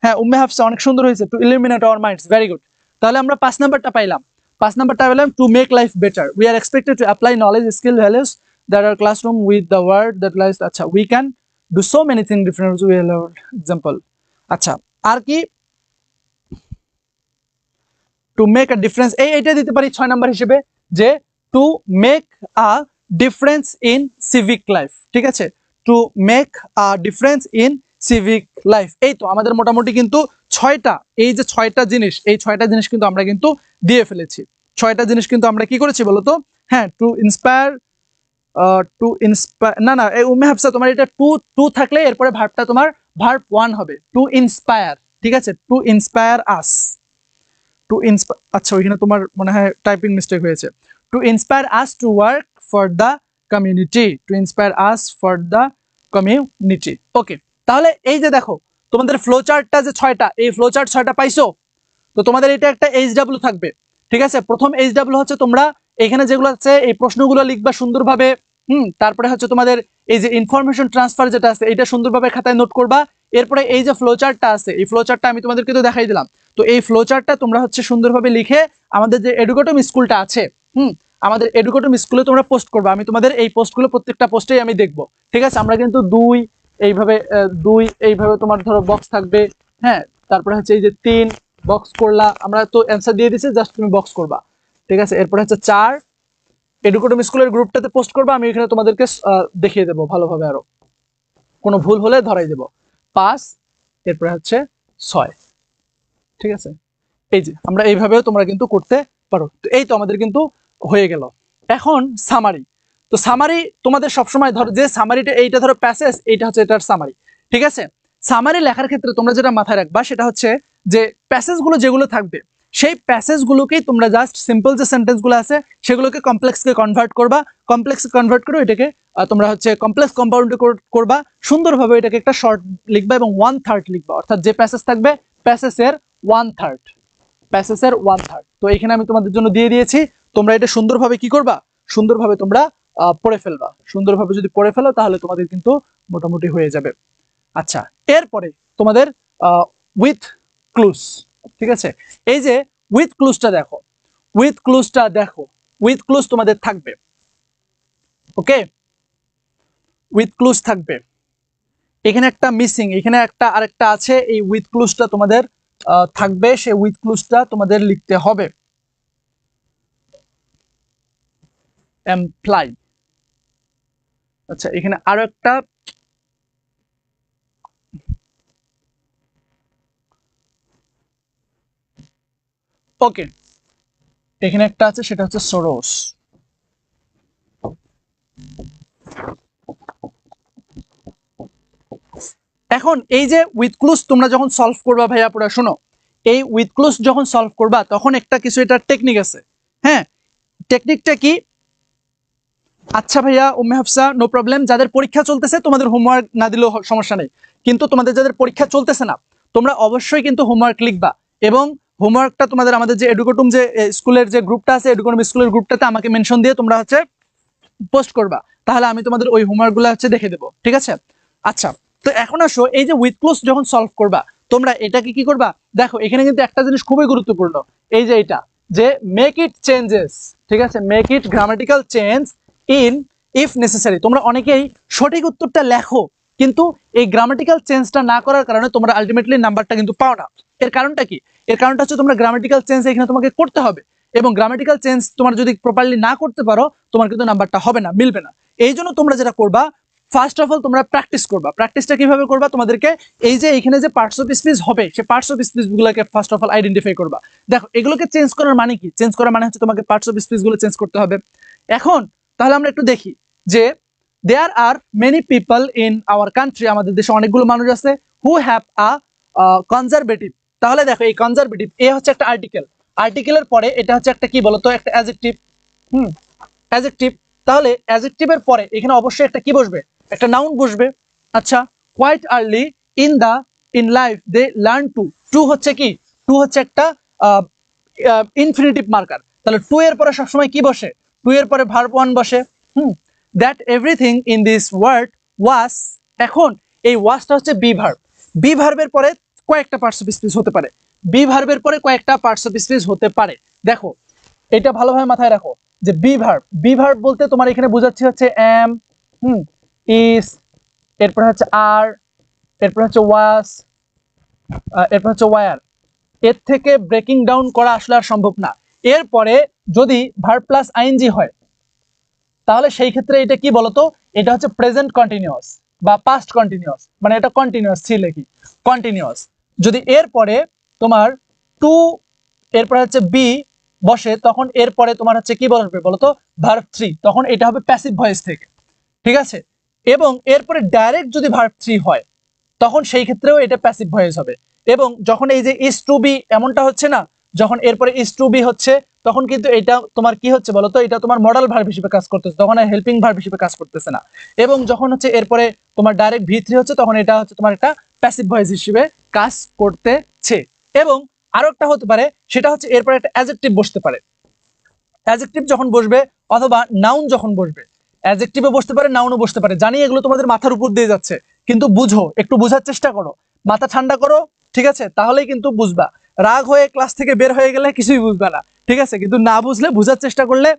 হ্যাঁ, উম্মে হাফসা অনেক সুন্দর হয়েছে, to illuminate our minds, very good. তাহলে আমরা 5 নাম্বারটা পাইলাম, 5 নাম্বারটা পেলাম to make life better, we are expected to apply knowledge skill values that are classroom with the word that lies, আচ্ছা, we can do so many thing different we example, আচ্ছা, আর কি, to make a difference, এইটা দিতে পারি 6 number হিসেবে, যে to make a difference in civic life, ঠিক আছে, to make a difference in civic life. এই তো আমাদের মোটামুটি কিন্তু 6টা, এই যে 6টা জিনিস, এই 6টা জিনিস কিন্তু আমরা কিন্তু দিয়ে ফেলেছি, 6টা জিনিস কিন্তু আমরা কি করেছি বলতো, হ্যাঁ, টু ইন্সপায়ার, না না, এই উম্মে হাফসা তোমার এটা টু থাকলে এরপরে ভার্বটা তোমার ভার্ব 1 হবে, টু ইন্সপায়ার, ঠিক আছে, to inspire us, to inspire, আচ্ছা ওইখানে তোমার মনে হয় টাইপিং মিস্টেক হয়েছে, to inspire us to work for the community, to inspire us for the community. Okay, তাহলে এই যে দেখো তোমাদের ফ্লো চার্টটা যে 6টা, এই ফ্লো চার্ট 6টা পাইছো, তো তোমাদের এটা একটা এইচডব্লিউ থাকবে, ঠিক আছে। প্রথম এইচডব্লিউ হচ্ছে তোমরা এখানে যেগুলো আছে এই প্রশ্নগুলো লিখবা সুন্দরভাবে, তারপরে হচ্ছে তোমাদের এই যে ইনফরমেশন ট্রান্সফার যেটা আছে এটা সুন্দরভাবে খাতায় নোট করবা। এরপরে এই যে ফ্লো চার্টটা আছে, এই ফ্লো চার্টটা আমি তোমাদেরকে তো দেখাই দিলাম, তো এই ফ্লো চার্টটা তোমরা হচ্ছে সুন্দরভাবে লিখে আমাদের যে এডুকেটম স্কুলটা আছে, আমাদের এডুকেটম স্কুলে তোমরা পোস্ট করবা, আমি তোমাদের এই পোস্টগুলো প্রত্যেকটা পোস্টেই আমি দেখবো, ঠিক আছে। আমরা কিন্তু এইভাবে 2 এইভাবে তোমার ধরো বক্স থাকবে, হ্যাঁ, তারপরে হচ্ছে এই যে 3 বক্স করলা, আমরা তো অ্যান্সার দিয়ে দিছি, জাস্ট তুমি বক্স করবা, ঠিক আছে। এরপরে হচ্ছে 4 এডুকেটম স্কুলের গ্রুপটাতে পোস্ট করবা, আমি এখানে তোমাদেরকে দেখিয়ে দেবো ভালোভাবে, আরো কোনো ভুল হলে ধরাই দেবো। 5 এরপরে হচ্ছে 6, ঠিক আছে। এই যে আমরা এইভাবেও তোমরা কিন্তু করতে পারো। তো এই তো আমাদের কিন্তু হয়ে গেল। এখন সামারি, তো সামারি তোমাদের সবসময় ধরো যে সামারিটা, এইটা ধরো প্যাসেজ, এইটা হচ্ছে এটার সামারি, ঠিক আছে। সামারি লেখার ক্ষেত্রে তোমরা যেটা মাথায় রাখবা সেটা হচ্ছে যে প্যাসেজগুলো যেগুলো থাকবে সেই প্যাসেজগুলোকেই তোমরা জাস্ট সিম্পল যে সেন্টেন্সগুলো আছে সেগুলোকে কমপ্লেক্সকে কনভার্ট করবা, কমপ্লেক্সে কনভার্ট করে এটাকে তোমরা হচ্ছে কমপ্লেক্স কম্পাউন্ডে করবা, সুন্দরভাবে এটাকে একটা শর্ট লিখবা এবং 1/3 লিখবা, অর্থাৎ যে প্যাসেজ থাকবে প্যাসেজের 1/3, প্যাসেজের 1/3। তো এখানে আমি তোমাদের জন্য দিয়ে দিয়েছি, তোমরা এটা সুন্দরভাবে কি করবা, সুন্দরভাবে তোমরা পড়ে ফেলবা, সুন্দরভাবে যদি পড়ে ফেলো তাহলে তোমাদের কিন্তু মোটামুটি হয়ে যাবে। আচ্ছা, এরপরে তোমাদের উইথ ক্লুজ, ঠিক আছে। এই যে উইথ ক্লুজটা দেখো, উইথ ক্লুজটা দেখো, উইথ ক্লুজ তোমাদের থাকবে, ওকে, উইথ ক্লুজ থাকবে। এখানে একটা মিসিং, এখানে একটা আরেকটা আছে, এই উইথ ক্লুজটা তোমাদের থাকবে, সেই উইথ ক্লুজটা তোমাদের লিখতে হবে, এমপ্লয়। আচ্ছা, এখানে আরো একটা, ওকে, এখানে একটা আছে, সেটা হচ্ছে সোরস। এখন এই যে উইথ ক্লুজ তোমরা যখন সলভ করবা ভাইয়া পুরা শোনো, এই উইথ ক্লুজ যখন সলভ করবা তখন একটা কিছু এটার টেকনিক আছে, হ্যাঁ, টেকনিকটা কি, আচ্ছা ভাইয়া উম্মে হাফসা নো প্রবলেম, যাদের পরীক্ষা চলতেছে তোমাদের হোমওয়ার্ক না দিলেও সমস্যা নেই, কিন্তু তোমাদের যাদের পরীক্ষা চলতেছে না তোমরা অবশ্যই কিন্তু হোমওয়ার্ক লিখবা, এবং হোমওয়ার্কটা তোমাদের আমাদের যে এডুকেটম যে স্কুলের যে গ্রুপটা আছে এডুকেটম স্কুলের গ্রুপটাতে আমাকে মেনশন দিয়ে তোমরা হচ্ছে পোস্ট করবা, তাহলে আমি তোমাদের ওই হোমওয়ার্কগুলো হচ্ছে দেখে দেবো, ঠিক আছে। আচ্ছা, তো এখন আসো এই যে উইথ ক্লুজ যখন সলভ করবা তোমরা এটাকে কি করবা, দেখো এখানে কিন্তু একটা জিনিস খুবই গুরুত্বপূর্ণ, এই যে এটা, যে মেক ইট চেঞ্জেস, ঠিক আছে, make it grammatical change in if necessary. তোমরা অনেকেই সঠিক উত্তরটা লেখো কিন্তু এই গ্রামাটিক্যাল চেঞ্জটা না করার কারণে তোমরা আলটিমেটলি নাম্বারটা কিন্তু পাও না। এর কারণটা কি, এর কারণটা হচ্ছে তোমরা গ্রামাটিক্যাল চেঞ্জ এখানে তোমাকে করতে হবে, এবং গ্রামাটিক্যাল চেঞ্জ তোমার যদি প্রপারলি না করতে পারো তোমার কিন্তু নাম্বারটা হবে না, মিলবে না। এই জন্য তোমরা যেটা করবা, ফার্স্ট অফ অল তোমরা প্র্যাকটিস করবা। প্র্যাকটিসটা কিভাবে করবা? তোমাদেরকে এই যে এখানে যে পার্টস অফ স্পিচ হবে, সেই পার্টস অফ স্পিচ গুলোকে ফার্স্ট অফ অল আইডেন্টিফাই করবা। দেখো এগুলোকে চেঞ্জ করার মানে কি? চেঞ্জ করার মানে হচ্ছে তোমাকে পার্টস অফ স্পিচ গুলো চেঞ্জ করতে হবে। এখন তাহলে আমরা একটু দেখি যে there are many people in our country, আমাদের দেশে অনেকগুলো মানুষ আছে, হু হ্যাভ আ কনজারভেটিভ। তাহলে দেখো এই কনজারভেটিভ এ হচ্ছে একটা আর্টিকেল, আর্টিকেলের পরে এটা হচ্ছে একটা কি বলতো, একটা অ্যাডজেক্টিভ। অ্যাডজেক্টিভ। তাহলে অ্যাডজেক্টিভের পরে এখানে অবশ্যই একটা কি বসবে? একটা নাউন বসবে। আচ্ছা, quite early in life they learn to হচ্ছে কি? টু হচ্ছে একটা ইনফিনিটিভ মার্কার। তাহলে টু এর পরে সবসময় কি বসে? টু এর পরে ভার্ব ওয়ান বসে। That everything in this world was, এখন এই ওয়াজটা হচ্ছে বি ভার্ব। বি ভার্বের পরে কয়েকটা পার্টস অফ স্পিচ হতে পারে। বি ভার্বের পরে কয়েকটা পার্টস অফ স্পিচ হতে পারে। দেখো এটা ভালোভাবে মাথায় রাখো যে বি ভার্ব বলতে তোমার এখানে বোঝাচ্ছে হচ্ছে এম, ইজ, এরপর হচ্ছে আর, এরপর হচ্ছে ওয়াজ, এরপর হচ্ছে ওয়ার। এর থেকে ব্রেকিং ডাউন করা আসলে আর সম্ভব না। এরপরে যদি ভার্ব প্লাস আইএনজি হয় তাহলে সেই ক্ষেত্রে এটা কি বলতো? এটা হচ্ছে প্রেজেন্ট কন্টিনিউয়াস বা পাস্ট কন্টিনিউয়াস, মানে এটা কন্টিনিউয়াস ছিল কি কন্টিনিউয়াস। যদি এরপরে তোমার টু এরপরে হচ্ছে বি বসে তখন এরপরে তোমার হচ্ছে কি বলবে বলতো? ভার্ব থ্রি, তখন এটা হবে প্যাসিভ ভয়েস থেকে, ঠিক আছে? এবং এরপরে ডাইরেক্ট যদি ভার্ব থ্রি হয় তখন সেই ক্ষেত্রেও এটা প্যাসিভ ভয়েস হবে। এবং যখন এই যে ইজ টু বি এমনটা হচ্ছে না, যখন এরপরে ইজ টু বি হচ্ছে তখন কিন্তু এটা তোমার কি হচ্ছে বলতো? এটা তোমার মডাল ভার্ব হিসেবে কাজ করতেছে, তখন আর হেল্পিং ভার্ব হিসেবে কাজ করতেছে না। এবং যখন হচ্ছে এরপরে তোমার ডাইরেক্ট ভি থ্রি হচ্ছে তখন এটা হচ্ছে তোমার একটা প্যাসিভ ভয়েস হিসেবে কাজ করতেছে। এবং আরো একটা হতে পারে, সেটা হচ্ছে এরপরে একটা অ্যাডজেক্টিভ বসতে পারে। অ্যাডজেক্টিভ যখন বসবে অথবা নাউন যখন বসবে, অ্যাডজেক্টিভও বসতে পারে, নাউনও বসতে পারে। জানি এগুলো তোমাদের মাথার উপর দিয়ে যাচ্ছে, কিন্তু বুঝো, একটু বোঝার চেষ্টা করো, মাথা ঠান্ডা করো, ঠিক আছে? তাহলেই কিন্তু বুঝবা। রাগ হয়ে ক্লাস থেকে বের হয়ে গেলে কিছুই বুঝবা না, ঠিক আছে? কিন্তু না বুঝলে, বোঝার চেষ্টা করলে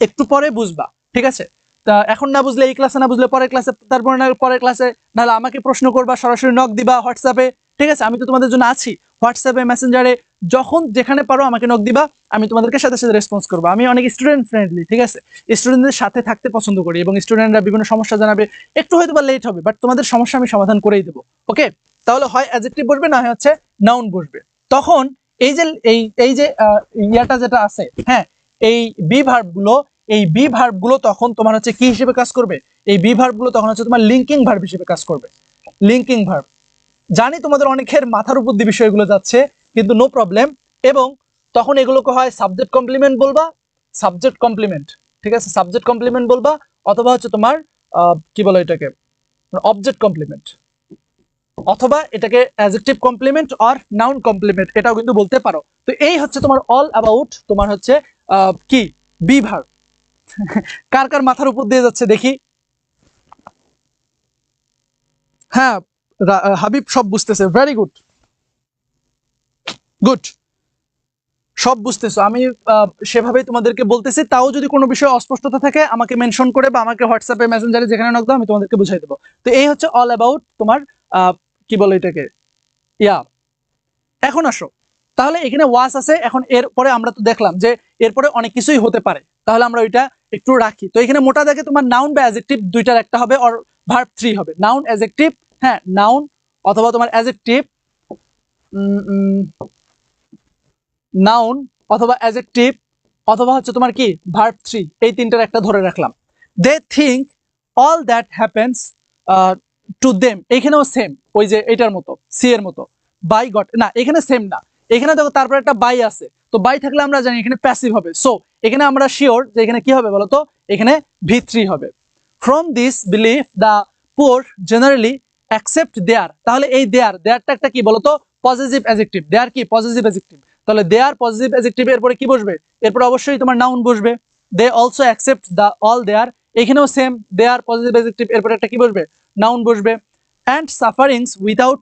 একটু পরে বুঝবা, ঠিক আছে? তা এখন না বুঝলে, এই ক্লাসে না বুঝলে পরের ক্লাসে, তারপরে না পরের ক্লাসে, নাহলে আমাকে প্রশ্ন করবা, সরাসরি নক দিবা হোয়াটসঅ্যাপে, ঠিক আছে? আমি তো তোমাদের জন্য আছি, হোয়াটসঅ্যাপে, মেসেঞ্জারে, যখন যেখানে পারো আমাকে নক দিবা, আমি তোমাদেরকে সাথে সাথে রেসপন্স করবো। আমি অনেক স্টুডেন্ট ফ্রেন্ডলি, ঠিক আছে? স্টুডেন্টদের সাথে থাকতে পছন্দ করি এবং স্টুডেন্টরা বিভিন্ন সমস্যা জানাবে, একটু হয়তো বা লেট হবে, বাট তোমাদের সমস্যা আমি সমাধান করেই দেবো। ওকে, তাহলে হয় অ্যাডজেক্টিভ বসবে, না হয় হচ্ছে নাউন বসবে। তখন এই যে এই যে ইয়াটা যেটা আছে, হ্যাঁ, এই বি ভার্ব গুলো, এই বি ভার্ব গুলো তখন তোমার হচ্ছে কি হিসেবে কাজ করবে? এই বি ভার্ব গুলো তখন হচ্ছে তোমার লিঙ্কিং ভার্ব হিসেবে কাজ করবে। Linking verb. জানি তোমাদের অনেকের মাথার উপর দিয়ে বিষয়গুলো যাচ্ছে, কিন্তু নো প্রবলেম। এবং তখন এগুলোকে হয় সাবজেক্ট কমপ্লিমেন্ট বলবা, সাবজেক্ট কমপ্লিমেন্ট, ঠিক আছে? সাবজেক্ট কমপ্লিমেন্ট বলবা, অথবা হচ্ছে তোমার কি বলো এটাকে, অবজেক্ট কমপ্লিমেন্ট, অথবা এটাকে adjective complement or noun complement, এটাও কিন্তু বলতে পারো। তো এই হচ্ছে তোমার অল অ্যাবাউট তোমার হচ্ছে কি বি ভার্ব। কার কার মাথার উপর দিয়ে যাচ্ছে দেখি? হ্যাঁ, হাবিব সব বুঝতেছে, ভেরি গুড, গুড, সব বুঝতেছো। আমি সেভাবেই তোমাদেরকে বলতেছি। তাও যদি কোনো বিষয়ে অস্পষ্টতা থাকে আমাকে মেনশন করে বা আমাকে হোয়াটসঅ্যাপে, মেসেঞ্জারে, যেখানে নক দাও, আমি তোমাদেরকে বুঝাই দেবো। তো এই হচ্ছে অল অ্যাবাউট তোমার কি বলো এটাকে, ইয়া। এখন আসো, তাহলে এখানে ওয়াস আছে। এখন এরপরে আমরা তো দেখলাম যে এরপরে অনেক কিছুই হতে পারে, তাহলে আমরা ওইটা একটু রাখি। তো এখানে মোটা দেখে তোমার নাউন বা অ্যাডজেক্টিভ দুইটার একটা হবে, অর ভার্ব থ্রি হবে। নাউন, অ্যাডজেক্টিভ, হ্যাঁ, নাউন অথবা তোমার অ্যাডজেক্টিভ, নাউন অথবা অ্যাডজেক্টিভ, অথবা হচ্ছে তোমার কি ভার্ব থ্রি, এই তিনটার একটা ধরে রাখলাম। They think all that happens to them, এখানেও সেম, ওই যে এটার মতো, সি এর মতো। বাই গট, না এখানে সেম না, এখানে দেখো তারপরে একটা বাই আছে, তো বাই থাকলে আমরা জানি এখানে প্যাসিভ হবে। সো এখানে আমরা শিওর যে এখানে কি হবে বলতো? এখানে ভি থ্রি হবে। From this believe the poor generally accept their, তাহলে এই দেয়ারটা একটা কি বলতো? Positive adjective. দেয়ার কি? Positive adjective. তাহলে দেয়ার পজিটিভ অ্যাডজেক্টিভ, এরপরে কি বসবে? এরপর অবশ্যই তোমার নাউন বসবে। They also accept the all their, এখানেও সেম, দেয়ার পজিটিভ অ্যাডজেক্টিভ, এরপর একটা কি বসবে? নাউন বসবে। And sufferings without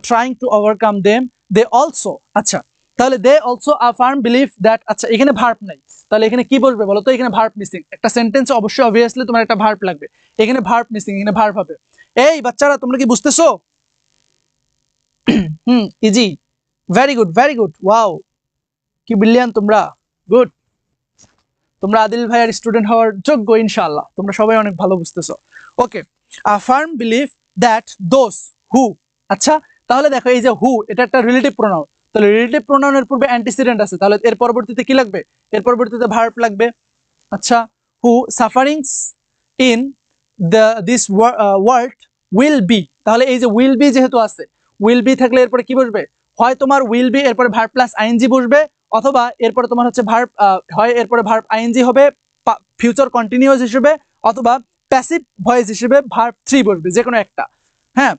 trying to overcome them, they also, আচ্ছা, তাহলে they also a firm believe that, আচ্ছা এখানে ভার্ব নাই, তাহলে এখানে কি বসবে বলো তো? এখানে ভার্ব মিসিং। একটা সেন্টেন্স অবশ্যই অবভিয়াসলি তোমার একটা ভার্ব লাগবে, এখানে ভার্ব মিসিং, এখানে ভার্ব হবে। এই বাচ্চারা তোমরা কি বুঝতেছো? Easy, very good, very good, wow, কি ব্রিলিয়ান্ট তোমরা, গুড। তোমরা আদিল ভাইয়ের স্টুডেন্ট হওয়ার যোগ্য ইনশাআল্লাহ, তোমরা সবাই অনেক ভালো বুঝতেছো। Okay, a firm believe that those who. আচ্ছা, তাহলে দেখো এই যে হু, এটা একটা রিলেটিভ প্রোনাউন। তাহলে রিলেটিভ প্রোনাউনের পূর্বে অ্যান্টিসিডেন্ট আছে, তাহলে এর পরবর্তীতে কি লাগবে? এর পরবর্তীতে ভার্ব লাগবে। আচ্ছা, who sufferings in this world will be. তাহলে এই যে উইল বি যেহেতু আছে, উইল বি থাকলে এরপরে কি বসবে? হয় তোমার উইল বি এরপরে ভার্ব প্লাস আইএনজি বসবে, অথবা এরপরে তোমার হচ্ছে ভার্ব, হয় এরপরে ভার্ব আইএনজি হবে ফিউচার কন্টিনিউয়াস হিসেবে, অথবা প্যাসিভ ভয়েস হিসেবে ভার্ব 3 বসবে, যে কোনো একটা। হ্যাঁ,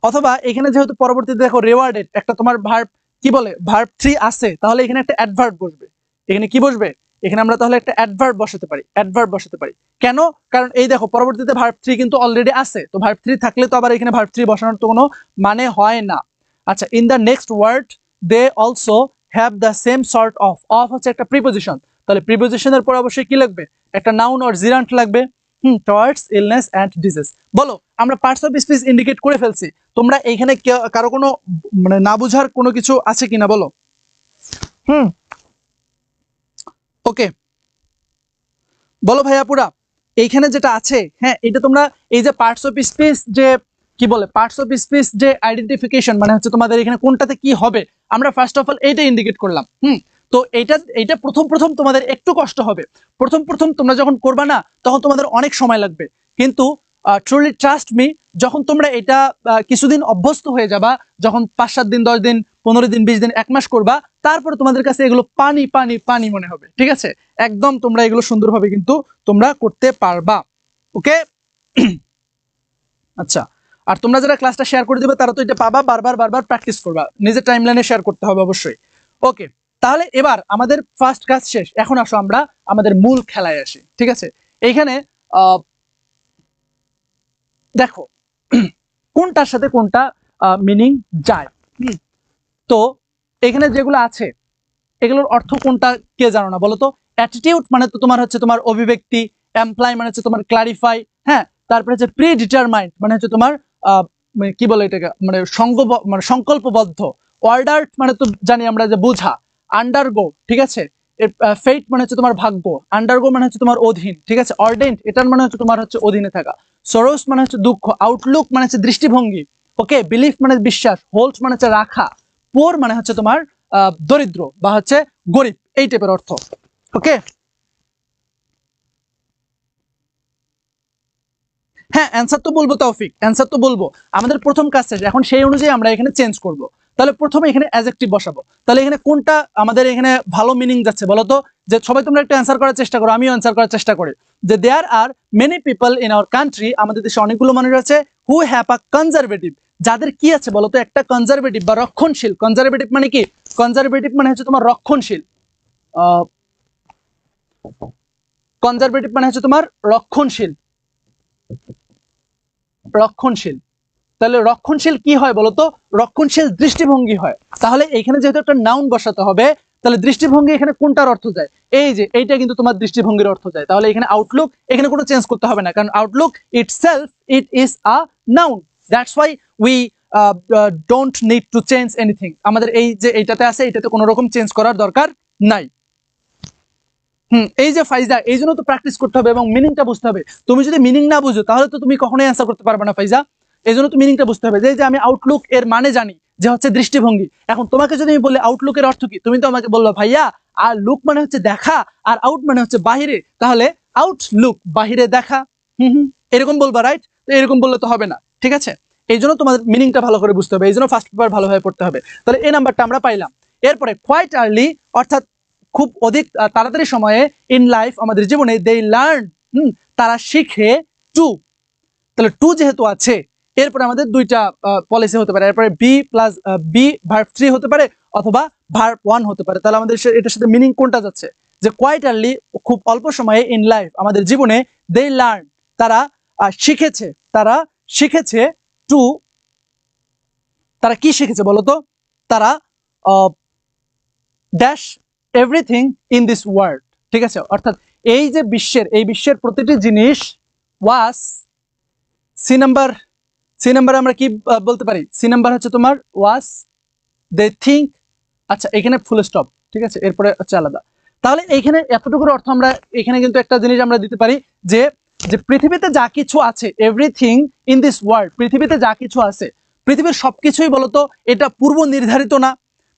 অথবা এখানে যেহেতু পরবর্তীতে দেখো রেওয়ার্ডেড একটা তোমার ভার্ব, কি বলে, ভার্ব 3 আছে, তাহলে এখানে একটা অ্যাডভার্ব বসবে। এখানে কি বসবে? এখানে আমরা তাহলে একটা অ্যাডভার্ব বসাতে পারি, অ্যাডভার্ব বসাতে পারি। কেন? কারণ এই দেখো পরবর্তীতে ভার্ব 3 কিন্তু অলরেডি আছে, তো ভার্ব 3 থাকলে তো আবার এখানে ভার্ব 3 বসানোর তো কোনো মানে হয় না। আচ্ছা, in the next word they also have the same sort of. Of হচ্ছে একটা প্রিপোজিশন, তাহলে প্রিপোজিশনের পর অবশ্যই কি লাগবে? একটা নাউন অর জিরান্ট লাগবে। Towards illness and disease. বলো, আমরা পার্টস অফ স্পিচ ইন্ডিকেট করে ফেলছি, তোমরা এইখানে কারো কোনো মানে না বুঝার কোনো কিছু আছে কিনা বলো? ওকে, বলো ভাইয়া পুরা, এইখানে যেটা আছে, হ্যাঁ, এটা তোমরা এই যে পার্টস অফ স্পিচ, যে কি বলে, পার্টস অফ স্পিচ যে আইডেন্টিফিকেশন, মানে হচ্ছে তোমাদের এখানে কোনটাতে কি হবে, আমরা ফার্স্ট অফ অল এইটা ইন্ডিকেট করলাম। তো এইটা প্রথম তোমাদের একটু কষ্ট হবে। প্রথম তোমরা যখন করবা না, তখন তোমাদের অনেক সময় লাগবে, কিন্তু ট্রুলি ট্রাস্ট মি, যখন তোমরা এটা কিছুদিন অভ্যস্ত হয়ে যাবা, যখন 5-7 দিন, 10 দিন, 15 দিন, 20 দিন, 1 মাস করবা, তারপরে তোমাদের কাছে এগুলো পানি পানি পানি মনে হবে। ঠিক আছে, একদম তোমরা এগুলো সুন্দরভাবে কিন্তু তোমরা করতে পারবা। ওকে, আচ্ছা, আর তোমরা যারা ক্লাসটা শেয়ার করে দিবে তারা তো এটা পাবা, বারবার প্র্যাকটিস করবা, নিজের টাইমলাইনে শেয়ার করতে হবে অবশ্যই। ওকে, তাহলে এবার আমাদের ফার্স্ট কাজ শেষ, এখন আসো আমরা আমাদের মূল খেলায় আসি। ঠিক আছে, এইখানে দেখো কোনটার সাথে কোনটা মিনিং যায়। তো এখানে যেগুলো আছে এগুলোর অর্থ কোনটা কে জানো না বলো তো? অ্যাটিটিউড মানে তো তোমার হচ্ছে তোমার অভিব্যক্তি, এমপ্লয় মানে হচ্ছে তোমার ক্লারিফাই, হ্যাঁ, তারপরে হচ্ছে প্রি ডিটারমাইন্ড মানে হচ্ছে তোমার মানে কি বলে এটাকে, মানে সংকল্পবদ্ধ, অর্ডার মানে তো জানি আমরা যে বোঝা, আন্ডারগো, ঠিক আছে, ফেট মানে হচ্ছে তোমার ভাগ্য, আন্ডারগো মানে হচ্ছে তোমার অধীন, ঠিক আছে, অর্ডেন্ট এটার মানে হচ্ছে তোমার হচ্ছে অধীনে থাকা, সরোস মানে হচ্ছে দুঃখ, আউটলুক মানে হচ্ছে দৃষ্টিভঙ্গি, ওকে, বিলিফ মানে বিশ্বাস, হোল্ড মানে হচ্ছে রাখা, পোর মানে হচ্ছে তোমার দরিদ্র বা হচ্ছে গরিব, এই টাইপের অর্থ। ওকে, হ্যাঁ, অ্যান্সার তো বলবো তৌফিক, অ্যান্সার তো বলবো, আমাদের প্রথম কাজ শেষ, এখন সেই অনুযায়ী আমরা এখানে চেঞ্জ করব। তাহলে প্রথমে এখানে অ্যাডজেক্টিভ বসাবো। তাহলে এখানে কোনটা আমাদের এখানে ভালো মিনিং যাচ্ছে বলো তো? যে সবাই তোমরা একটু অ্যান্সার করার চেষ্টা করো, আমিও অ্যান্সার করার চেষ্টা করি। যে there are many people in our country, আমাদের দেশে অনেকগুলো মানুষ আছে, হু হ্যাভ আ কনজারভেটিভ, যাদের কি আছে বলতো, একটা কনজারভেটিভ বা রক্ষণশীল। কনজারভেটিভ মানে কি? কনজারভেটিভ মানে হচ্ছে তোমার রক্ষণশীল, কনজারভেটিভ মানে হচ্ছে তোমার রক্ষণশীল, রক্ষণশীল। তাহলে রক্ষণশীল কি হয় বলতো? রক্ষণশীল দৃষ্টিভঙ্গি হয়। তাহলে এখানে যেহেতু একটা নাউন বসাতে হবে, তাহলে দৃষ্টিভঙ্গি এখানে কোনটার অর্থ যায়? এই যে এইটা কিন্তু তোমার দৃষ্টিভঙ্গির অর্থ যায়। তাহলে এখানে আউটলুক, এখানে কোনো চেঞ্জ করতে হবে না, কারণ Outlook itself it is a noun, that's why we don't need to change anything. আমাদের এই যে এইটাতে আছে, এইটাতে কোনো রকম চেঞ্জ করার দরকার নাই। এই যে ফাইজা, এই জন্য তো প্র্যাকটিস করতে হবে এবং মিনিংটা বুঝতে হবে। তুমি যদি মিনিং না বুঝো তাহলে তো তুমি কখনোই অ্যান্সার করতে পারবে না ফাইজা। এই জন্য তো মিনিংটা বুঝতে হবে। যে আমি আউটলুক এর মানে জানি যে হচ্ছে দৃষ্টিভঙ্গি, এখন তোমাকে যদি আমি বলি আউটলুকের অর্থ কি, তুমি তো আমাকে বললো ভাইয়া আর লুক মানে হচ্ছে দেখা, আর আউট মানে হচ্ছে বাহিরে, তাহলে আউটলুক বাহিরে দেখা, এরকম বলবা, রাইট? তো এরকম বললে তো হবে না, ঠিক আছে? এই জন্য তোমাদের মিনিংটা ভালো করে বুঝতে হবে, এই জন্য ফার্স্ট পেপার ভালোভাবে পড়তে হবে। তাহলে এই নাম্বারটা আমরা পাইলাম। এরপরে কোয়াইট আর্লি, অর্থাৎ খুব অধিক তাড়াতাড়ি সময়ে, ইন লাইফ আমাদের জীবনে, দে লার্ন, তারা শিখে, টু, তাহলে টু যেহেতু আছে, এরপরে আমাদের দুইটা পলিসি হতে পারে, এরপরে বি প্লাস বি ভার্ব 3 হতে পারে, অথবা ভার্ব 1 হতে পারে। তাহলে আমাদের এটার সাথে মিনিং কোনটা যাচ্ছে? যে কোয়াইট আর্লি, খুব অল্প সময়ে, ইন লাইফ আমাদের জীবনে, দে লার্ন তারা শিখেছে, তারা শিখেছে, টু, তারা কি শিখেছে বলতো? তারা dash everything in this world, ঠিক আছে, অর্থাৎ এই যে বিশ্বের, এই বিশ্বের প্রতিটি জিনিস, ওয়াস, সি নাম্বার আমরা কি বলতে পারি? সি নাম্বার হচ্ছে তোমার ওয়াস, দে থিঙ্ক, আচ্ছা এখানে ফুল স্টপ, ঠিক আছে, এরপরে হচ্ছে আলাদা। তাহলে এইখানে এতটুকুর অর্থ আমরা এখানে কিন্তু একটা জিনিস আমরা দিতে পারি যে যে পৃথিবীতে যা কিছু আছে, এভরিথিং ইন দিস ওয়ার্ল্ড, পৃথিবীতে যা কিছু আছে, পৃথিবীর সবকিছুই বলতো এটা পূর্ব নির্ধারিত না?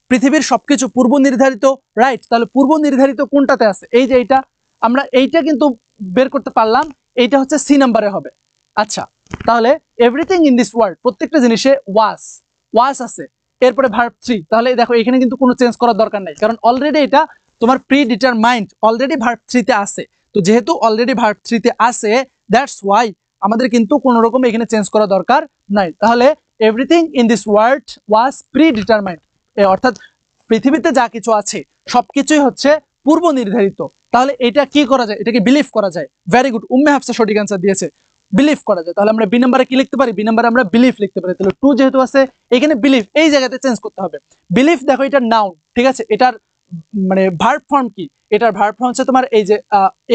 পৃথিবীর সবকিছু পূর্ব নির্ধারিত, রাইট? তাহলে পূর্ব নির্ধারিত কোনটাতে আছে? এই যে এইটা, আমরা এইটা কিন্তু বের করতে পারলাম, এইটা হচ্ছে সি নাম্বারে হবে। আচ্ছা, তাহলে এভরিথিং ইন দিস ওয়ার্ল্ড, প্রত্যেকটা জিনিসে ওয়াস আছে, এরপরে ভার্ব 3। তাহলে দেখো এখানে কিন্তু কোনো চেঞ্জ করার দরকার নাই, কারণ অলরেডি এটা তোমার প্রি ডিটারমাইন্ড, অলরেডি ভার্ব 3 তে আছে। তো যেহেতু অলরেডি ভার্ব 3 তে আছে, দ্যাটস ওয়াই আমাদের কিন্তু কোনো রকম এখানে চেঞ্জ করা দরকার নাই। তাহলে everything in this world was pre determined, অর্থাৎ পৃথিবীতে যা কিছু আছে সবকিছুই হচ্ছে পূর্ব নির্ধারিত। তাহলে এটা কি করা যায়? এটাকে বিলিভ করা যায়। ভেরি গুড, উম্মে হাফসা সঠিক অ্যান্সার দিয়েছে, বিলিভ করা যায়। তাহলে আমরা বি নাম্বারে কি লিখতে পারি? বি নাম্বারে আমরা বিলিভ লিখতে পারি। তাহলে টু যেহেতু আছে, এখানে বিলিভ এই জায়গাতে চেঞ্জ করতে হবে। বিলিভ দেখো এটা নাউন, ঠিক আছে, এটার মানে ভার্ব ফর্ম কি? এটার ভার্ব ফর্ম হচ্ছে তোমার এই যে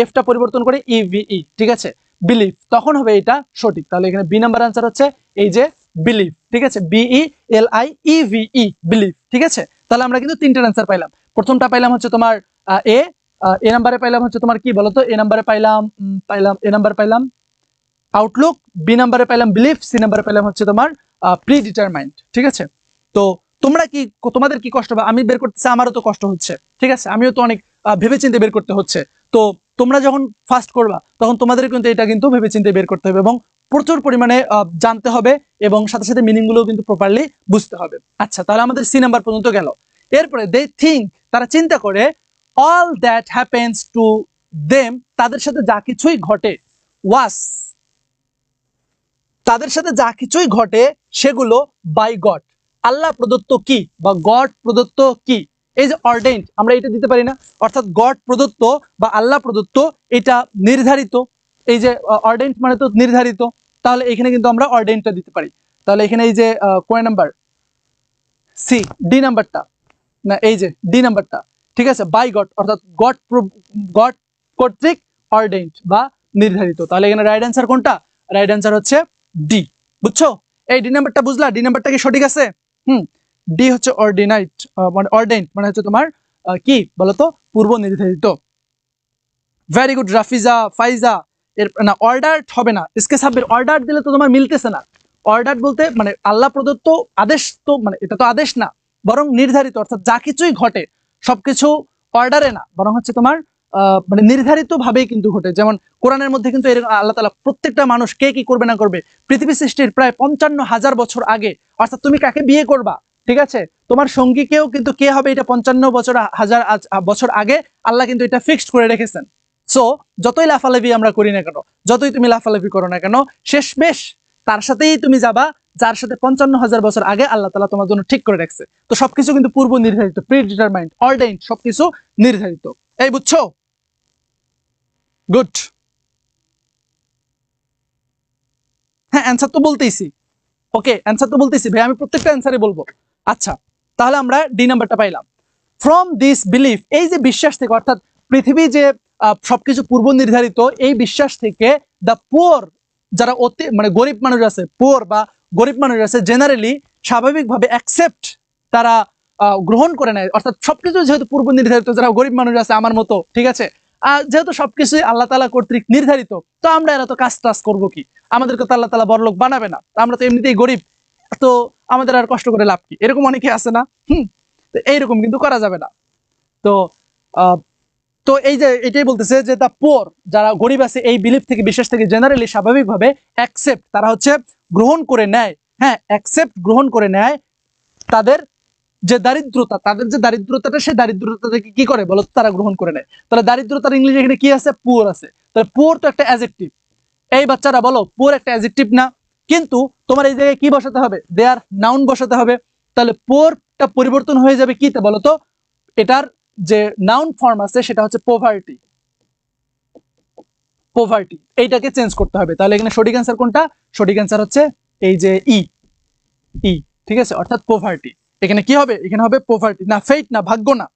এফটা পরিবর্তন করে ইভিই, ঠিক আছে, বিলিভ, তখন হবে এটা সঠিক। তাহলে এখানে বি নাম্বার আনসার হচ্ছে এই যে বিলিভ, ঠিক আছে, BELIEVE, বিলিভ, ঠিক আছে। তাহলে আমরা কিন্তু তিনটার আনসার পাইলাম। প্রথমটা পাইলাম হচ্ছে তোমার এ নাম্বারে পাইলাম হচ্ছে তোমার কি বলতো, এ নাম্বারে পাইলাম আউটলুক, বি নাম্বারে পাইলাম বিলিভ, সি নাম্বারে পাইলাম হচ্ছে তোমার প্রি ডিটারমাইন্ড, ঠিক আছে। তো তোমরা কি, তোমাদের কি কষ্ট হবে? আমি বের করতেছি, আমারও তো কষ্ট হচ্ছে, ঠিক আছে, আমিও তো অনেক ভেবেচিন্তে বের করতে হচ্ছে। তো তোমরা যখন ফার্স্ট করবা তখন তোমাদের কিন্তু এটা কিন্তু ভেবেচিন্তে বের করতে হবে এবং প্রচুর পরিমাণে জানতে হবে এবং সাথে সাথে মিনিং গুলো কিন্তু প্রপারলি বুঝতে হবে। আচ্ছা, তাহলে আমাদের সি নাম্বার পর্যন্ত গেল। এরপরে দে থিঙ্ক, তারা চিন্তা করে, all that happens to them, তাদের সাথে যা কিছুই ঘটে, ওয়াস, তাদের সাথে যা কিছুই ঘটে সেগুলো বাই গড, আল্লাহ প্রদত্ত কি বা গড প্রদত্ত কি? এই যে অর্ডেন্ট, আমরা এটা দিতে পারি না, অর্থাৎ গড প্রদত্ত বা আল্লাহ প্রদত্ত, এটা নির্ধারিত। এই যে অর্ডেন্ট মানে তো নির্ধারিত, তাহলে এখানে কিন্তু আমরা অর্ডেন্টটা দিতে পারি। তাহলে এখানে এই যে কয় নাম্বার? সি, ডি নাম্বারটা, না এই যে ডি নাম্বারটা, ঠিক আছে, বাই গড, অর্থাৎ গড কর্তৃক অর্ডেন্ট বা নির্ধারিত। তাহলে এখানে রাইট অ্যান্সার কোনটা? রাইট অ্যান্সার হচ্ছে ডি। বুঝছো? এই ডি নাম্বারটা বুঝলা? ডি নাম্বারটা কি সঠিক আছে? ডি হচ্ছে অর্ডিনাইট, মানে অর্ডেন্ট মানে হচ্ছে তোমার কি বলতো, পূর্ব নির্ধারিত। ভেরি গুড রাফিজা, ফাইজা। এর না, অর্ডার হবে না, ইসকে সাব্বির, অর্ডার দিলে তো তোমার মিলতেছে না। অর্ডার বলতে মানে আল্লাহ প্রদত্ত আদেশ, তো মানে এটা তো আদেশ না, বরং নির্ধারিত, অর্থাৎ যা কিছুই ঘটে সবকিছু অর্ডারে না, বরং হচ্ছে তোমার মানে নির্ধারিত ভাবেই কিন্তু ঘটে। যেমন কোরআনের মধ্যে কিন্তু এরকম আল্লাহ তাআলা প্রত্যেকটা মানুষ কে কি করবে না করবে, পৃথিবী সৃষ্টির প্রায় 55,000 বছর আগে, অর্থাৎ তুমি কাকে বিয়ে করবা, ঠিক আছে, তোমার সঙ্গীকেও কিন্তু কে হবে এটা 55,000 বছর আগে আল্লাহ কিন্তু এটা ফিক্সড করে রেখেছেন। সো যতই লাফালাফি আমরা করি না কেন, যতই তুমি লাফালাফি করো না কেন, শেষমেশ তার সাথেই তুমি যাবা যার সাথে 55,000 বছর আগে আল্লাহ তাআলা তোমার জন্য ঠিক করে রাখছে। তো সবকিছু কিন্তু পূর্ব নির্ধারিত, প্রি ডিটারমাইন্ড, অর্ডেন্ড, সবকিছু নির্ধারিত। এই বুঝছো? গুড। হ্যাঁ, অ্যান্সার তো বলতেইছি। ওকে, অ্যান্সার তো বলতেইছি ভাই, আমি প্রত্যেকটা অ্যান্সারই বলবো। আচ্ছা, তাহলে আমরা ডি নাম্বারটা পাইলাম। ফ্রম দিস বিলিফ, এই যে বিশ্বাস থেকে, অর্থাৎ পৃথিবী যে সবকিছু পূর্ব নির্ধারিত, এই বিশ্বাস থেকে দ্য পুয়ার, যারা অতি মানে গরিব মানুষ আছে, পুয়ার বা গরিব মানুষ আছে, জেনারেলি স্বাভাবিকভাবে অ্যাকসেপ্ট, তারা গ্রহণ করে নেয়। অর্থাৎ সবকিছু যেহেতু পূর্ব নির্ধারিত, যারা গরিব মানুষ আছে আমার মতো, ঠিক আছে, যেহেতু সবকিছুই আল্লাহ তাআলা কর্তৃক নির্ধারিত, তো আমরা এরা তো কাজ টাজ করবো কি, আমাদেরকে তো আল্লাহ তাআলা বড়লোক বানাবে না, আমরা তো এমনিতেই গরিব, তো আমাদের আর কষ্ট করে লাভ কি? এরকম অনেকে আছে না? তো এইরকম কিন্তু করা যাবে না। তো তো এই যে এটাই বলতেছে যে দা পুয়ার, যারা গরিব আছে, এই বিলিফ থেকে, বিশ্বাস থেকে জেনারেলি স্বাভাবিকভাবে অ্যাকসেপ্ট, তারা হচ্ছে গ্রহণ করে নেয়, হ্যাঁ, অ্যাকসেপ্ট, গ্রহণ করে নেয় তাদের যে দারিদ্রতা, তাদের যে দারিদ্রতাটা, সেই দারিদ্রতা থেকে কি করে বলো, তারা গ্রহণ করে নেয়। তাহলে দারিদ্রতার ইংলিশে এখানে কি আছে? পুয়ার আছে। তাহলে পুয়ার তো একটা অ্যাডজেক্টিভ, এই বাচ্চারা বলো, পুয়ার একটা অ্যাডজেক্টিভ না? কিন্তু তোমার এই জায়গায় কি বসাতে হবে? দেয়ার নাউন বসাতে হবে। তাহলে পুয়ারটা পরিবর্তন হয়ে যাবে কিতে বলো তো? এটার যে নাউন ফর্ম আছে সেটা হচ্ছে পভার্টি, পভার্টি, এইটাকে চেঞ্জ করতে হবে। তাহলে এখানে সঠিক অ্যান্সার কোনটা? সঠিক অ্যান্সার হচ্ছে এই যে ই, ঠিক আছে, অর্থাৎ পভার্টি। এখানে কি হবে? এখানে হবে পভার্টি, না ফেট, না ভাগ্য, না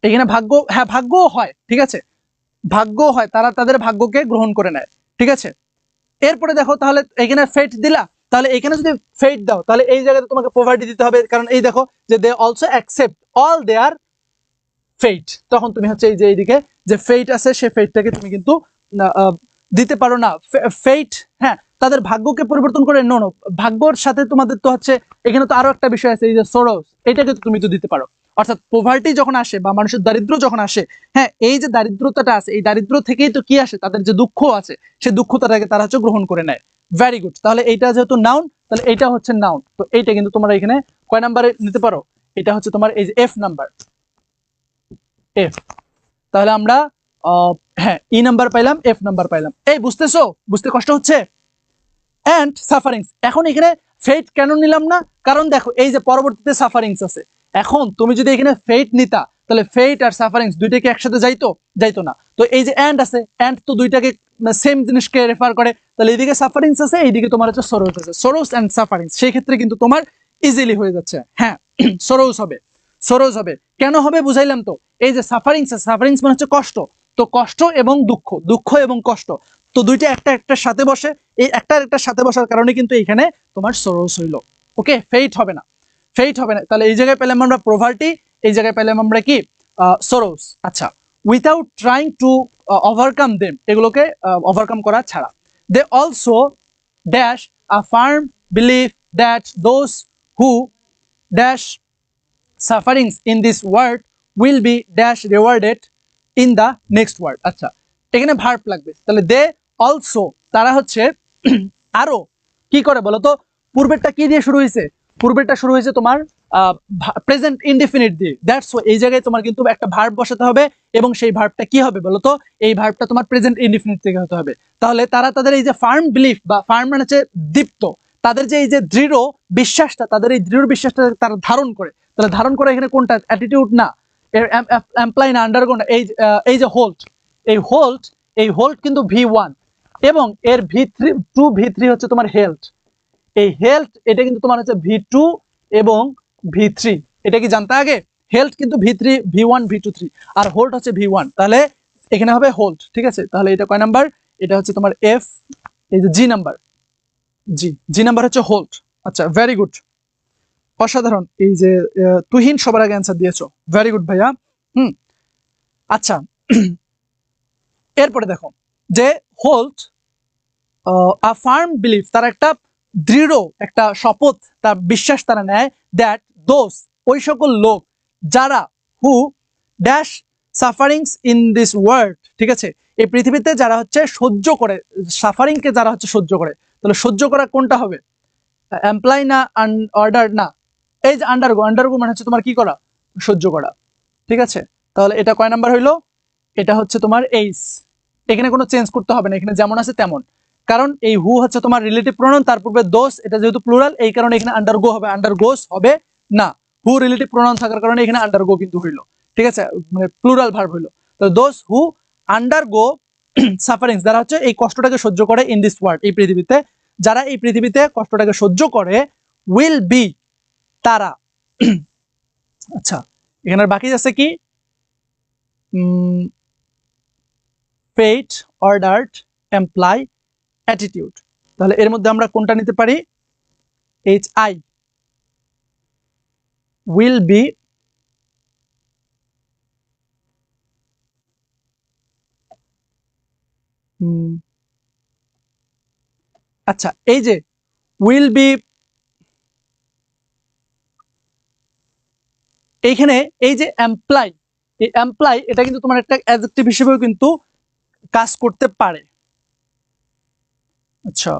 এখানে ভাগ্য, হ্যাঁ ভাগ্যও হয়, ঠিক আছে, ভাগ্য হয়, তারা তাদের ভাগ্যকে গ্রহণ করে নেয়, ঠিক আছে। এরপরে দেখো, তাহলে এখানে ফেট দিলা, তাহলে এখানে যদি ফেট দাও, তাহলে এই জায়গাতে তোমাকে পভার্টি দিতে হবে, কারণ এই দেখো যে দে অলসো অ্যাকসেপ্ট অল দেয়ার ফেট, তখন তুমি হচ্ছে এই যে এইদিকে যে ফেট আছে, সেই ফেটটাকে তুমি কিন্তু দিতে পারো না, ফেট, হ্যাঁ তাদের ভাগ্যকে পরিবর্তন করে, নো নো, ভাগ্যর সাথে তোমাদের তো হচ্ছে এখানে তো আরো একটা বিষয় আছে, এই যে সরোস, এটাকে তুমি তো দিতে পারো। অর্থাৎ পভার্টি যখন আসে বা মানুষের দারিদ্র যখন আসে, হ্যাঁ এই যে দারিদ্রতাটা আছে, এই দারিদ্র থেকেই তো কি আসে, তাদের যে দুঃখ আছে সেই দুঃখটাকে তারা হচ্ছে গ্রহণ করে নেয়। ভেরি গুড, তাহলে এইটা যেহেতু নাউন, তাহলে এইটা হচ্ছে নাউন, তো এইটা কিন্তু তোমরা এখানে কয় নাম্বারে নিতে পারো, এটা হচ্ছে তোমার এই যে এফ নাম্বার, এফ। তাহলে আমরা হ্যাঁ ই নাম্বার পাইলাম, এফ নাম্বার পাইলাম। এই বুঝতেছো, বুঝতে কষ্ট হচ্ছে? এন্ড সাফারিংস, এখন এখানে ফেট কেন নিলাম না, কারণ দেখো এই যে পরবর্তীতে সাফারিংস আছে, এখন তুমি যদি এখানে ফেট নিতা তাহলে ফেট আর সাফারিংস দুইটাকে একসাথে যাইতো, যাইতো না। তো এই যে এন্ড আছে, এন্ড তো দুইটাকে সেম জিনিসকে রেফার করে, তাহলে এইদিকে সাফারিংস আছে, এইদিকে তোমার হচ্ছে সরোস আছে, সরোস এন্ড সাফারিংস, সেই ক্ষেত্রে কিন্তু তোমার ইজিলি হয়ে যাচ্ছে, হ্যাঁ সরোস হবে, সরোস হবে। কেন হবে বুঝাইলাম তো, এই যে সাফারিংস, সাফারিংস মানে হচ্ছে কষ্ট, তো কষ্ট এবং দুঃখ, দুঃখ এবং কষ্ট, তো দুইটা একটা একটার সাথে বসে, এই একটার একটার সাথে বসার কারণে কিন্তু এখানে তোমার সরোস হইলো। ওকে, ফেট হবে না, ফেট হবে না। তাহলে এই জায়গায় পেলাম আমরা প্রভার্টি, এই জায়গায় পেলাম আমরা কি সরোস। আচ্ছা, without trying to overcome them, এগুলোকে ওভারকাম করা ছাড়া। They also dash a firm believe that those who dash sufferings in this world will be dash rewarded in the next world. আচ্ছা, এখানে ভার্ব লাগবে, তাহলে দে অলসো, তারা হচ্ছে আরো কি করে বলতো, পূর্বেরটা কি দিয়ে শুরু হয়েছে, পূর্বেরটা শুরু হয়েছে তোমার প্রেজেন্ট ইনডিফিনিট দিয়ে, দ্যাটস ওয়াই এই জায়গায় তোমার কিন্তু একটা ভার্ব বসাতে হবে, এবং সেই ভার্বটা কি হবে বলতো, এই ভার্বটা তোমার প্রেজেন্ট ইনডিফিনিট থেকে হতে হবে। তাহলে তারা তাদের এই যে ফার্ম বিলিফ, বা ফার্ম মানে হচ্ছে দীপ্ত, তাদের যে এই যে দৃঢ় বিশ্বাসটা, তাদের এই দৃঢ় বিশ্বাসটা তারা ধারণ করে, তাহলে ধারণ করে এখানে কোনটা, অ্যাটিটিউড না, এমপ্লয় না, আন্ডারগো না, এই যে হোল্ড, এই হোল্ড, এই হোল্ড কিন্তু V1, এবং এর V3 হচ্ছে তোমার হেলথ, এই হেলথ এটা কিন্তু তোমার হচ্ছে V2 এবং V3, এটা কি জানতে আগে, হেলথ কিন্তু V3, V1, V2, 3, আর হোল্ড হচ্ছে V1, তাহলে এখানে হবে হোল্ড। ঠিক আছে, তাহলে এটা কয় নাম্বার, এটা হচ্ছে তোমার এফ, এই যে জি নাম্বার, জি নাম্বার হচ্ছে হোল্ড। আচ্ছা, ভেরি গুড, অসাধারণ, এই যে তুহিন সবার আগে অ্যান্সার দিয়েছো, ভেরি গুড ভাইয়া। আচ্ছা, এরপরে দেখো যে হোল্ড আ ফার্ম বিলিভ, তারা একটা দৃঢ় একটা শপথ, তার বিশ্বাস তারা নেয়, দ্যাট দোজ, ওই সকল লোক যারা, হু dash sufferings in this world, ঠিক আছে, এই পৃথিবীতে যারা হচ্ছে সহ্য করে, সাফারিংকে যারা হচ্ছে সহ্য করে, তাহলে সহ্য করা কোনটা হবে, এমপ্লয় না, অর্ডার না, এই যে আন্ডারগো, আন্ডারগো মানে হচ্ছে তোমার কি করা, সহ্য করা। ঠিক আছে, তাহলে এটা কয় নাম্বার হইলো, এটা হচ্ছে তোমার এইস, এখানে কোনো চেঞ্জ করতে হবে না, এখানে যেমন আছে তেমন, কারণ এই হু হচ্ছে তোমার রিলেটিভ প্রোনাউন, তার পূর্বে দোষ, এটা যেহেতু প্লুরাল, এই কারণে এখানে আন্ডারগো হবে, আন্ডারগোস হবে না, হু রিলেটিভ প্রোনাউন থাকার কারণে এখানে আন্ডারগো কিন্তু হইলো। ঠিক আছে, মানে প্লুরাল ভার্ব হইলো। তো দোজ হু আন্ডারগো সাফারিংস, যারা হচ্ছে এই কষ্টটাকে সহ্য করে, ইন দিস ওয়ার্ল্ড, এই পৃথিবীতে, যারা এই পৃথিবীতে কষ্টটাকে সহ্য করে, উইল বি, তারা। আচ্ছা, এখানে বাকি আছে কি, ফেট, অর্ডার্ড, এমপ্লয়, অ্যাটিটিউড, তাহলে এর মধ্যে আমরা কোনটা নিতে পারি, এইচ আই, উইল বি, আচ্ছা এই যে উইল বি, এইখানে এই যে এমপ্লয়, এই এমপ্লয় এটা কিন্তু তোমার একটা অ্যাডজেক্টিভ হিসেবেও কিন্তু কাজ করতে পারে। আচ্ছা,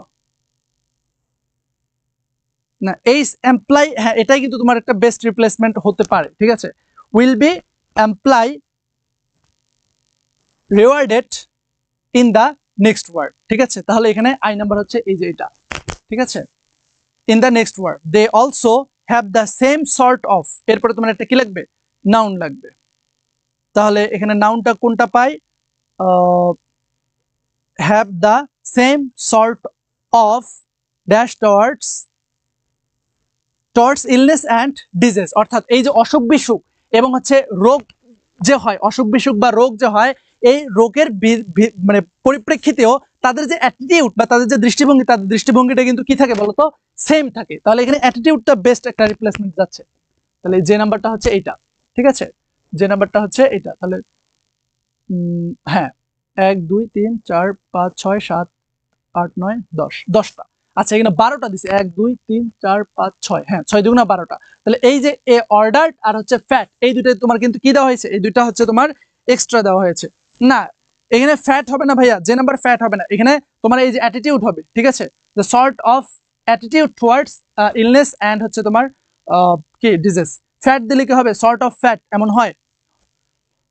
না এই এমপ্লয়, হ্যাঁ এটাই কিন্তু তোমার একটা বেস্ট রিপ্লেসমেন্ট হতে পারে। ঠিক আছে, will be employ rewarded in the next word. ঠিক আছে, তাহলে এখানে আই নাম্বার হচ্ছে এই যে এটা। ঠিক আছে, in the next word they also have the same sort of, এরপরে তোমার একটা কি লাগবে, নাউন লাগবে। তাহলে এখানে নাউনটা কোনটা পাই, have the same sort of dash towards illness and disease, অর্থাৎ এই যে অসুখ বিসুখ এবং হচ্ছে রোগ যে হয়, অসুখ বিসুখ বা রোগ যে হয়, এই রোগের মানে পরিপ্রেক্ষিতেও তাদের যে অ্যাটিটিউড বা তাদের যে দৃষ্টিভঙ্গি, তাদের দৃষ্টিভঙ্গিটা কিন্তু কি থাকে বলতো, সেম থাকে। তাহলে এখানে অ্যাটিটিউডটা বেস্ট একটা রিপ্লেসমেন্ট যাচ্ছে, তাহলে যে নাম্বারটা হচ্ছে এইটা। ঠিক আছে, যে নাম্বারটা হচ্ছে এইটা, তাহলে হ্যাঁ 1 2 3 4 5 6 7 8 9 10 10টা। আচ্ছা এখানে 12টা দিছে 1 2 3 4 5 6, হ্যাঁ 6 দুগুণা 12টা। তাহলে এই যে এ অর্ডার আর হচ্ছে ফ্যাট, এই দুইটা তোমার কিন্তু কি দেওয়া হয়েছে, এই দুইটা হচ্ছে তোমার এক্সট্রা দেওয়া হয়েছে। না এখানে ফ্যাট হবে না ভাইয়া, যে নাম্বার ফ্যাট হবে না, এখানে তোমার এই যে অ্যাটিটিউড হবে, ঠিক আছে, the sort of attitude towards illness and হচ্ছে তোমার কি ডিজিজ। ফ্যাট দিলে কি হবে, সর্ট অফ ফ্যাট এমন হয়,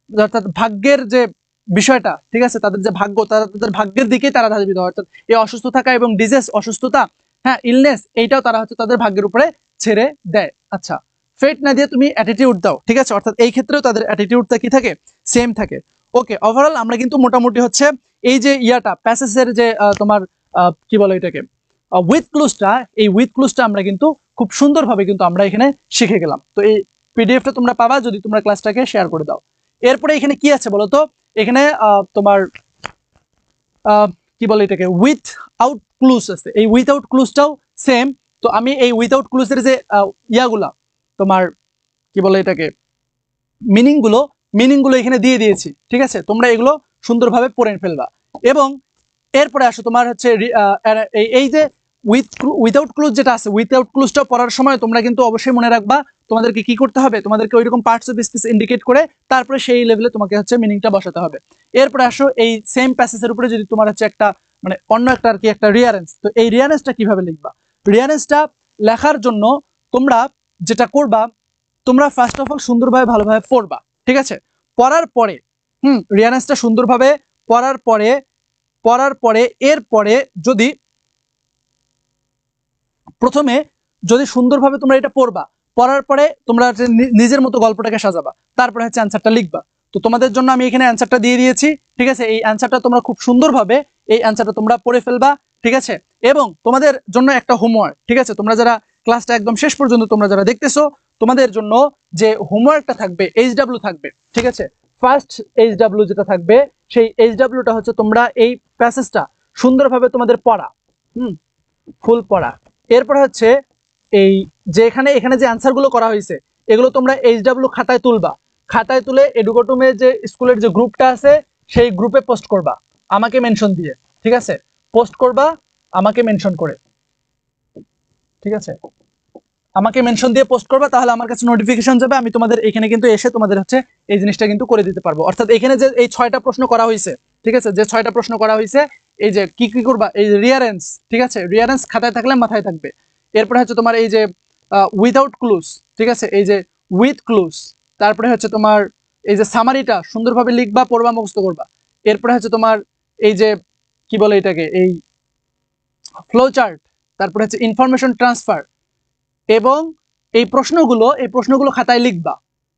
অর্থাৎ ভাগ্যের যে বিষয়টা, ঠিক আছে, তাদের যে ভাগ্য, তাদের ভাগ্যের দিকেই তারা ধাবিত হয়, অর্থাৎ এই অসুস্থ থাকা এবং ডিজিজ অসুস্থতা, হ্যাঁ ইলনেস, এইটাও তারা হচ্ছে তাদের ভাগ্যের উপরে ছেড়ে দেয়। আচ্ছা ফেট না দিয়ে তুমি অ্যাটিটিউড দাও, ঠিক আছে, অর্থাৎ এই ক্ষেত্রেও তাদের অ্যাটিটিউডটা কি থাকে, সেম থাকে। ওকে, ওভারঅল আমরা কিন্তু মোটামুটি হচ্ছে এই যে ইয়াটা প্যাসেজের যে তোমার কি বলে এটাকে উইথ ক্লুজটা, এই উইথ ক্লুজটা আমরা কিন্তু খুব সুন্দরভাবে কিন্তু আমরা এখানে শিখে গেলাম। তো এই পিডিএফটা তোমরা পাবা যদি তোমরা ক্লাসটাকে শেয়ার করে দাও। এরপরে এখানে কি আছে বলতো, এখানে তোমার কি বলে এটাকে উইথ আউট ক্লুজ আছে, এই উইথ আউট ক্লুজটাও সেম। তো আমি এই উইথ আউট ক্লুজের যে ইয়াগুলা তোমার কি বলে এটাকে মিনিং গুলো এখানে দিয়ে দিয়েছি, ঠিক আছে, তোমরা এগুলো সুন্দরভাবে পড়ে ফেলবা। এবং এরপরে আসো তোমার হচ্ছে এই যে উইথআউট ক্লুজ যেটা আছে, উইথআউট ক্লুজটা পড়ার সময় তোমরা কিন্তু অবশ্যই মনে রাখবা তোমাদেরকে কি করতে হবে, তোমাদেরকে ওইরকম পার্টস অফ স্পিচ ইন্ডিকেট করে তারপরে সেই লেভেলে তোমাকে হচ্ছে মিনিংটা বসাতে হবে। এরপরে আসো এই সেম প্যাসেজের উপরে যদি তোমার হচ্ছে একটা মানে অন্য একটা আর কি একটা রিয়ারেন্স, তো এই রিয়ারেন্সটা কিভাবে লিখবা, রিয়ারেন্সটা লেখার জন্য তোমরা যেটা করবা, তোমরা ফার্স্ট অফ অল সুন্দরভাবে ভালোভাবে পড়বা, ঠিক আছে, পড়ার পরে রিয়ারেন্সটা সুন্দরভাবে পড়ার পরে এরপরে যদি প্রথমে যদি সুন্দরভাবে তোমরা এটা পড়বা, পড়ার পরে তোমরা নিজের মতো গল্পটাকে সাজাবা, তারপরে হচ্ছে অ্যান্সারটা লিখবা। তো তোমাদের জন্য আমি এখানে অ্যান্সারটা দিয়ে দিয়েছি, ঠিক আছে, এই অ্যান্সারটা তোমরা খুব সুন্দরভাবে এই অ্যান্সারটা তোমরা পড়ে ফেলবা, ঠিক আছে। এবং তোমাদের জন্য একটা হোমওয়ার্ক, ঠিক আছে, তোমরা যারা ক্লাসটা একদম শেষ পর্যন্ত তোমরা যারা দেখতেছো, তোমাদের জন্য যে হোমওয়ার্কটা থাকবে এইচডব্লিউ থাকবে, ঠিক আছে, ফার্স্ট এইচডব্লিউ যেটা থাকবে, সেই এইচডব্লিউটা হচ্ছে তোমরা এই প্যাসেজটা সুন্দরভাবে তোমাদের পড়া, ফুল পড়া। এরপর হচ্ছে এই যে এখানে যে আনসারগুলো করা হয়েছে এগুলো তোমরা এইচডব্লিউ খাতায় তুলবা, খাতায় তুলে এডুকেটুমের যে স্কুলের যে গ্রুপটা আছে সেই গ্রুপে পোস্ট করবা আমাকে মেনশন দিয়ে, ঠিক আছে, পোস্ট করবা আমাকে মেনশন করে, ঠিক আছে, আমাকে মেনশন দিয়ে পোস্ট করবা, তাহলে আমার কাছে নোটিফিকেশন যাবে, আমি তোমাদের এখানে কিন্তু এসে তোমাদের হচ্ছে এই জিনিসটা কিন্তু করে দিতে পারবো। অর্থাৎ এখানে যে এই 6টা প্রশ্ন করা হয়েছে, ঠিক আছে, যে 6টা প্রশ্ন করা হয়েছে, এই যে কি কি করবা, এই রিয়ারেন্স, ঠিক আছে, রিয়ারেন্স খাতায় থাকলে মাথায় থাকবে। এরপরে হচ্ছে তোমার এই যে উইদাউট ক্লুজ, ঠিক আছে, এই যে উইথ ক্লুজ, তারপরে হচ্ছে তোমার এই যে সামারিটা সুন্দরভাবে লিখবা, পড়বা, মুখস্থ করবা। এরপরে হচ্ছে তোমার এই যে কি বলে এটাকে এই ফ্লো চার্ট, তারপরে হচ্ছে ইনফরমেশন ট্রান্সফার, এবং এই প্রশ্নগুলো খাতায় লিখবা,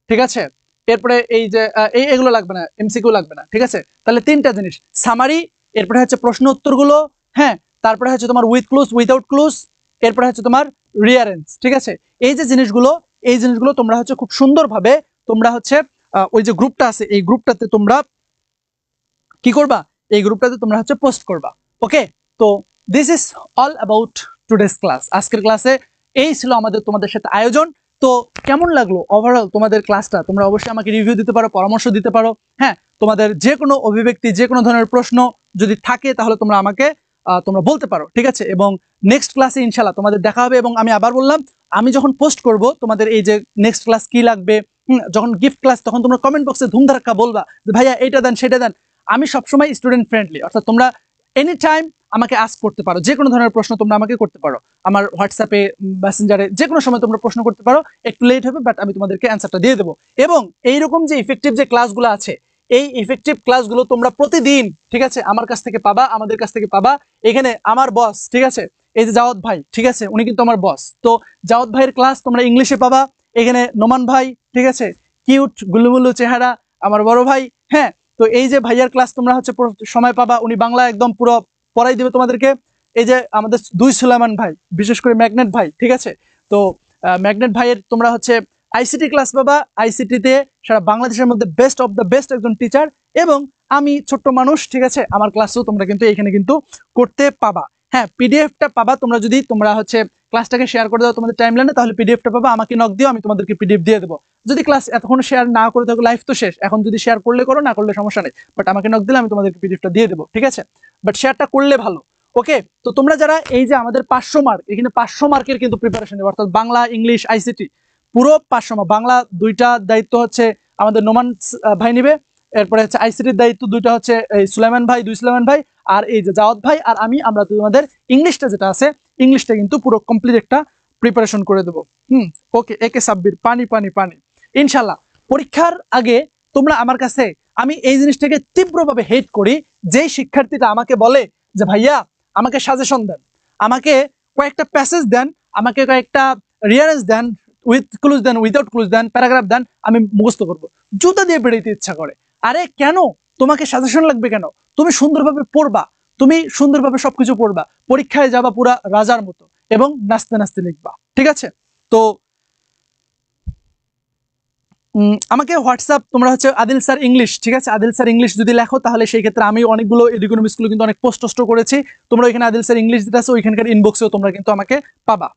ঠিক আছে। এরপরে এই যে এগুলো লাগবে না, এমসিকিউ লাগবে না, ঠিক আছে। তাহলে 3টা জিনিস, সামারি, এরপরে হচ্ছে প্রশ্ন উত্তরগুলো, হ্যাঁ, তারপরে হচ্ছে তোমার উইথ ক্লুজ, উইদাউট ক্লুজ, এরপরে হচ্ছে তোমার রিয়ারেন্স, ঠিক আছে। এই জিনিসগুলো তোমরা হচ্ছে খুব সুন্দরভাবে তোমরা হচ্ছে ওই যে গ্রুপটা আছে এই গ্রুপটাতে তোমরা কি করবা, এই গ্রুপটাতে তোমরা হচ্ছে পোস্ট করবা। ওকে, তো this is all about today's class. আজকের ক্লাসে এই ছিল আমাদের তোমাদের সাথে আয়োজন। তো কেমন লাগলো ওভারঅল তোমাদের ক্লাসটা, তোমরা অবশ্যই আমাকে রিভিউ দিতে পারো, পরামর্শ দিতে পারো। হ্যাঁ, তোমাদের যে কোনো অভিব্যক্তি, যে কোনো ধরনের প্রশ্ন যদি থাকে তাহলে তোমরা আমাকে তোমরা বলতে পারো, ঠিক আছে। এবং নেক্সট ক্লাসে ইনশাল্লাহ তোমাদের দেখা হবে। এবং আমি আবার বললাম, আমি যখন পোস্ট করব তোমাদের এই যে নেক্সট ক্লাস কি লাগবে, যখন গিফট ক্লাস, তখন তোমরা কমেন্ট বক্সে ধুমধারাক্কা বলবা যে ভাইয়া এইটা দেন সেটা দেন। আমি সবসময় স্টুডেন্ট ফ্রেন্ডলি, অর্থাৎ তোমরা এনি টাইম আমাকে আস্ক করতে পারো, যে কোনো ধরনের প্রশ্ন তোমরা আমাকে করতে পারো, আমার হোয়াটসঅ্যাপে, মেসেঞ্জারে, যে কোনো সময় তোমরা প্রশ্ন করতে পারো। একটু লেট হবে, বাট আমি তোমাদেরকে অ্যান্সারটা দিয়ে দেবো। এবং এইরকম যে ইফেক্টিভ যে ক্লাসগুলো আছে, এই ইফেক্টিভ ক্লাসগুলো তোমরা প্রতিদিন, ঠিক আছে, আমার কাছ থেকে পাবা, আমাদের কাছ থেকে পাবা। এখানে আমার বস, ঠিক আছে, এই যে জাওয়াত ভাই, ঠিক আছে, উনি কিন্তু আমার বস। তো জাওয়াত ভাইয়ের ক্লাস তোমরা ইংলিশে পাবা। এখানে নোমান ভাই, ঠিক আছে, কিউট গুলুমুলু চেহারা, আমার বড় ভাই। হ্যাঁ, তো এই যে ভাইয়ার ক্লাস তোমরা হচ্ছে সময় পাবা, উনি বাংলা একদম পুরো পড়াই দিবে তোমাদেরকে। এই যে আমাদের 2 সুলাইমান ভাই, বিশেষ করে ম্যাগনেট ভাই, ঠিক আছে, তো ম্যাগনেট ভাইয়ের তোমরা হচ্ছে আইসিটি ক্লাস পাবা। আইসিটিতে সারা বাংলাদেশের মধ্যে বেস্ট অফ দ্য বেস্ট একজন টিচার। এবং আমি ছোট্ট মানুষ, ঠিক আছে, আমার ক্লাসও তোমরা কিন্তু এখানে কিন্তু করতে পাবা। হ্যাঁ, পিডিএফটা পাবা তোমরা যদি তোমরা হচ্ছে ক্লাসটাকে শেয়ার করে দাও তোমাদের টাইমলাইনে, তাহলে পিডিএফটা পাবা। আমাকে নক দিও, আমি তোমাদেরকে পিডিএফ দিয়ে দেবো। যদি ক্লাস এতক্ষণ শেয়ার না করে থাকো, লাইভ তো শেষ, এখন যদি শেয়ার করলে করো, না করলে সমস্যা নেই, বাট আমাকে নক দিলে আমি তোমাদেরকে পিডিএফটা দিয়ে দেবো, ঠিক আছে? বাট শেয়ারটা করলে ভালো। ওকে, তো তোমরা যারা এই যে আমাদের 500 মার্ক, এখানে 500 মার্কের কিন্তু প্রিপারেশন নেবে, অর্থাৎ বাংলা, ইংলিশ, আইসিটি পুরো 500 মার্ক। বাংলা 2টা দায়িত্ব হচ্ছে আমাদের নোমান ভাই নিবে, এরপরে হচ্ছে আইসিটির দায়িত্ব 2টা হচ্ছে এই সুলাইমান ভাই, সুলাইমান ভাই, আর এই যে জাওয়াদ ভাই আর আমি, আমরা তোমাদের ইংলিশটা যেটা আছে, ইংলিশটা কিন্তু পুরো কমপ্লিট একটা প্রিপারেশন করে দেবো। ওকে, একে সাব্বির পানি পানি পানি। ইনশাল্লাহ পরীক্ষার আগে তোমরা আমার কাছে, আমি এই জিনিসটাকে তীব্রভাবে হেট করি, যেই শিক্ষার্থীটা আমাকে বলে যে ভাইয়া আমাকে সাজেশন দেন, আমাকে কয়েকটা প্যাসেজ দেন, আমাকে কয়েকটা রিয়ারেন্স দেন, উইথ ক্লুজ দেন, উইদাউট ক্লুজ দেন, প্যারাগ্রাফ দেন, আমি মুখস্থ করবো, জুতা দিয়ে বেড়াইতে ইচ্ছা করে। আরে কেন তোমাকে সাজেশন লাগবে কেন? তুমি সুন্দরভাবে পড়বা, তুমি সুন্দরভাবে সবকিছু পড়বা, পরীক্ষায় যাবা পুরা রাজার মতো, এবং নাচতে নাচতে লিখবা, ঠিক আছে? তো আমাকে হোয়াটসঅ্যাপ তোমরা হচ্ছে আদিল স্যার ইংলিশ, ঠিক আছে, আদিল স্যার ইংলিশ যদি লেখো, তাহলে সেই ক্ষেত্রে আমি অনেকগুলো এডুকেনমিক্সগুলো কিন্তু অনেক পোস্ট করেছি, তোমরা ওইখানে আদিল স্যার ইংলিশ যেটা আছে ওইখানকার ইনবক্সেও তোমরা কিন্তু আমাকে পাবা।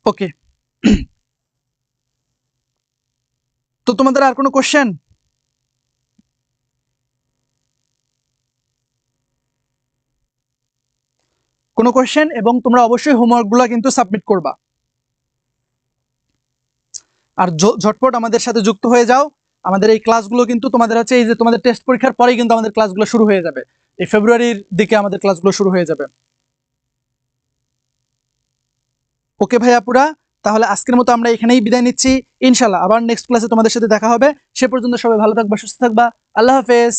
ওকে, তো তোমাদের আর কোনো কোশ্চেন? কোনো কোশ্চেন? এবং তোমরা অবশ্যই হোমওয়ার্কগুলো কিন্তু সাবমিট করবা, আর ঝটপট আমাদের সাথে যুক্ত হয়ে যাও। আমাদের এই ক্লাসগুলো কিন্তু তোমাদের হচ্ছে এই যে তোমাদের টেস্ট পরীক্ষার পরেই কিন্তু আমাদের ক্লাসগুলো শুরু হয়ে যাবে, এই ফেব্রুয়ারির দিকে আমাদের ক্লাসগুলো শুরু হয়ে যাবে। ওকে ভাই আপুরা, তাহলে আজকের মতো আমরা এখানেই বিদায় নিচ্ছি। ইনশাল্লাহ আবার নেক্সট ক্লাসে তোমাদের সাথে দেখা হবে। সে পর্যন্ত সবাই ভালো থাকবা, সুস্থ থাকবা। আল্লাহ হাফেজ।